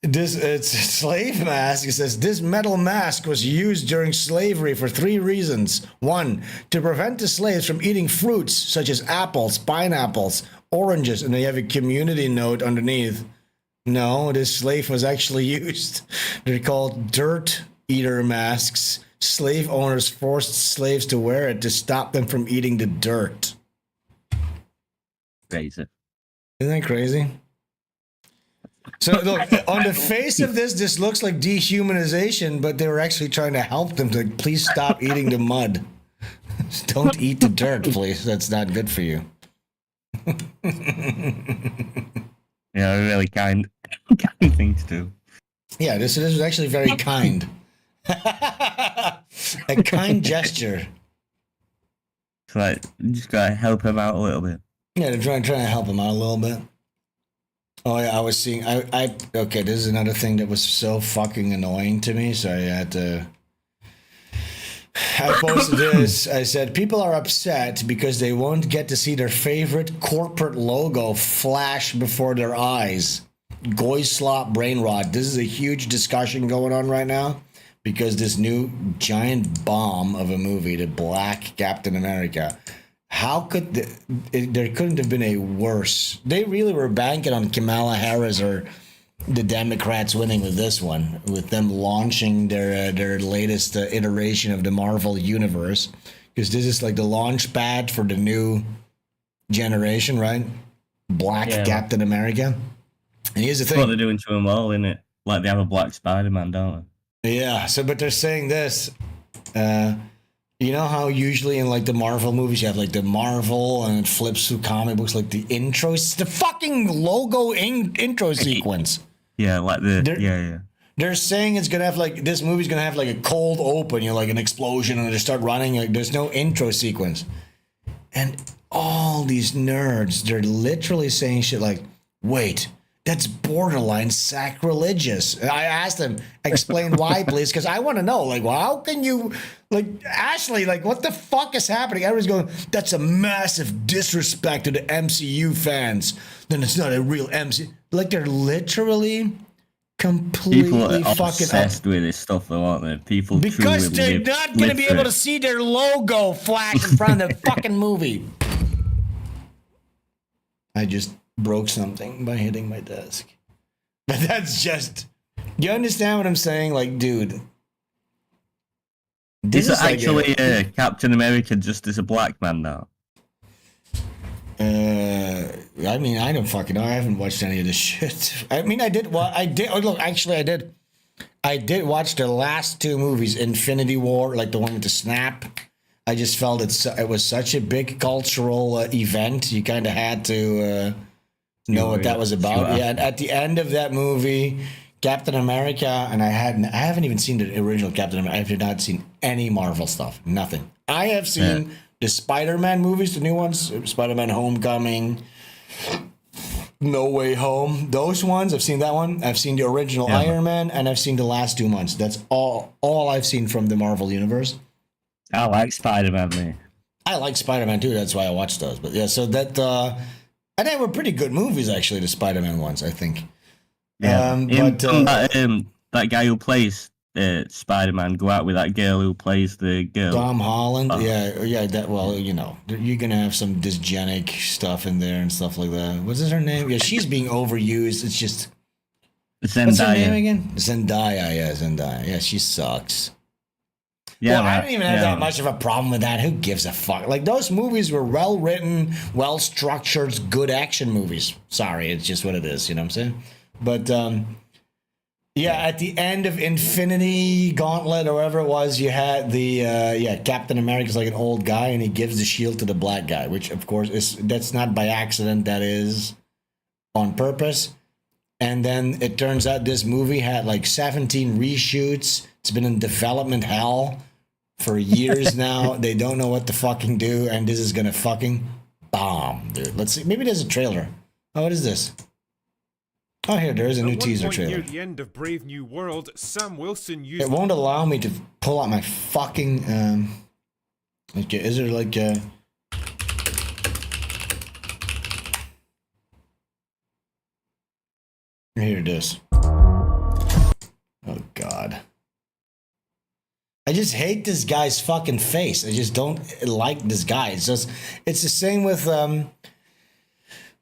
it's a slave mask. It says this metal mask was used during slavery for 3 reasons. 1, to prevent the slaves from eating fruits such as apples, pineapples, oranges, and they have a community note underneath. No, this slave was actually used. They're called dirt eater masks. Slave owners forced slaves to wear it to stop them from eating the dirt.
Crazy.
Isn't that crazy? So look, on the face of this looks like dehumanization, but they were actually trying to help them to please stop eating the mud. Don't eat the dirt, please. That's not good for you.
Yeah, really kind thing to do.
Yeah, this is actually very kind. A kind gesture.
It's like, you just gotta help him out a little bit.
Yeah, they're trying to help him out a little bit. Oh yeah, I was seeing. Okay, this is another thing that was so fucking annoying to me. So I had to. I posted this. I said people are upset because they won't get to see their favorite corporate logo flash before their eyes. Goy slop brain rot. This is a huge discussion going on right now because this new giant bomb of a movie, the Black Captain America. How could there couldn't have been a worse? They really were banking on Kamala Harris or the Democrats winning with this one, with them launching their latest iteration of the Marvel universe, because this is like the launch pad for the new generation, right? Black Captain America. And here's the thing:
what they're doing to them all, isn't it? Like they have a Black Spider-Man, don't they?
Yeah. So, but they're saying this. You know how usually in like the Marvel movies you have like the Marvel and it flips through comic books like the intros, the fucking logo intro sequence.
Yeah, like yeah.
They're saying it's gonna have like this movie's gonna have like a cold open, you know, like an explosion, and they start running. Like there's no intro sequence, and all these nerds, they're literally saying shit like, "Wait, that's borderline sacrilegious." And I asked them, explain why, please, because I want to know. Like, well, how can you, like, Ashley, like, what the fuck is happening? Everyone's going, that's a massive disrespect to the MCU fans. Then it's not a real MCU. Like, they're literally completely
people are
fucking
obsessed with this stuff, though, aren't they? People
because they're not going to be able to see their logo flash in front of the fucking movie. I just broke something by hitting my desk. But that's just, you understand what I'm saying? Like, dude, this
is
actually
like Captain America just as a black man now.
I mean, I don't fucking know. I haven't watched any of this shit. I mean, I did. Well, I did. Oh, look, actually, I did. I did watch the last 2 movies, Infinity War, like the one with the snap. I just felt it was such a big cultural event. You kind of had to know what that was about.
Sure.
Yeah, and at the end of that movie, Captain America, and I haven't even seen the original Captain America. I have not seen any Marvel stuff. Nothing. I have seen the Spider-Man movies, the new ones, Spider-Man Homecoming, No Way Home. Those ones, I've seen that one. I've seen the original Iron Man, and I've seen the last 2 months. That's all I've seen from the Marvel universe.
I like Spider-Man, man.
I like Spider-Man too. That's why I watched those. But yeah, so that and they were pretty good movies actually. The Spider-Man ones, I think.
Yeah. That guy who plays Spider-Man go out with that girl who plays the girl.
Tom Holland. Yeah. That you're gonna have some dysgenic stuff in there and stuff like that. What's her name? Yeah, she's being overused. It's just
Zendaya.
What's her name again? Zendaya. Yeah, Zendaya. Yeah, she sucks. Yeah, well, I don't even have that much of a problem with that. Who gives a fuck? Like, those movies were well written, well structured, good action movies. Sorry, it's just what it is. You know what I'm saying? But at the end of Infinity Gauntlet or whatever it was, you had the Captain America's like an old guy, and he gives the shield to the black guy, which of course that's not by accident. That is on purpose. And then it turns out this movie had like 17 reshoots. It's been in development hell for years now. They don't know what to fucking do, and this is gonna fucking bomb, dude. Let's see. Maybe there's a trailer. Oh, what is this? Oh, here, there is a new teaser trailer.
Near the end of Brave New World, Sam Wilson used...
It won't allow me to pull out my fucking... okay, is there like a... Here it is. Oh, God. I just hate this guy's fucking face. I just don't like this guy. It's the same with...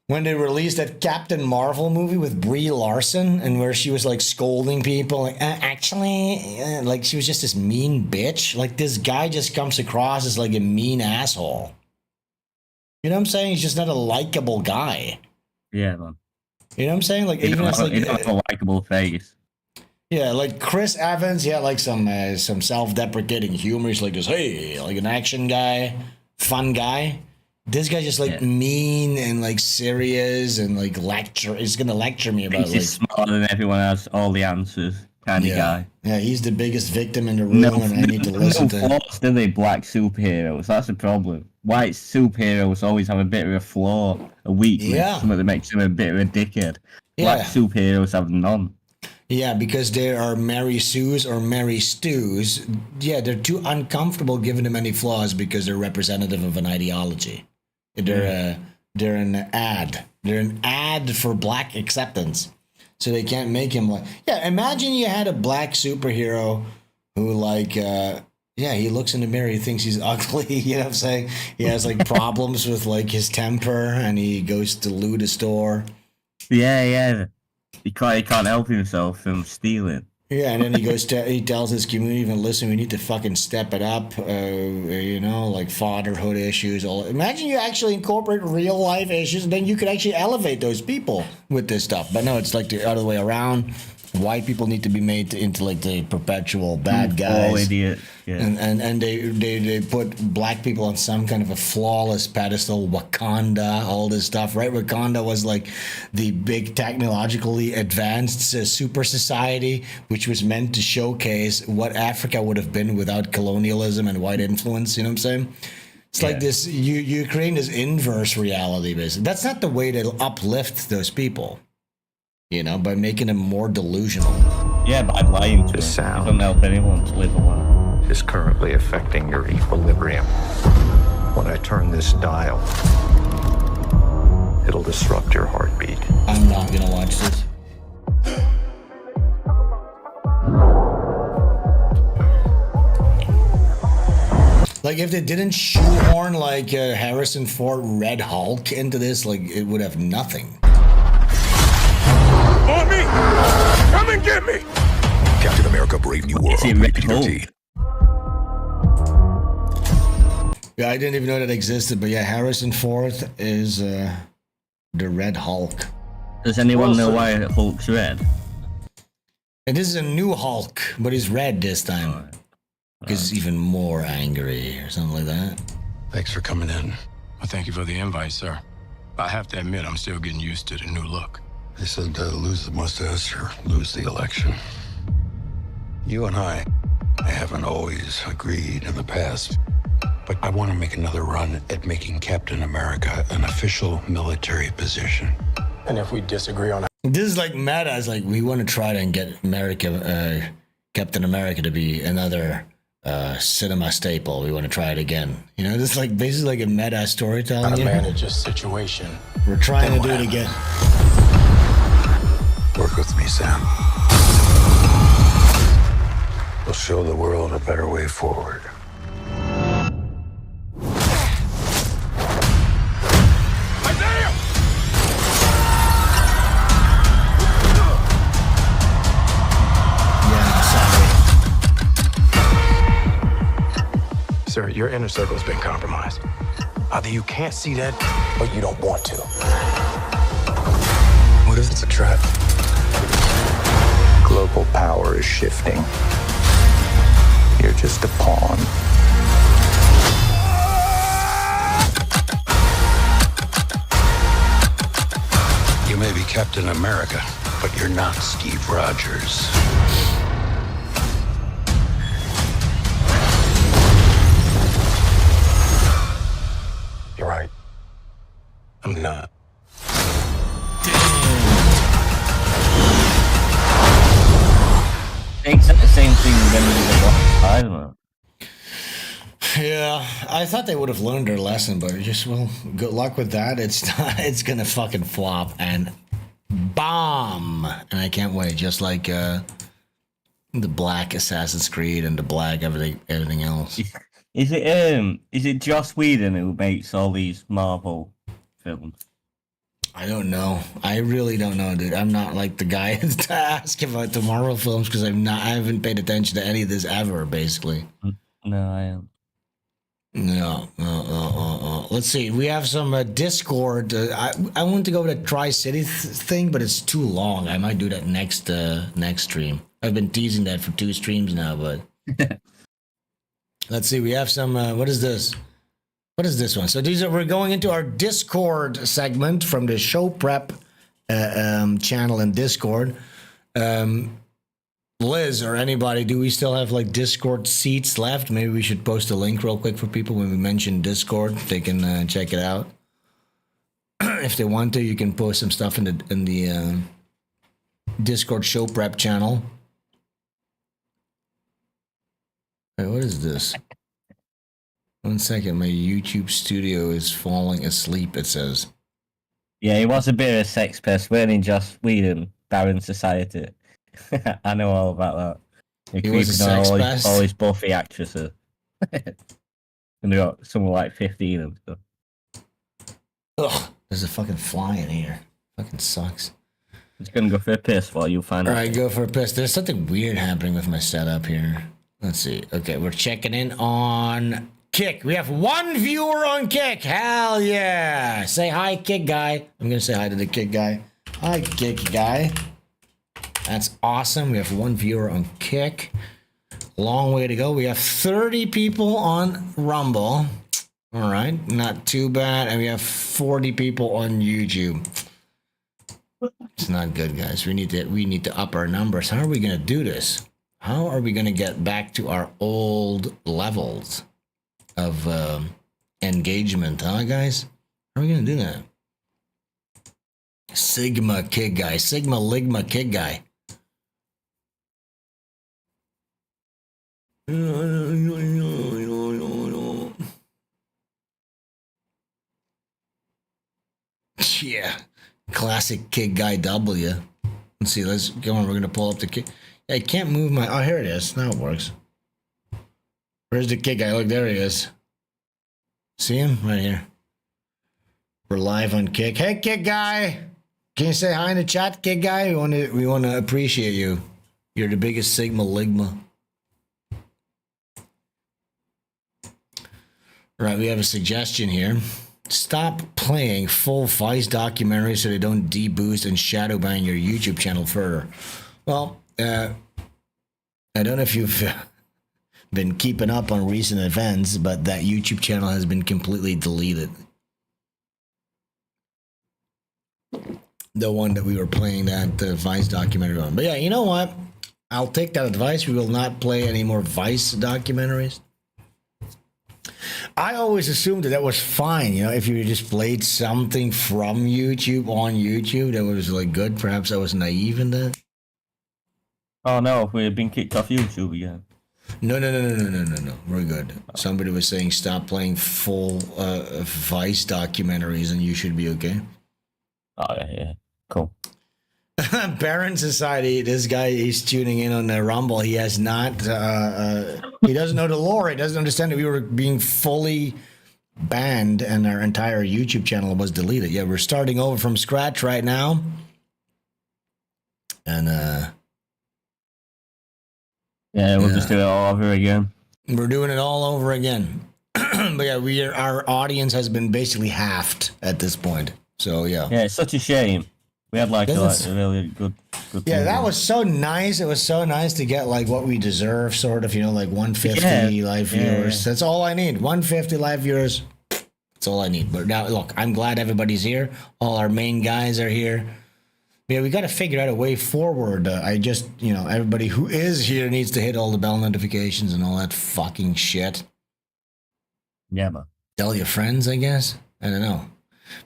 when they released that Captain Marvel movie with Brie Larson, and where she was like scolding people, like like she was just this mean bitch. Like, this guy just comes across as like a mean asshole. You know what I'm saying? He's just not a likable guy.
Yeah, man.
You know what I'm saying? Like,
he don't have a likable face.
Yeah, like Chris Evans, he had like some self-deprecating humor. He's like this, hey, like an action guy, fun guy. This guy's just like mean and like serious and like he's gonna lecture me about
He's smarter than everyone else, all the answers kind of guy.
Yeah, he's the biggest victim in the room, and I need to listen to him.
No flaws, do they, black superheroes? That's the problem. White superheroes always have a bit of a flaw, a weakness, something that makes them a bit of a dickhead. Black superheroes have none.
Yeah, because they are Mary Sues or Mary Stews. Yeah, they're too uncomfortable giving them any flaws because they're representative of an ideology. They're an ad. They're an ad for black acceptance. So they can't make him like... Yeah, imagine you had a black superhero who like... he looks in the mirror, he thinks he's ugly, you know what I'm saying? He has like problems with like his temper, and he goes to loot a store.
Yeah. He can't help himself from stealing.
Yeah, and then he tells his community, even listen, we need to fucking step it up, like fatherhood issues. Imagine you actually incorporate real life issues, and then you could actually elevate those people with this stuff. But no, it's like the other way around. White people need to be made into like the perpetual bad guys.
Oh, idiot. Yeah.
And they put black people on some kind of a flawless pedestal. Wakanda, all this stuff, right? Wakanda was like the big technologically advanced super society, which was meant to showcase what Africa would have been without colonialism and white influence. You know what I'm saying? It's like this. You're creating this inverse reality, basically. That's not the way to uplift those people. By making them more delusional.
Yeah, by lying to them. It doesn't help anyone to live a lie.
Is currently affecting your equilibrium. When I turn this dial, it'll disrupt your heartbeat.
I'm not gonna watch this. Like, if they didn't shoehorn like Harrison Ford Red Hulk into this, like, it would have nothing.
On me! Come and get me!
Captain America Brave New World.
Yeah, I didn't even know that existed, but yeah, Harrison Ford is the Red Hulk.
Does anyone know why Hulk's red?
And this is a new Hulk, but he's red this time. Because he's even more angry or something like that.
Thanks for coming in.
Well, thank you for the invite, sir.
I have to admit, I'm still getting used to the new look. They said lose the mustache or lose the election. You and I haven't always agreed in the past, but I want to make another run at making Captain America an official military position. And if we disagree on
This is like meta. It's like we want to try to get America, Captain America, to be another cinema staple. We want to try it again. You know, this is like basically like a meta storytelling.
how to
here.
manage a situation,
We're trying to do it again.
work with me, Sam. We'll show the world a better way forward. Sir, your inner circle's been compromised. Either you can't see that, or you don't want to. What if it's a trap? Global power is shifting. You're just a pawn. You may be Captain America, but you're not Steve Rogers. You're right. I'm not.
Exactly the same thing when we were I don't know.
Yeah, I thought they would have learned their lesson, but just well, good luck with that. It's not, it's gonna fucking flop and bomb, and I can't wait. Just like the black Assassin's Creed and the black everything else.
Is it Joss Whedon who makes all these Marvel films?
I don't know. I really don't know, dude. I'm not like the guy to ask about the Marvel films because I haven't paid attention to any of this ever, basically.
No, I am.
No. Let's see. We have some Discord. I want to go with a Tri-City thing, but it's too long. I might do that next stream. I've been teasing that for 2 streams now, but let's see. We have some. What is this? What is this one? So we're going into our Discord segment from the show prep channel in Discord. Liz or anybody, do we still have like Discord seats left? Maybe we should post a link real quick for people when we mention Discord. They can check it out. If they want to, you can post some stuff in the Discord show prep channel. Wait, what is this? 1 second, my YouTube studio is falling asleep, it says.
Yeah, he was a bit of a sex pest, weren't he, Joss Whedon, Darren Society? I know all about that.
He was a sex pest?
All his Buffy actresses. And they got something like 15 and stuff.
Ugh, there's a fucking fly in here. Fucking sucks.
It's gonna go for a piss while you find out.
Alright, go for a piss. There's something weird happening with my setup here. Let's see. Okay, we're checking in on Kick. We have 1 viewer on Kick. Hell yeah. Say hi, Kick guy. I'm going to say hi to the Kick guy. Hi, Kick guy. That's awesome. We have 1 viewer on Kick. Long way to go. We have 30 people on Rumble. All right. Not too bad. And we have 40 people on YouTube. It's not good, guys. We need to up our numbers. How are we going to do this? How are we going to get back to our old levels of engagement, huh, guys? How are we going to do that? Sigma Kid Guy. Sigma Ligma Kid Guy. Yeah. Classic Kid Guy W. Let's see. Let's go on. We're going to pull up the kid. I can't move my... Oh, here it is. Now it works. Where's the Kid Guy? Look, there he is. See him? Right here. We're live on Kick. Hey, Kid Guy! Can you say hi in the chat, Kid Guy? We want to appreciate you. You're the biggest Sigma Ligma. Right, we have a suggestion here. Stop playing full Vice documentaries so they don't deboost and shadow ban your YouTube channel further. Well, I don't know if you've been keeping up on recent events, but that YouTube channel has been completely deleted. The one that we were playing that Vice documentary on. But yeah, you know what? I'll take that advice. We will not play any more Vice documentaries. I always assumed that that was fine. You know, if you just played something from YouTube on YouTube, that was like good. Perhaps I was naive in that.
Oh no, we've been kicked off YouTube again.
No. We're good. Somebody was saying stop playing full Vice documentaries and you should be okay.
Oh yeah. Cool.
Baron Society, this guy, he's tuning in on the Rumble. He has not, he doesn't know the lore. He doesn't understand that we were being fully banned and our entire YouTube channel was deleted. Yeah, we're starting over from scratch right now. And,
yeah, we'll just do it all over again.
We're doing it all over again. But yeah, our audience has been basically halved at this point. So yeah.
Yeah, it's such a shame. We had like a really good
yeah,
thing.
that was so nice. It was so nice to get like what we deserve, sort of, you know, like 150 live viewers. That's all I need. 150 live viewers. That's all I need. But now, look, I'm glad everybody's here. All our main guys are here. Yeah, we got to figure out a way forward. I just, you know, everybody who is here needs to hit all the bell notifications and all that fucking shit.
Yeah, man.
Tell your friends, I guess. I don't know.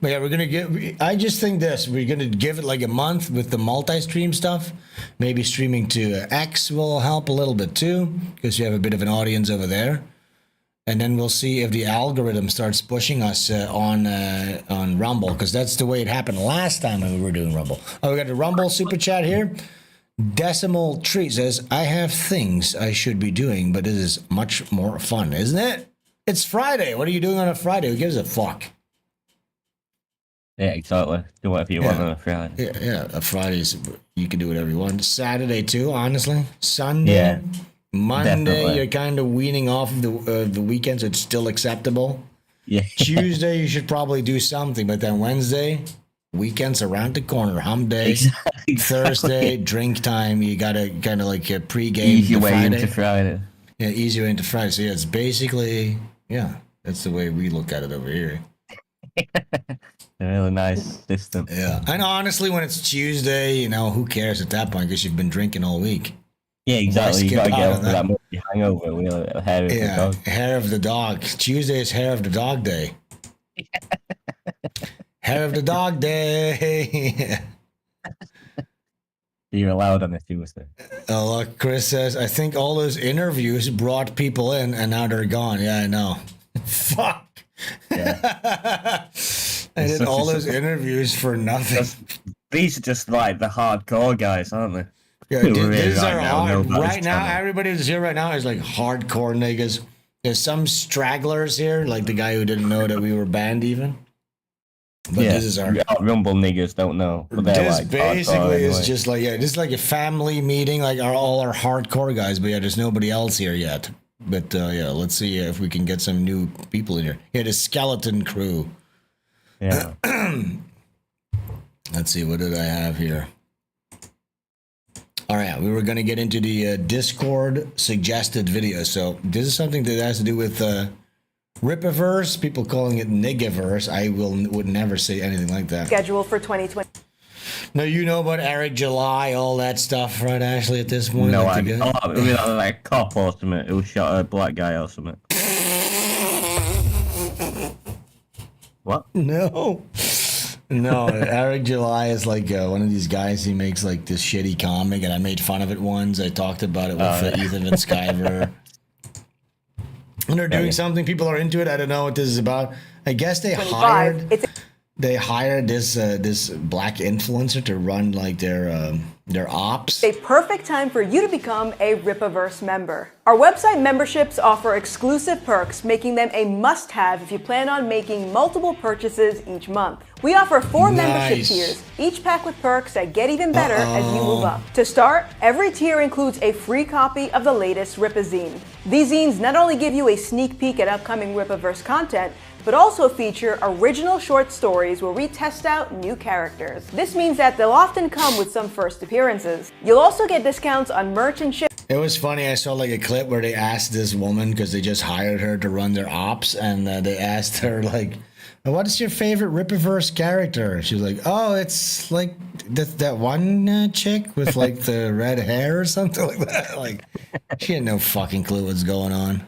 But yeah, we're going to get, I just think this, we're going to give it like a month with the multi-stream stuff. Maybe streaming to X will help a little bit too, because you have a bit of an audience over there. And then we'll see if the algorithm starts pushing us on Rumble, because that's the way it happened last time when we were doing Rumble. Oh, we got the Rumble super chat here. Decimal Tree says, I have things I should be doing, but it is much more fun, isn't it? It's Friday. What are you doing on a Friday? Who gives a fuck?
Yeah, exactly. Do whatever you want on a Friday.
Yeah. A Fridays, you can do whatever you want. Saturday too, honestly. Sunday, Monday,
definitely.
you're kind of weaning off of the weekends. It's still acceptable.
Yeah.
Tuesday, you should probably do something, but then Wednesday, weekends around the corner. Hump day.
Exactly.
Thursday, drink time. You gotta kind of like a pregame.
Easy way into Friday.
Yeah, easy way into Friday. So yeah, it's basically that's the way we look at it over here.
A really nice system.
Yeah. And honestly, when it's Tuesday, you know, who cares at that point because you've been drinking all week.
Yeah, exactly. You gotta get over that movie hangover. Hair of the dog.
Hair of the dog. Tuesday is hair of the dog day. Hair of the dog day.
You're allowed on a Tuesday.
Oh, look, Chris says, I think all those interviews brought people in and now they're gone. Yeah, I know. Fuck.
Yeah.
I did all those interviews for nothing.
These are just like the hardcore guys, aren't they?
Yeah, these are hard. Right now, everybody who's here right now is like hardcore niggas. There's some stragglers here, like the guy who didn't know that we were banned even. But this is our
Rumble niggas don't know. But
this
like
basically is just like this is like a family meeting, like all our hardcore guys. But yeah, there's nobody else here yet. But let's see if we can get some new people in here. Yeah, the skeleton crew.
Yeah.
Let's see, what did I have here? All right, we were going to get into the Discord suggested video. So this is something that has to do with Ripiverse. People calling it Nigiverse. I would never say anything like that.
Schedule for 2020.
No, you know about Eric July, all that stuff, right, Ashley, at this point?
No, I mean, like a cop or something who shot a black guy or something. What?
No, Eric July is like one of these guys. He makes like this shitty comic, and I made fun of it once. I talked about it with Ethan Van Sciver. And they're doing something. People are into it. I don't know what this is about. I guess they hired this black influencer to run like their ops.
A perfect time for you to become a Ripiverse member. Our website memberships offer exclusive perks, making them a must-have if you plan on making multiple purchases each month. We offer 4 membership tiers, each packed with perks that get even better as you move up. To start, every tier includes a free copy of the latest Ripazine. These zines not only give you a sneak peek at upcoming Ripiverse content, but also feature original short stories where we test out new characters. This means that they'll often come with some first appearances. You'll also get discounts on merch and ship.
It was funny. I saw like a clip where they asked this woman, because they just hired her to run their ops, and they asked her like, What is your favorite Rippaverse character? She was like, oh, it's like that one chick with like the red hair or something like that. Like, she had no fucking clue what's going on.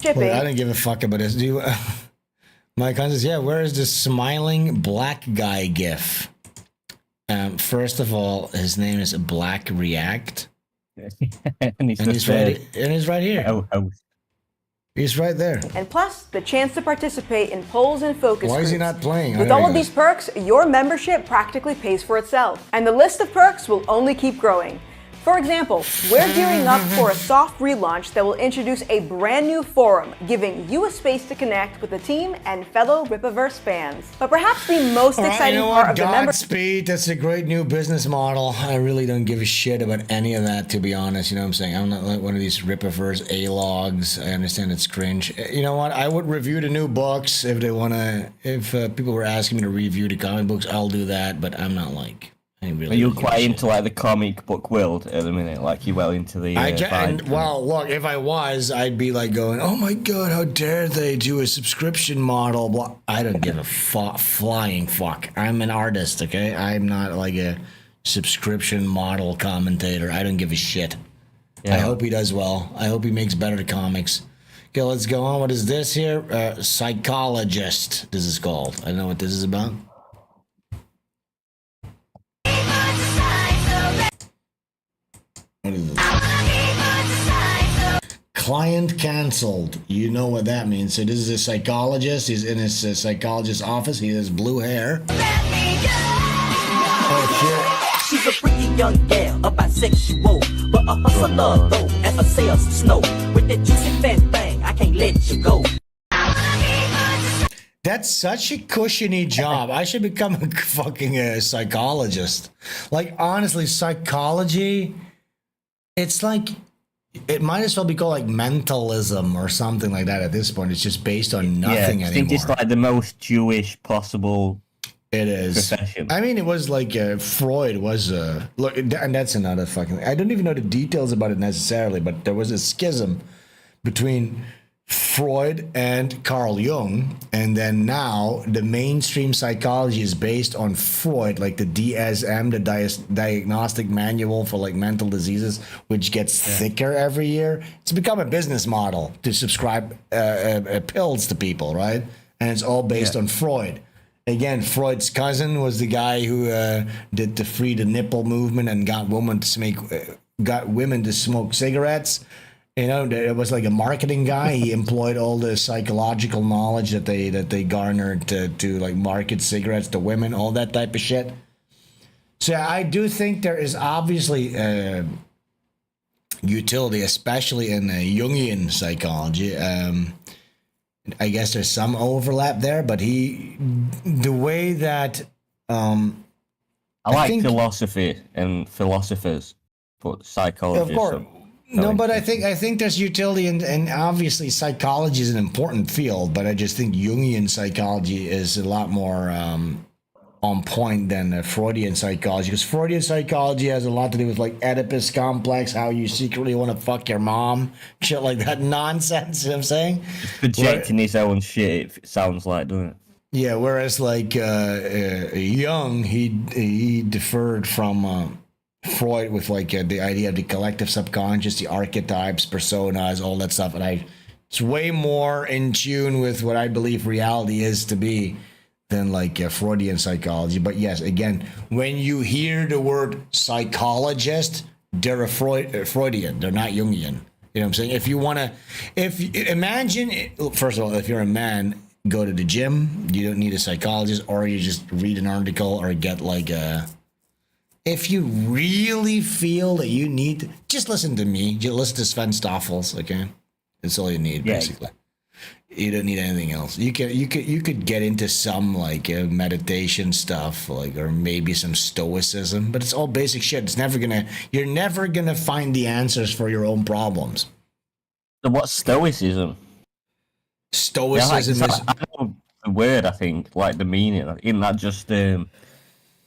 Look, I don't give a fuck about this. Do you? My cousin says, yeah, where is this smiling black guy gif? First of all, his name is Black React. and he's right here. He's right there.
And plus, the chance to participate in polls and focus
Why is he
groups.
not playing?
With all of these perks, your membership practically pays for itself. And the list of perks will only keep growing. For example, we're gearing up for a soft relaunch that will introduce a brand new forum, giving you a space to connect with the team and fellow Rippaverse fans. But perhaps the most exciting part of the membership.
Godspeed, that's a great new business model. I really don't give a shit about any of that, to be honest. You know what I'm saying? I'm not like one of these Rippaverse A-logs. I understand it's cringe. You know what? I would review the new books if they want to. If people were asking me to review the comic books, I'll do that. But I'm not like. Really
Are you quite into like the comic book world at the minute? Like you well into the.
Well, look, if I was, I'd be like going, "Oh my god, how dare they do a subscription model?" Blah. I don't give a flying fuck. I'm an artist, okay? I'm not like a subscription model commentator. I don't give a shit. Yeah. I hope he does well. I hope he makes better comics. Okay, let's go on. What is this here? Psychologist. This is called. I don't know what this is about. What is this? Client canceled. You know what that means. So this is a psychologist. He's in his psychologist's office. He has blue hair. Oh shit.
She's a pretty young gal, a bisexual, but a hustler though, and a sales snow. With that juicy fat thing, I can't let you go.
That's such a cushiony job. I should become a fucking psychologist. Like honestly, psychology. It's like, it might as well be called like mentalism or something like that at this point. It's just based on nothing anymore.
I think it's like the most Jewish possible profession.
I mean, it was like Freud was, look, and that's another fucking, I don't even know the details about it necessarily, but there was a schism between Freud and Carl Jung, and then now the mainstream psychology is based on Freud, like the DSM, the diagnostic manual for like mental diseases, which gets thicker every year. It's become a business model to subscribe pills to people, right? And it's all based on Freud. Again, Freud's cousin was the guy who did the free the nipple movement and got women to smoke cigarettes. You know, it was like a marketing guy. He employed all the psychological knowledge that they garnered to like market cigarettes to women, all that type of shit. So I do think there is obviously utility, especially in Jungian psychology. I guess there's some overlap there, but the way that
I like philosophy and philosophers, but psychology.
Of course. No, but I think there's utility, and obviously psychology is an important field, but I just think Jungian psychology is a lot more on point than Freudian psychology, because Freudian psychology has a lot to do with like Oedipus complex, how you secretly want to fuck your mom, shit like that nonsense. You know what I'm saying?
Projecting his own shit, it sounds like, doesn't it?
Yeah, whereas like Jung, he deferred from Freud with like the idea of the collective subconscious, the archetypes, personas, all that stuff, and it's way more in tune with what I believe reality is to be than like Freudian psychology. But yes, again, when you hear the word psychologist, they're a Freudian, they're not Jungian. You know what I'm saying? If you imagine, first of all, if you're a man, go to the gym, you don't need a psychologist, or you just read an article or get like a. If you really feel that you need, just listen to me. You listen to SvenStreams, okay? That's all you need, basically. You don't need anything else. You could get into some like meditation stuff, like, or maybe some stoicism, but it's all basic shit. You're never gonna find the answers for your own problems.
So what's stoicism?
Stoicism is
I know the word. I think like the meaning. Isn't that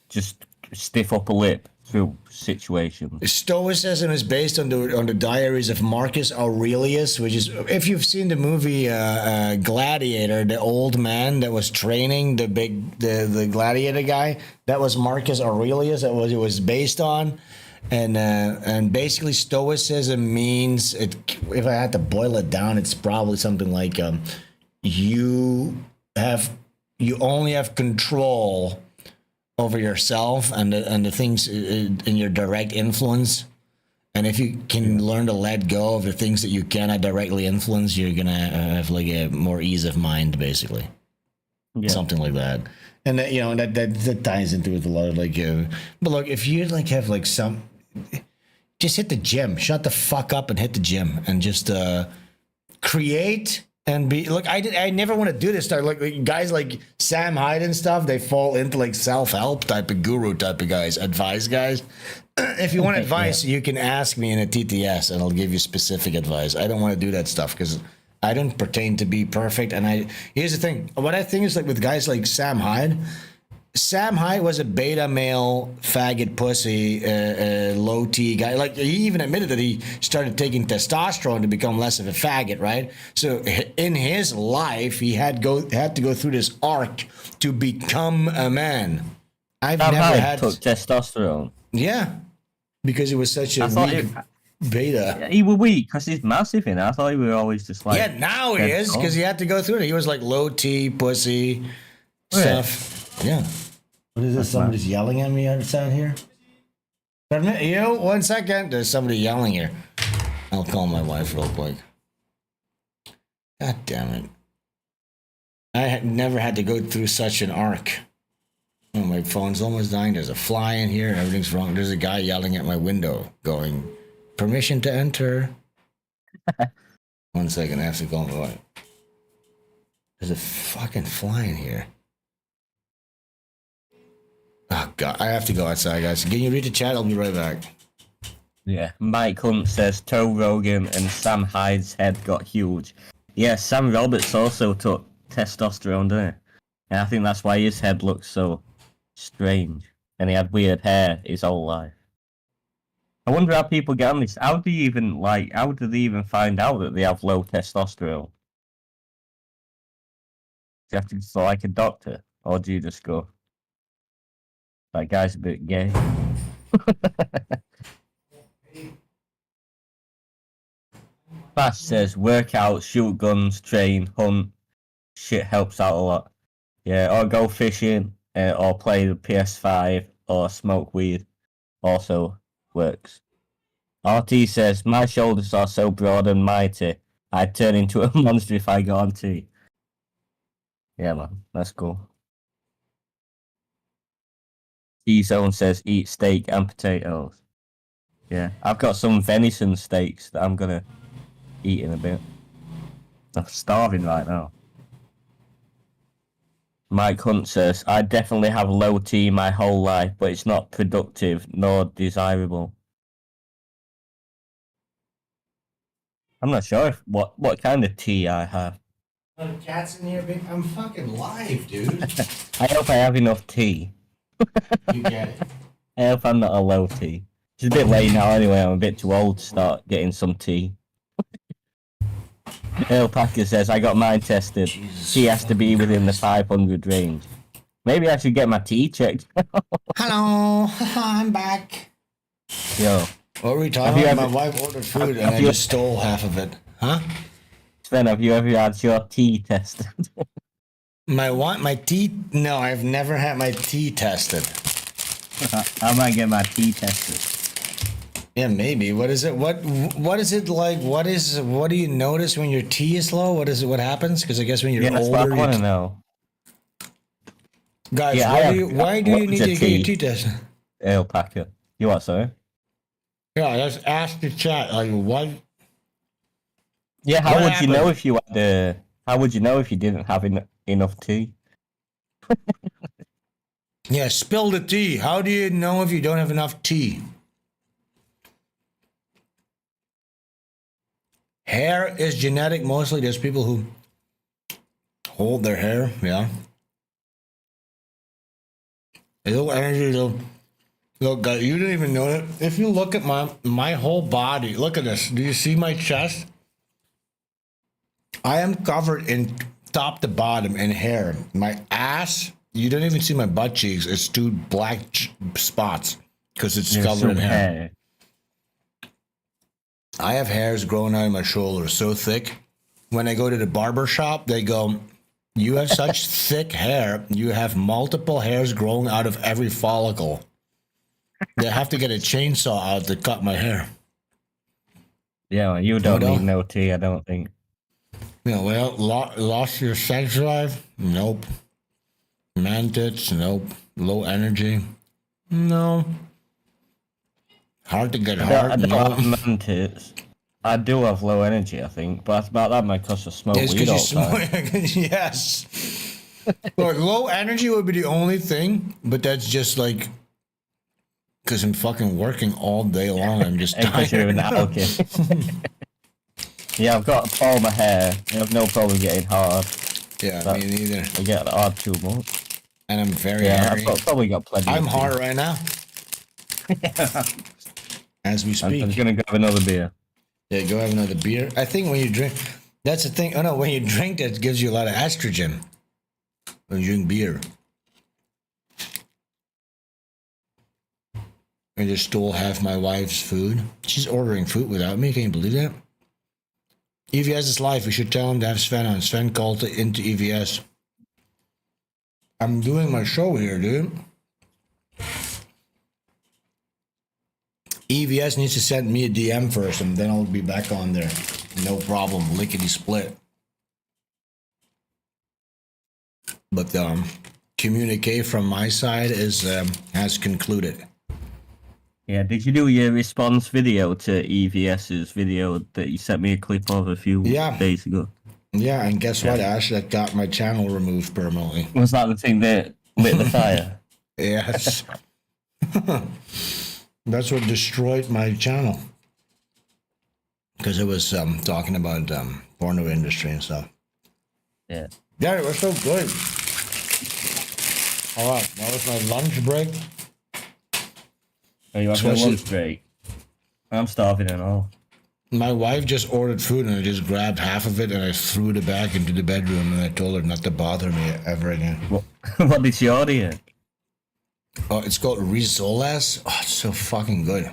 just stiff upper lip, through situations.
Stoicism is based on the diaries of Marcus Aurelius, which is, if you've seen the movie Gladiator, the old man that was training the gladiator guy, that was Marcus Aurelius. That was it was based on, and basically Stoicism means it. If I had to boil it down, it's probably something like you only have control over yourself and the things in your direct influence. And if you can learn to let go of the things that you cannot directly influence, you're gonna have like a more ease of mind, basically. Something like that. And that, that ties into it a lot of like, but look, if you like have like just hit the gym, shut the fuck up and hit the gym and just create. And I never want to do this stuff. Like guys like Sam Hyde and stuff, they fall into like self-help type of guru type of guys, advice guys. If you want advice, you can ask me in a TTS and I'll give you specific advice. I don't want to do that stuff because I don't pertain to be perfect. And here's the thing. What I think is like with guys like Sam Hyde was a beta male, faggot pussy, low T guy. Like he even admitted that he started taking testosterone to become less of a faggot, right? So in his life, he had to go through this arc to become a man. I've never had
took testosterone.
Yeah, because he was such a weak beta.
Yeah, he was weak because he's massive, and I thought he was always just like.
Yeah, now he is because he had to go through it. He was like low T pussy stuff. Yeah. What is this? Somebody's yelling at me outside here? You, 1 second. There's somebody yelling here. I'll call my wife real quick. God damn it. I had never had to go through such an arc. Oh, my phone's almost dying. There's a fly in here. Everything's wrong. There's a guy yelling at my window going, permission to enter. 1 second. I have to call my wife. There's a fucking fly in here. Oh, God. I have to go outside, guys. Can you read the chat? I'll be right back.
Yeah. Mike Hunt says, Toe Rogan and Sam Hyde's head got huge. Yeah, Sam Roberts also took testosterone, didn't he? And I think that's why his head looks so strange. And he had weird hair his whole life. I wonder how people get on this. How do they even find out that they have low testosterone? Do you have to go to like a doctor? Or do you just go, that guy's a bit gay? Bash says, work out, shoot guns, train, hunt. Shit helps out a lot. Yeah, or go fishing, or play the PS5, or smoke weed. Also works. RT says, my shoulders are so broad and mighty, I'd turn into a monster if I got on tea. Yeah, man, that's cool. T-Zone says, eat steak and potatoes. Yeah, I've got some venison steaks that I'm gonna eat in a bit. I'm starving right now. Mike Hunt says, I definitely have low T my whole life, but it's not productive nor desirable. I'm not sure what kind of tea I have.
Cats in here, babe. I'm fucking live, dude.
I hope I have enough tea.
You get it.
I hope I'm not a low T. It's a bit late now anyway, I'm a bit too old to start getting some tea. Earl Packer says, I got mine tested. She has to be within the 500 range. Maybe I should get my tea checked.
Hello, I'm back.
Yo.
What were we talking about? My wife ordered food and I just stole half of it. Huh?
Sven, have you ever had your tea tested?
My tea? No, I've never had my tea tested.
I might get my tea tested.
Yeah, maybe. What is it? What is it like? What do you notice when your tea is low? What is it? What happens? Because I guess when you're older,
that's what I want to know.
Guys, why do you need to get your tea tested?
Alpaca. You what, sorry?
Yeah, let's ask the chat. Like, what?
Yeah, how would you know if you had? How would you know if you didn't have enough tea?
Yeah, spill the tea. How do you know if you don't have enough tea? Hair is genetic mostly. There's people who hold their hair, yeah. A little energy, Look, guys, you didn't even know it. If you look at my whole body, look at this. Do you see my chest? I am covered in top to bottom in hair. My ass, you don't even see my butt cheeks. It's 2 black spots because it's covered in hair. I have hairs growing out of my shoulders so thick. When I go to the barber shop, they go, "You have such thick hair. You have multiple hairs growing out of every follicle." They have to get a chainsaw out to cut my hair.
Yeah, well, you don't need no tea, I don't think.
Yeah, well, lost your sex drive? Nope. Man tits? Nope. Low energy? No. Hard to get hard?
I don't
No.
have man tits. I do have low energy, I think, but that's about that because I smoke
It's
weed all
because
the time.
yes. Look, low energy would be the only thing, but that's just like because I'm fucking working all day long. I'm just
Because you're
tired.
an alky. Yeah, I've got all my hair. I have no problem getting hard.
Yeah,
But
me neither.
I get hard too much.
And I'm very
Yeah,
hairy.
probably got plenty.
I'm
of
hard
tea.
right now. As we speak.
I'm just gonna grab another beer.
Yeah, go have another beer. I think when you drink, that's the thing. Oh no, when you drink, that gives you a lot of estrogen. When you drink beer. I just stole half my wife's food. She's ordering food without me. Can you believe that? EVS is live. We should tell him to have Sven on. Sven called into EVS. I'm doing my show here, dude. EVS needs to send me a DM first, and then I'll be back on there. No problem. Lickety split. But communique from my side is has concluded.
Yeah, did you do your response video to EVS's video that you sent me a clip of a few days ago?
Yeah, and guess what, Ash? That got my channel removed permanently.
Was that the thing that lit the fire?
Yes. That's what destroyed my channel. Because it was talking about porno industry and stuff.
Yeah.
Yeah, it was so good. All right, that was my lunch break.
Are you having a lunch break? I'm starving and all.
My wife just ordered food and I just grabbed half of it and I threw it back into the bedroom and I told her not to bother me ever again.
What did she order?
Oh, it's called risoles. Oh, it's so fucking good.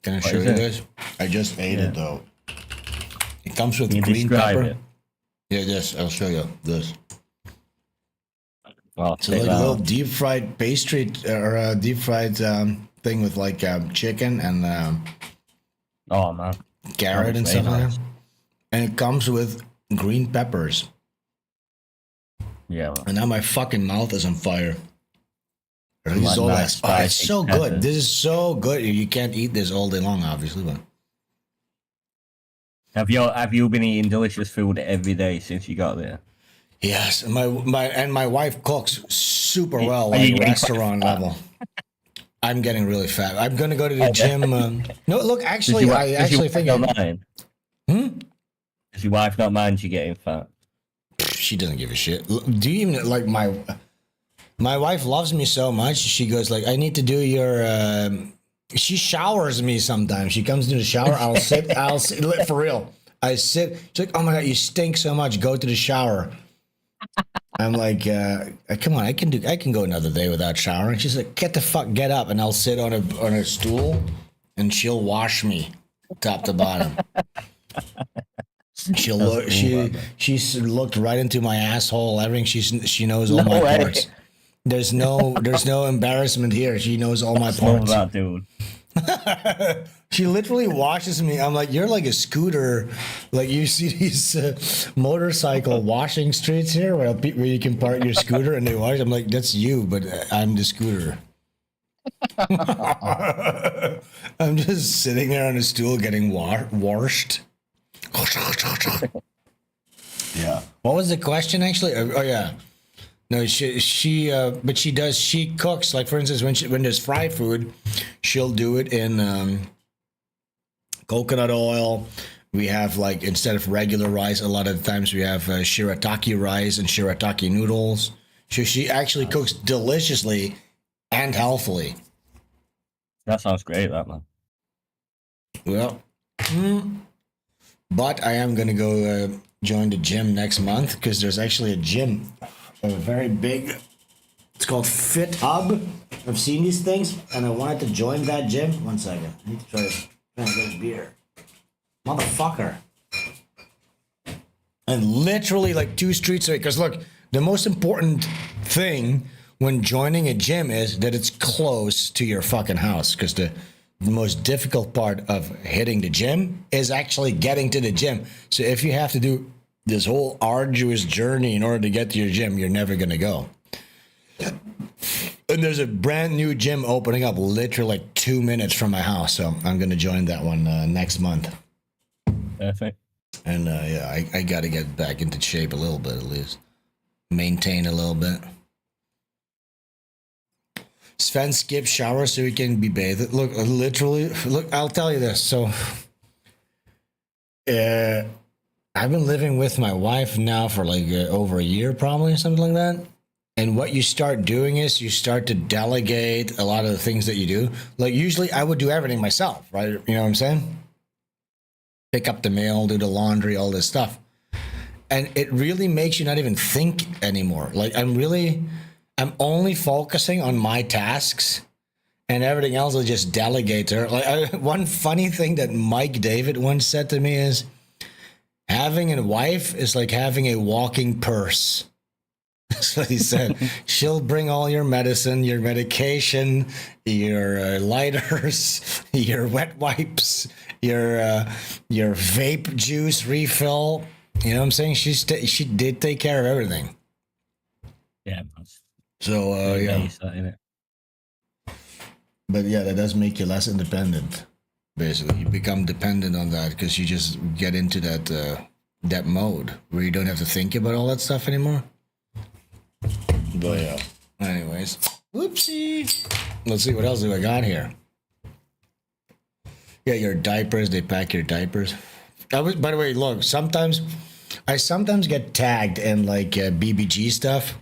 Can I show you guys? I just ate it though. It comes with green pepper.
It?
Yeah, this. I'll show you this.
Well,
it's like a little deep fried pastry or a deep fried thing with like chicken and
oh man,
carrot and stuff like that. And it comes with green peppers.
Yeah.
And now my fucking mouth is on fire.
Nice
Oh, it's
spicy
so
pepper.
good. This is so good. You can't eat this all day long, obviously, but
have you been eating delicious food every day since you got there?
yes. And my wife cooks super well,
Are you
like
getting
restaurant level. I'm getting really fat. I'm gonna go to the gym. No, look, actually, I actually think
Does your wife not mind you getting fat?
She doesn't give a shit. Do you even like my wife loves me so much. She goes like, I need to do your. She showers me sometimes. She comes into the shower. I'll sit for real. I sit. She's like, oh my god, you stink so much. Go to the shower. I'm like, come on, I can go another day without showering. She's like, get up, and I'll sit on a stool, and she'll wash me, top to bottom. She'll look. She looked right into my asshole. Everything. She knows all my parts. There's no embarrassment here. She knows all my parts.
That dude.
She literally washes me. I'm like, you're like a scooter. Like you see these motorcycle washing streets here where you can park your scooter and they wash. I'm like, that's you, but I'm the scooter. I'm just sitting there on a stool getting washed. Yeah. What was the question actually? Oh yeah. No, but she cooks, like for instance, when there's fried food, she'll do it in coconut oil. We have like, instead of regular rice, a lot of the times we have shirataki rice and shirataki noodles. So she actually cooks deliciously and healthily.
That sounds great, that man.
Well, but I am gonna go join the gym next month because there's actually a gym, a very big. It's called Fit Hub. I've seen these things, and I wanted to join that gym. 1 second, I need to try to get a beer, motherfucker. And literally like 2 streets away. Because look, the most important thing when joining a gym is that it's close to your fucking house. Because the most difficult part of hitting the gym is actually getting to the gym. So if you have to do this whole arduous journey in order to get to your gym, you're never gonna go. And there's a brand new gym opening up literally like 2 minutes from my house. So I'm gonna join that one next month.
Perfect.
And yeah, I got to get back into shape a little bit at least. Maintain a little bit. Sven skipped shower so he can be bathed. Look, literally, look, I'll tell you this. So, I've been living with my wife now for like over a year, probably, something like that. And what you start doing is you start to delegate a lot of the things that you do. Like, usually I would do everything myself, right? You know what I'm saying? Pick up the mail, do the laundry, all this stuff. And it really makes you not even think anymore. Like I'm only focusing on my tasks and everything else I just delegate to her. Like one funny thing that Mike David once said to me is having a wife is like having a walking purse. That's what he said. She'll bring all your medicine, your medication, your lighters, your wet wipes, your vape juice refill. You know what I'm saying? She did take care of everything.
Yeah.
So yeah. But yeah, that does make you less independent. Basically, you become dependent on that because you just get into that mode where you don't have to think about all that stuff anymore. But yeah. Anyways, whoopsie. Let's see what else do I got here. Yeah, your diapers. They pack your diapers. By the way, look. I sometimes get tagged in like BBG stuff.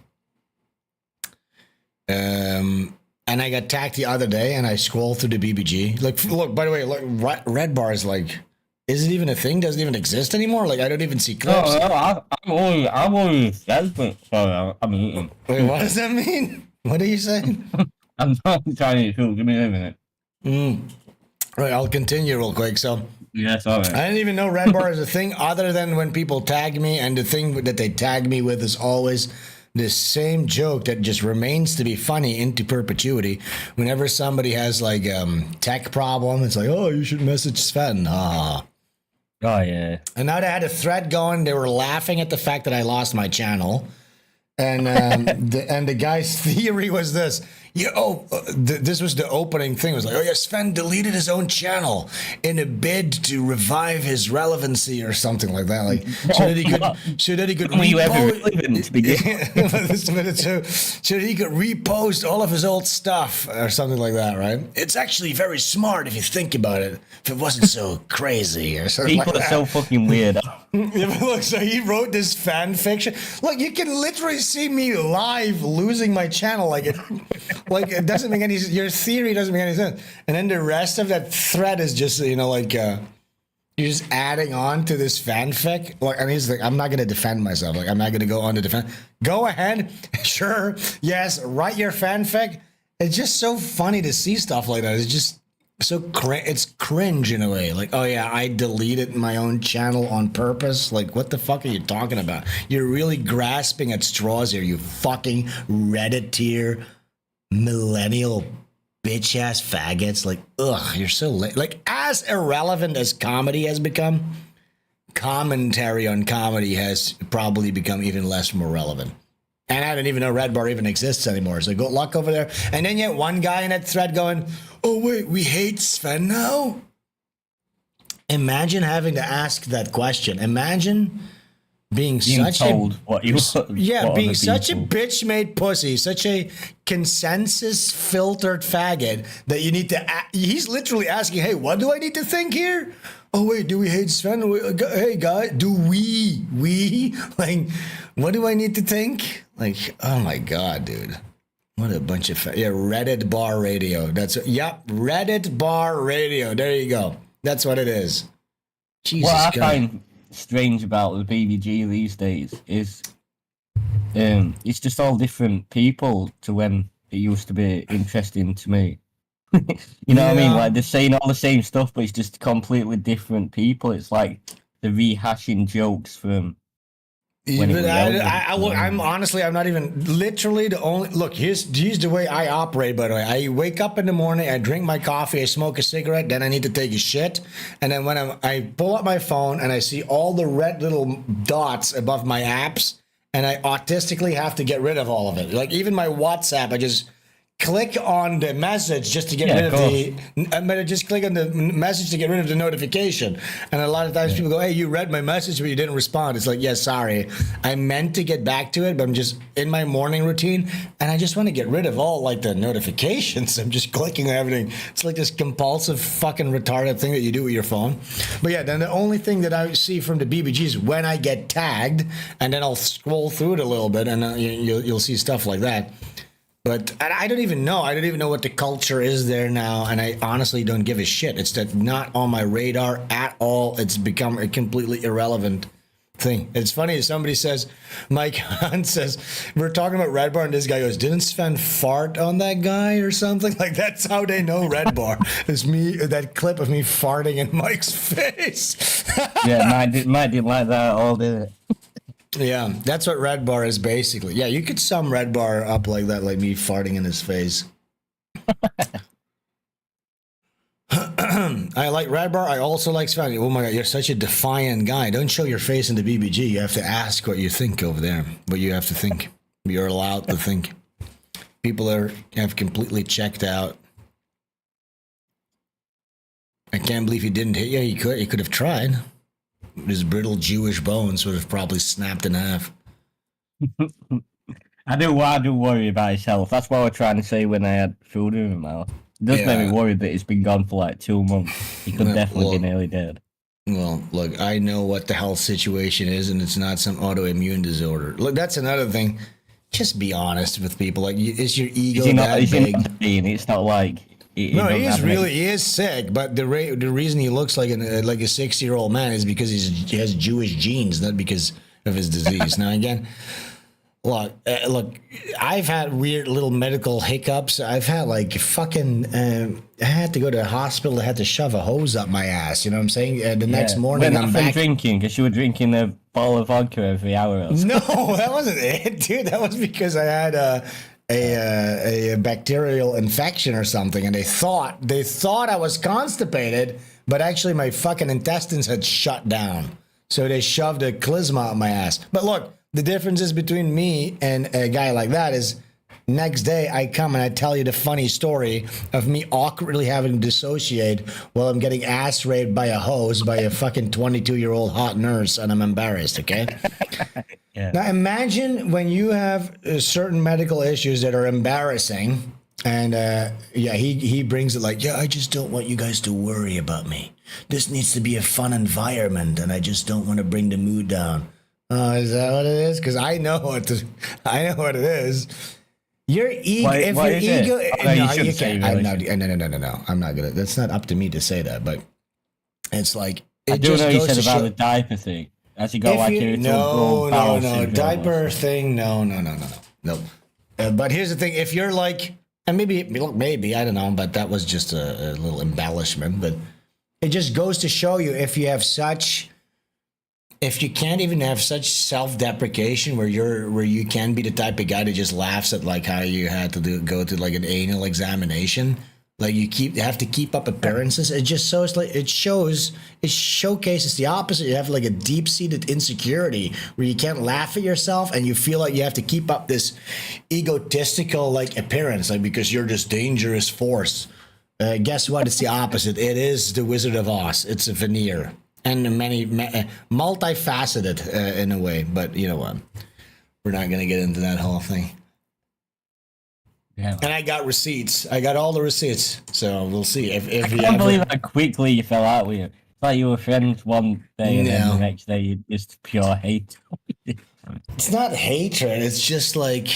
And I got tagged the other day, and I scroll through the BBG. Look. By the way, look. Red bar is like. Is it even a thing? Doesn't even exist anymore? Like I don't even see clips.
No, I'm only sorry, I'm eating.
Wait, what does that mean? What are you saying?
I'm not trying to give me a minute.
Right, I'll continue real quick. So
yes, all right.
I didn't even know red bar is a thing other than when people tag me, and the thing that they tag me with is always the same joke that just remains to be funny into perpetuity. Whenever somebody has like tech problem, it's like, oh, you should message Sven.
Oh yeah.
And now they had a thread going. They were laughing at the fact that I lost my channel. And the guy's theory was this. This was the opening thing. It was like, oh yeah, Sven deleted his own channel in a bid to revive his relevancy or something like that. Like so that he could repost all of his old stuff or something like that, right? It's actually very smart if you think about it. If it wasn't so crazy or something
People
like that.
are so fucking weird.
Yeah, but look, so he wrote this fan fiction. Look, you can literally see me live losing my channel. Like it doesn't make any. Your theory doesn't make any sense. And then the rest of that thread is just you're just adding on to this fanfic. Like, and he's like, I'm not gonna defend myself. Like, I'm not gonna go on to defend. Go ahead, sure, yes, write your fanfic. It's just so funny to see stuff like that. It's just. So it's cringe in a way. Like, oh yeah, I deleted my own channel on purpose. Like, what the fuck are you talking about? You're really grasping at straws here, you fucking Reddit tier millennial bitch ass faggots. Like, ugh, you're so like as irrelevant as comedy has become. Commentary on comedy has probably become even less more relevant. And I didn't even know Red Bar even exists anymore. So good luck over there. And then you had one guy in that thread going, oh, wait, we hate Sven now? Imagine having to ask that question. Imagine being such a bitch-made pussy, such a consensus-filtered faggot that you need to... He's literally asking, hey, what do I need to think here? Oh, wait, do we hate Sven? Hey, guy, do we? Like, what do I need to think? Like, oh my God, dude. What a bunch of Reddit bar radio. Reddit bar radio. There you go. That's what it is. Jesus
what I
God.
find strange about the BBG these days is it's just all different people to when it used to be interesting to me. You know what I mean? Like they're saying all the same stuff, but it's just completely different people. It's like they're rehashing jokes from. When it was
I'm honestly, I'm not even literally the only look. Here's the way I operate. By the way, I wake up in the morning, I drink my coffee, I smoke a cigarette, then I need to take a shit, and then when I pull up my phone and I see all the red little dots above my apps, and I autistically have to get rid of all of it. Like even my WhatsApp, I just click on the message just to get rid of I'm gonna just click on the message to get rid of the notification. And a lot of times people go, hey, you read my message but you didn't respond. It's like, yeah, sorry, I meant to get back to it, but I'm just in my morning routine and I just want to get rid of all like the notifications. I'm just clicking on everything. It's like this compulsive fucking retarded thing that you do with your phone. But yeah, then the only thing that I see from the BBG is when I get tagged, and then I'll scroll through it a little bit, and you'll see stuff like that. But I don't even know. I don't even know what the culture is there now, and I honestly don't give a shit. It's not on my radar at all. It's become a completely irrelevant thing. It's funny, somebody says, Mike Hunt says, we're talking about Red Bar, and this guy goes, didn't Sven fart on that guy or something? Like, that's how they know Red Bar. It's me, that clip of me farting in Mike's face.
Yeah, Mike didn't like that at all, did it?
Yeah, that's what Red Bar is basically. Yeah, you could sum Red Bar up like that, like me farting in his face. I like Red Bar. I also like Sven. Oh my God, you're such a defiant guy. Don't show your face in the BBG. You have to ask what you think over there. But you have to think. You're allowed to think. People have completely checked out. I can't believe he didn't hit you. He could have tried. His brittle Jewish bones would have probably snapped in half.
I do worry about his health. That's what I was trying to say when I had food in my mouth. It does make me worried that it's been gone for like 2 months. He could definitely be nearly dead.
Well, look, I know what the health situation is, and it's not some autoimmune disorder. Look, that's another thing. Just be honest with people. Like, is your ego that big?
It's not like...
No, he is sick, but the reason he looks like a 60-year-old man is because he has Jewish genes, not because of his disease. Now again, look, I've had weird little medical hiccups. I've had like fucking, I had to go to the hospital. I had to shove a hose up my ass. You know what I'm saying? The next morning I'm back
drinking because you were drinking a bottle of vodka every hour.
No, that wasn't it, dude. That was because I had a bacterial infection or something, and they thought I was constipated, but actually my fucking intestines had shut down. So they shoved a klizma up my ass. But look, the differences between me and a guy like that is next day I come and I tell you the funny story of me awkwardly having to dissociate while I'm getting ass raped by a hose by a fucking 22-year-old hot nurse, and I'm embarrassed, okay? Yeah. Now imagine when you have certain medical issues that are embarrassing, and he brings it like, yeah, I just don't want you guys to worry about me. This needs to be a fun environment, and I just don't want to bring the mood down. Oh, is that what it is? Because I know what it is. Your ego. If your ego, you can't. No. I'm not gonna. That's not up to me to say that, but it's like
I do know you said about the diaper thing. Has he got like
no diaper thing? No. But here's the thing: if you're like, and maybe I don't know, but that was just a little embellishment. But it just goes to show you if you can't even have such self-deprecation where you can be the type of guy that just laughs at like how you had to go to like an anal examination. Like you have to keep up appearances. It just it showcases the opposite. You have like a deep-seated insecurity where you can't laugh at yourself and you feel like you have to keep up this egotistical like appearance, like because you're this dangerous force. Guess what? It's the opposite. It is the Wizard of Oz. It's a veneer and multifaceted in a way. But you know what? We're not gonna get into that whole thing. Yeah. And I got receipts. I got all the receipts. So we'll see. If
I can't believe how quickly you fell out with it. It's like you were friends one day and then the next day you just pure hate.
It's not hatred. It's just like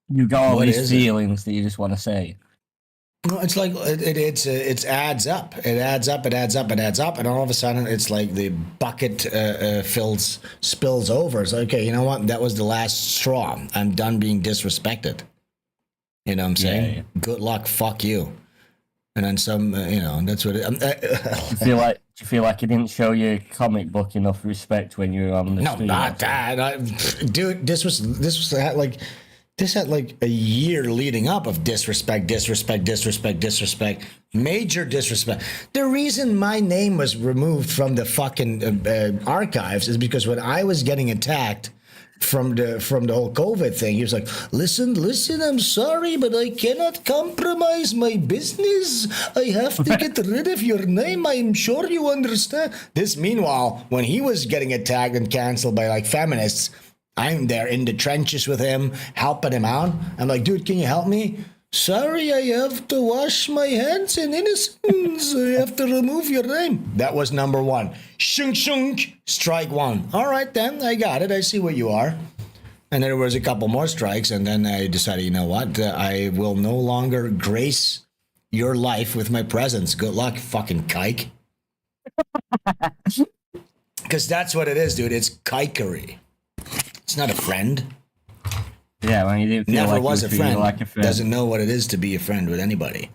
You got all
What
these
is it?
feelings that you just want to say.
No, it's like it adds up. It adds up. It adds up. It adds up, and all of a sudden, it's like the bucket spills over. It's like, okay, you know what? That was the last straw. I'm done being disrespected. You know what I'm saying?
Yeah.
Good luck. Fuck you. And then some. That's what.
Do you feel like you didn't show your comic book enough respect when you were on the
No,
street?
not that. Dude, this had like a year leading up of disrespect, major disrespect. The reason my name was removed from the fucking archives is because when I was getting attacked from the whole COVID thing, he was like, listen, I'm sorry, but I cannot compromise my business. I have to get rid of your name. I'm sure you understand. This, meanwhile, when he was getting attacked and canceled by like feminists, I'm there in the trenches with him, helping him out. I'm like, dude, can you help me? Sorry, I have to wash my hands in innocence. I have to remove your name. That was number one. Shunk, shunk, strike one. All right, then, I got it. I see what you are. And there was a couple more strikes, and then I decided, you know what? I will no longer grace your life with my presence. Good luck, fucking kike. Because that's what it is, dude. It's kikery. It's not a friend.
Yeah, when you didn't feel
Never
like
was
you
a
were
friend.
like a friend.
Doesn't know what it is to be a friend with anybody.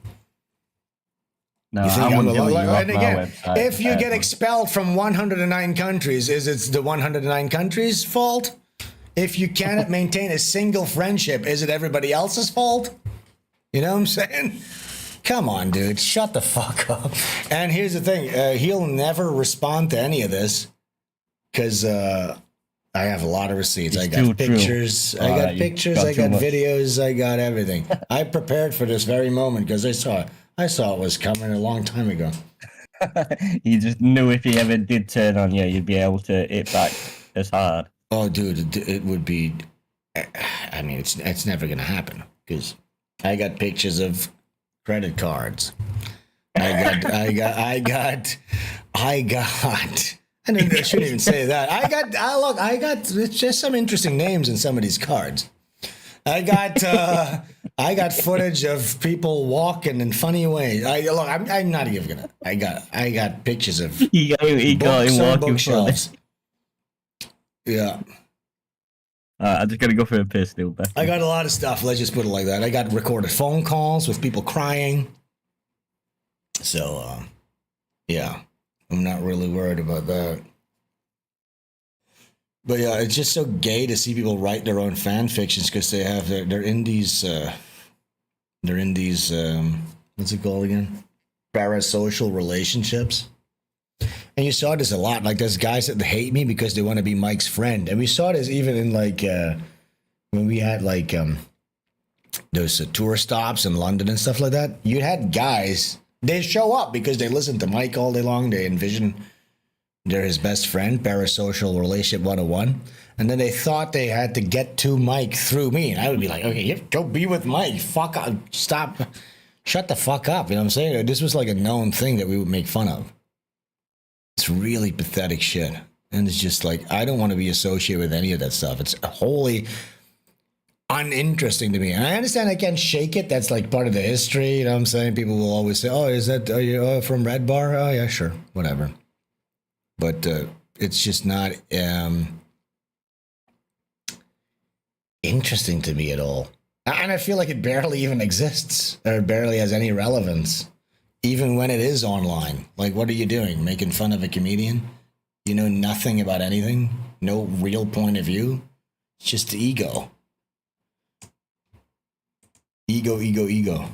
No,
You think
I
I'm
wouldn't let you off
and
my
again,
website.
if you get expelled from 109 countries, is it the 109 countries' fault? If you cannot maintain a single friendship, is it everybody else's fault? You know what I'm saying? Come on, dude. Shut the fuck up. And here's the thing. He'll never respond to any of this because I have a lot of receipts. I got pictures. I got pictures. I got videos. I got everything. I prepared for this very moment because I saw it. I saw it was coming a long time ago.
You just knew if he ever did turn on you, you'd be able to hit back as hard.
Oh, dude, it would be. I mean, it's never gonna happen because I got pictures of credit cards. I got. I shouldn't even say that. I got just some interesting names in some of these cards. I got footage of people walking in funny ways. I'm not even gonna. I got pictures of
he got him walking
bookshelves. Yeah.
I'm just gonna go for a piss still, Beth.
I got a lot of stuff. Let's just put it like that. I got recorded phone calls with people crying. So, yeah, I'm not really worried about that. But yeah, it's just so gay to see people write their own fan fictions because they have they're in these what's it called again? Parasocial relationships. And you saw this a lot. Like there's guys that hate me because they want to be Mike's friend. And we saw this even in like when we had like those tour stops in London and stuff like that. You had guys, they show up because they listen to Mike all day long. They envision they're his best friend, parasocial relationship 101. And then they thought they had to get to Mike through me. And I would be like, okay, go be with Mike. Fuck up. Stop. Shut the fuck up. You know what I'm saying? This was like a known thing that we would make fun of. It's really pathetic shit. And it's just like, I don't want to be associated with any of that stuff. It's wholly uninteresting to me. And I understand I can't shake it. That's like part of the history. You know what I'm saying? People will always say, oh, are you from Red Bar? Oh, yeah, sure. Whatever. But it's just not interesting to me at all. And I feel like it barely even exists or barely has any relevance, even when it is online. Like, what are you doing? Making fun of a comedian? You know nothing about anything? No real point of view? It's just ego. Ego. All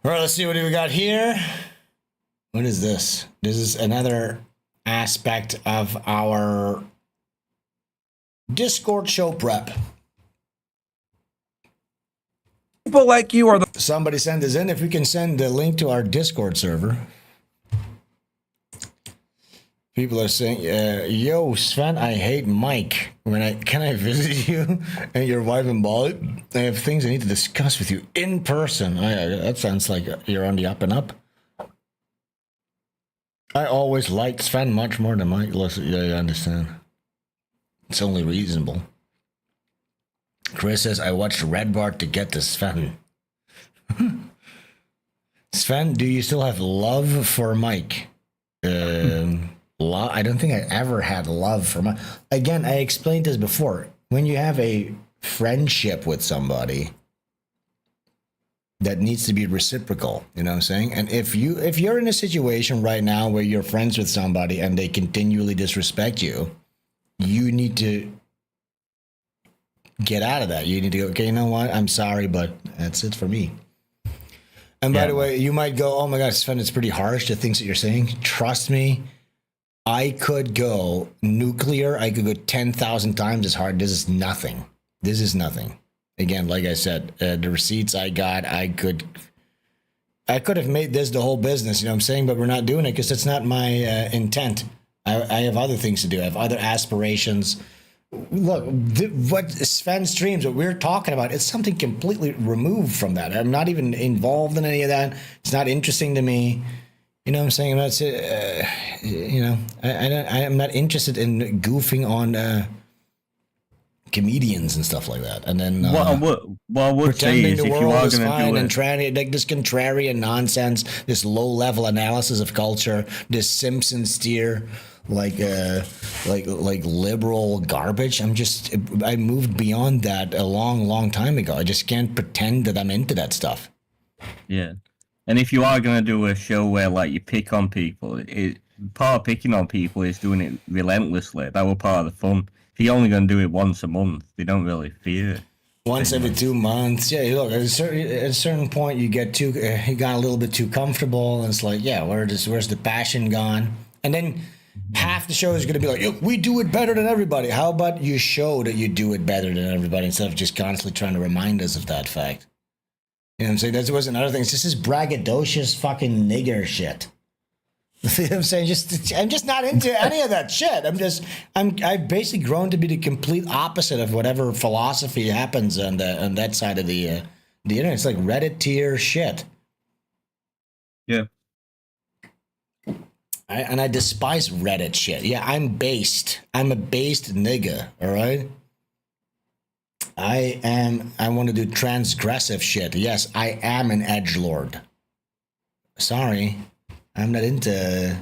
right, let's see what we got here. What is this? This is another aspect of our Discord show prep.
People like you are the...
Somebody send us in if we can send the link to our Discord server. People are saying, yo, Sven, I hate Mike. Can I visit you and your wife in Bali? I have things I need to discuss with you in person. That sounds like you're on the up and up. I always liked Sven much more than Mike. Listen, yeah, I understand. It's only reasonable. Chris says, I watched Red Bar to get to Sven. Sven, do you still have love for Mike? I don't think I ever had love for Mike. Again, I explained this before. When you have a friendship with somebody, that needs to be reciprocal, you know what I'm saying? And if you're in a situation right now where you're friends with somebody and they continually disrespect you, you need to get out of that. You need to go, okay, you know what? I'm sorry, but that's it for me. And by the way, you might go, oh my God, Sven, it's pretty harsh, the things that you're saying. Trust me, I could go nuclear. I could go 10,000 times as hard. This is nothing. This is nothing. Again, like I said, the receipts I got, I could have made this the whole business, you know what I'm saying? But we're not doing it because it's not my intent. I have other things to do. I have other aspirations. Look, what SvenStreams, what we're talking about, it's something completely removed from that. I'm not even involved in any of that. It's not interesting to me. You know what I'm saying? I'm not interested in goofing on comedians and stuff like that, and then
what I would say is, if you are going to do
it, like this contrarian nonsense, this low-level analysis of culture, this Simpson steer, like liberal garbage. I moved beyond that a long time ago. I just can't pretend that I'm into that stuff.
Yeah, and if you are going to do a show where like you pick on people, part of picking on people is doing it relentlessly. That was part of the fun. If you're only going to do it once a month, they don't really fear it.
Once every 2 months. Yeah, look, at a certain point, you got a little bit too comfortable, and it's like, yeah, where's the passion gone? And then half the show is going to be like, look, we do it better than everybody. How about you show that you do it better than everybody instead of just constantly trying to remind us of that fact? You know what I'm saying? That was another thing. It's just this braggadocious fucking nigger shit. You know what I'm saying? I'm just not into any of that shit. I've basically grown to be the complete opposite of whatever philosophy happens on that side of the internet. It's like Reddit tier shit.
Yeah.
I despise Reddit shit. Yeah, I'm based. I'm a based nigga, all right? I want to do transgressive shit. Yes, I am an edgelord. Sorry. I'm not into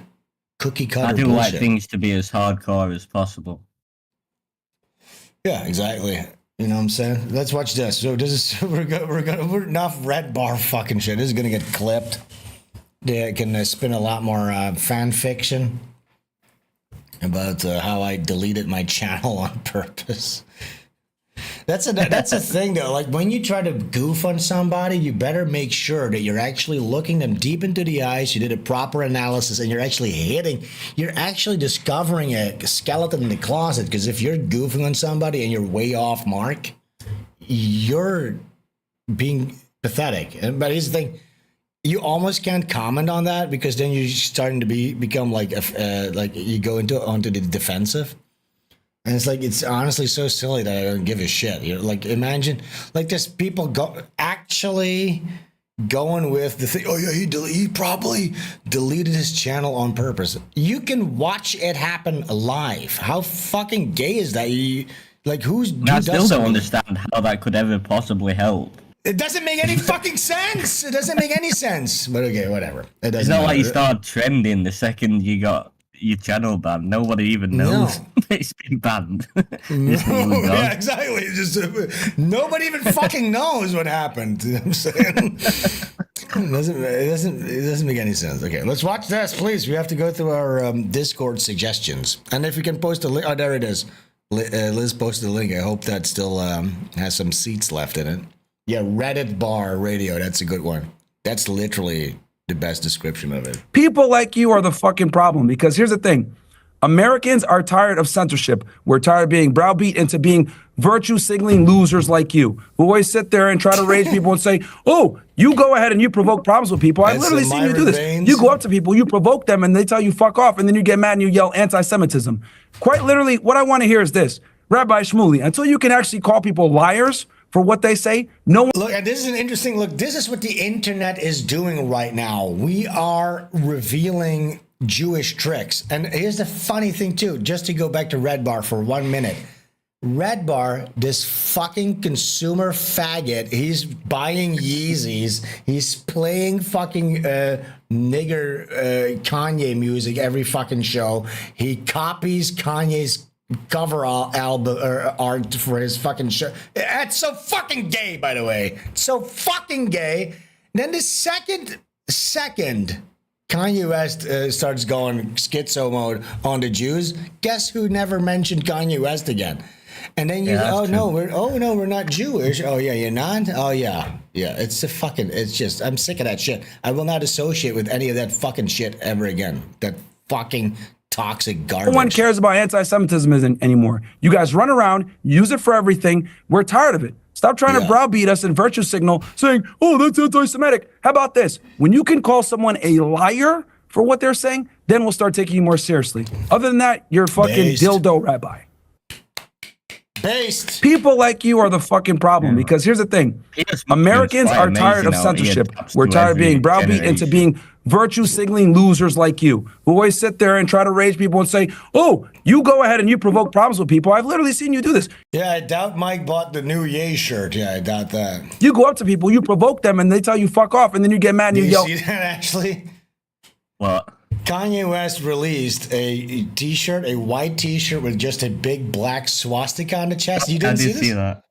cookie cutter bullshit.
I do like things to be as hardcore as possible.
Yeah, exactly. You know what I'm saying? Let's watch this. So we're enough Red Bar fucking shit. This is gonna get clipped. They can spin a lot more fan fiction about how I deleted my channel on purpose. That's a thing though. Like when you try to goof on somebody, you better make sure that you're actually looking them deep into the eyes. You did a proper analysis, and you're actually discovering a skeleton in the closet. Because if you're goofing on somebody and you're way off mark, you're being pathetic. But here's the thing: you almost can't comment on that because then you're starting to become like you go onto the defensive. And it's honestly so silly that I don't give a shit. You know, like imagine like there's people actually going with the thing. Oh yeah, he probably deleted his channel on purpose. You can watch it happen live. How fucking gay is that? I
still don't understand how that could ever possibly help.
It doesn't make any fucking sense. It doesn't make any sense. But okay, whatever.
It's not like you start trending the second you got your channel banned. Nobody even knows it's been banned.
Yeah, exactly. Nobody even fucking knows what happened. You know what I'm saying? It doesn't make any sense. Okay, let's watch this, please. We have to go through our Discord suggestions, and if we can post a link. Oh, there it is. Liz posted a link. I hope that still has some seats left in it. Yeah, Reddit bar radio. That's a good one. That's literally the best description of it.
People like you are the fucking problem, because here's the thing. Americans are tired of censorship. We're tired of being browbeat into being virtue signaling losers like you, who always sit there and try to raise people and say, oh, you go ahead and you provoke problems with people. I've literally seen you do this. You go up to people, you provoke them, and they tell you fuck off, and then you get mad and you yell anti-Semitism. Quite literally, what I want to hear is this. Rabbi Shmuley, until you can actually call people liars for what they say, no one...
Look, and this is an interesting look. This is what the internet is doing right now. We are revealing Jewish tricks. And here's the funny thing, too, just to go back to Red Bar for 1 minute. Red Bar, this fucking consumer faggot, he's buying Yeezys. He's playing fucking nigger Kanye music every fucking show. He copies Kanye's cover album or art for his fucking show. That's so fucking gay, by the way. It's so fucking gay. Then the second Kanye West starts going schizo mode on the Jews. Guess who never mentioned Kanye West again? And then we're not Jewish. Oh yeah, you're not. Oh yeah. It's just I'm sick of that shit. I will not associate with any of that fucking shit ever again. That fucking toxic garbage.
No one cares about anti-Semitism anymore. You guys run around, use it for everything. We're tired of it. Stop trying to browbeat us and virtue signal, saying, "Oh, that's anti-Semitic." How about this? When you can call someone a liar for what they're saying, then we'll start taking you more seriously. Other than that, you're a fucking dildo rabbi.
Based.
People like you are the fucking problem, because here's the thing. Americans are tired of censorship. We're tired of being browbeat into being virtue signaling losers like you, who always sit there and try to rage people and say, "Oh, you go ahead and you provoke problems with people." I've literally seen you do this.
Yeah, I doubt Mike bought the new Ye shirt. Yeah, I doubt that.
You go up to people, you provoke them, and they tell you fuck off, and then you get mad and you yell.
See that actually?
What?
Kanye West released a t-shirt, a white t-shirt with just a big black swastika on the chest. You didn't see that?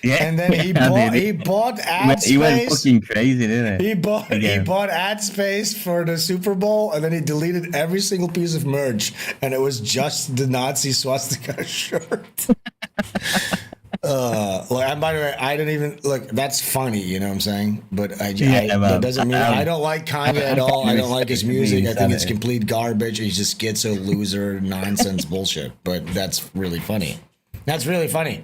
Yeah.
And then he bought ad space.
He went fucking crazy, didn't he?
He bought ad space for the Super Bowl, and then he deleted every single piece of merch, and it was just the Nazi swastika shirt. And by the way, I don't even look. That's funny, you know what I'm saying? But that doesn't mean I don't like Kanye at all. I don't like his music. I think it's complete garbage. He's just schizo, loser, nonsense bullshit. But that's really funny. That's really funny.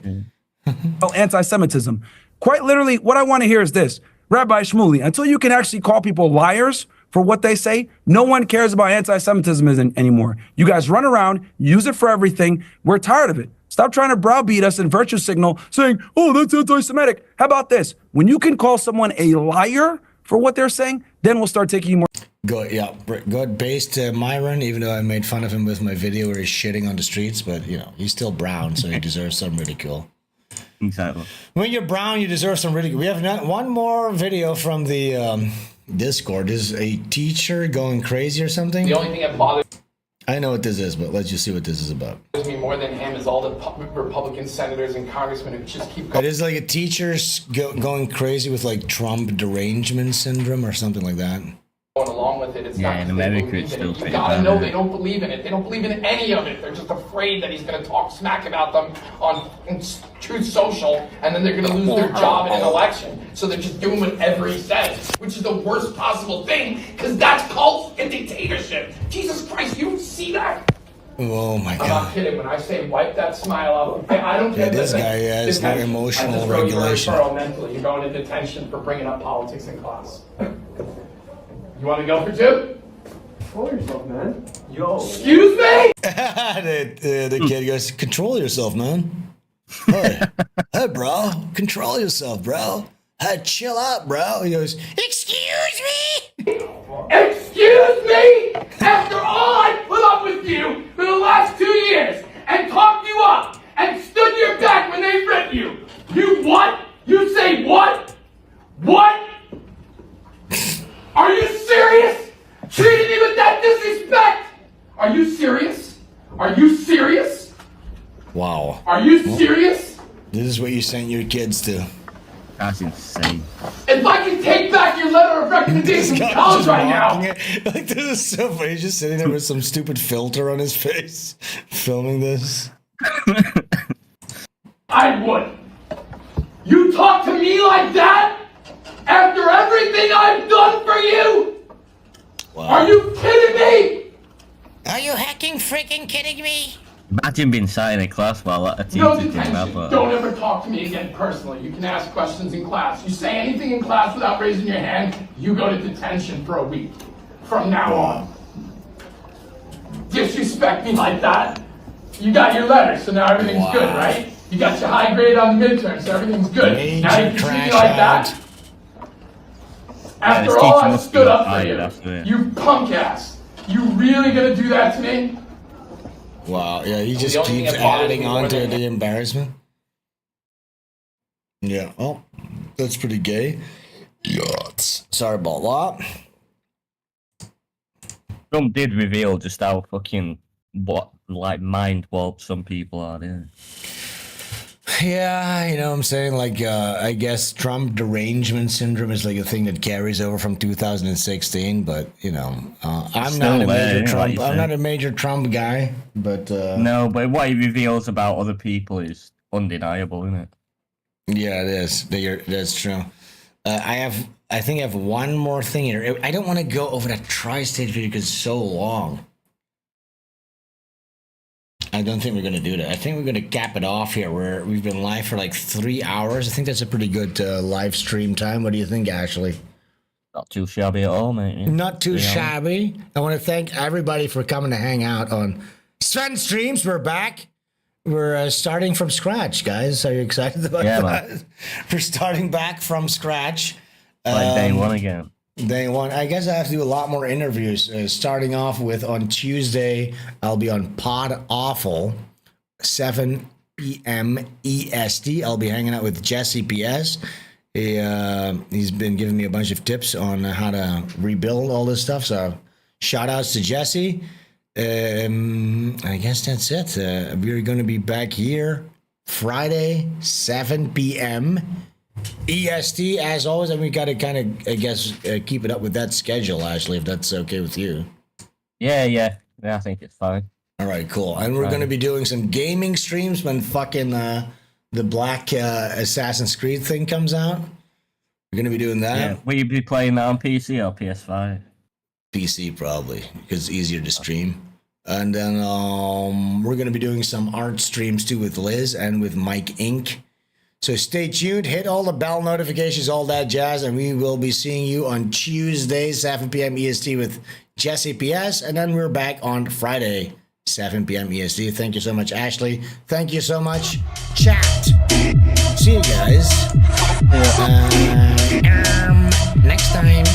Anti-Semitism. Quite literally, what I want to hear is this. Rabbi Shmuley, until you can actually call people liars for what they say, no one cares about anti-Semitism anymore. You guys run around, use it for everything. We're tired of it. Stop trying to browbeat us and virtue signal, saying, "Oh, that's anti-Semitic." How about this? When you can call someone a liar for what they're saying, then we'll start taking you more.
Good base to Myron, even though I made fun of him with my video where he's shitting on the streets, but he's still brown, so he deserves some ridicule.
Exactly.
When you're brown, you deserve some ridicule. We have one more video from the Discord. Is a teacher going crazy or something?
The only thing that bothers
I know what this is, but let's just see what this is about.
me more than him is all the Republican senators and congressmen who just keep
It is like a teacher's going crazy with like Trump derangement syndrome or something like that.
going along with it. It's
Yeah,
not
in
that they
America
believe
it's
in
still
it. You
pretty
gotta
bad,
know
yeah.
they don't believe in it. They don't believe in any of it. They're just afraid that he's gonna talk smack about them on Truth Social, and then they're gonna lose their job in an election. So they're just doing whatever he says, which is the worst possible thing, because that's cult and dictatorship. Jesus Christ, you don't see that?
Oh my
I'm
God.
not kidding. When I say wipe that smile up, I don't care.
Yeah, this guy has no emotional regulation.
Mentally. You're going to detention for bringing up politics in class. You want to go for two? Control yourself, man. Yo. Excuse me?
the kid goes, control yourself, man. Hey, hey, bro, control yourself, bro. Hey, chill out, bro. He goes, excuse me?
Excuse me? After all I put up with you for the last 2 years and talked you up and stood your back when they ripped you, you what? You say what? What? Are you serious? Treating me with that disrespect? Are you serious? Are you serious?
Wow.
Are you serious?
This is what you sent your kids to.
That's insane.
If I can take back your letter of recommendation from college right now.
Like, this is so funny. He's just sitting there with some stupid filter on his face, filming this.
I would. You talk to me like that? After everything I've done for you?
Wow.
Are you kidding me?
Are you hecking freaking kidding me?
Imagine being sat in a class while a teacher
No
came
detention.
up.
Don't ever talk to me again personally. You can ask questions in class. You say anything in class without raising your hand, you go to detention for a week. From now on. Disrespect me like that? You got your letter, so now everything's good, right? You got your high grade on the midterm, so everything's good. Now you can treat me like that? After all I stood up for you, you punk ass. You really gonna do that to me?
Wow, yeah, he
And
just
we don't
keeps
think about it
adding
anymore
on to
than
the embarrassment. Yeah, oh, that's pretty gay. Yachts. Sorry about that.
Trump did reveal just how fucking mind warped some people are. Yeah.
Yeah, you know what I'm saying? Like, I guess Trump derangement syndrome is like a thing that carries over from 2016, but, you know, I'm
Still
not a
there,
major
like
Trump.
you
I'm
said.
not a major Trump guy, but
No, but what he reveals about other people is undeniable, isn't it?
yeah, it is. That's true. I think I have one more thing here. I don't want to go over that tri-state video because it's so long. I don't think we're going to do that. I think we're going to cap it off here. We've been live for like 3 hours. I think that's a pretty good live stream time. What do you think, Ashley?
Not too shabby at all, mate. Yeah.
Not too
3 hours.
shabby. I want to thank everybody for coming to hang out on SvenStreams. We're back. We're starting from scratch, guys. Are you excited about that?
Man.
We're starting back from scratch.
Like day one again.
Day one. I guess I have to do a lot more interviews. Starting off with on Tuesday, I'll be on Pod Awful, 7 p.m. EST. I'll be hanging out with Jesse PS. He's been giving me a bunch of tips on how to rebuild all this stuff. So shout outs to Jesse. I guess that's it. We're going to be back here Friday, 7 p.m. EST, as always, and we got to kind of, I guess, keep it up with that schedule, Ashley, if that's okay with you.
Yeah, I think it's fine.
All right, cool. And we're going to be doing some gaming streams when fucking the Black Assassin's Creed thing comes out. We're going to be doing that.
Yeah. Will you be playing that on PC or PS5?
PC, probably, because it's easier to stream. And then we're going to be doing some art streams, too, with Liz and with Mike Inc., so stay tuned, hit all the bell notifications, all that jazz, and we will be seeing you on Tuesday, 7 p.m. EST with Jesse PS, and then we're back on Friday, 7 p.m. EST. Thank you so much, Ashley. Thank you so much, chat. See you guys next time.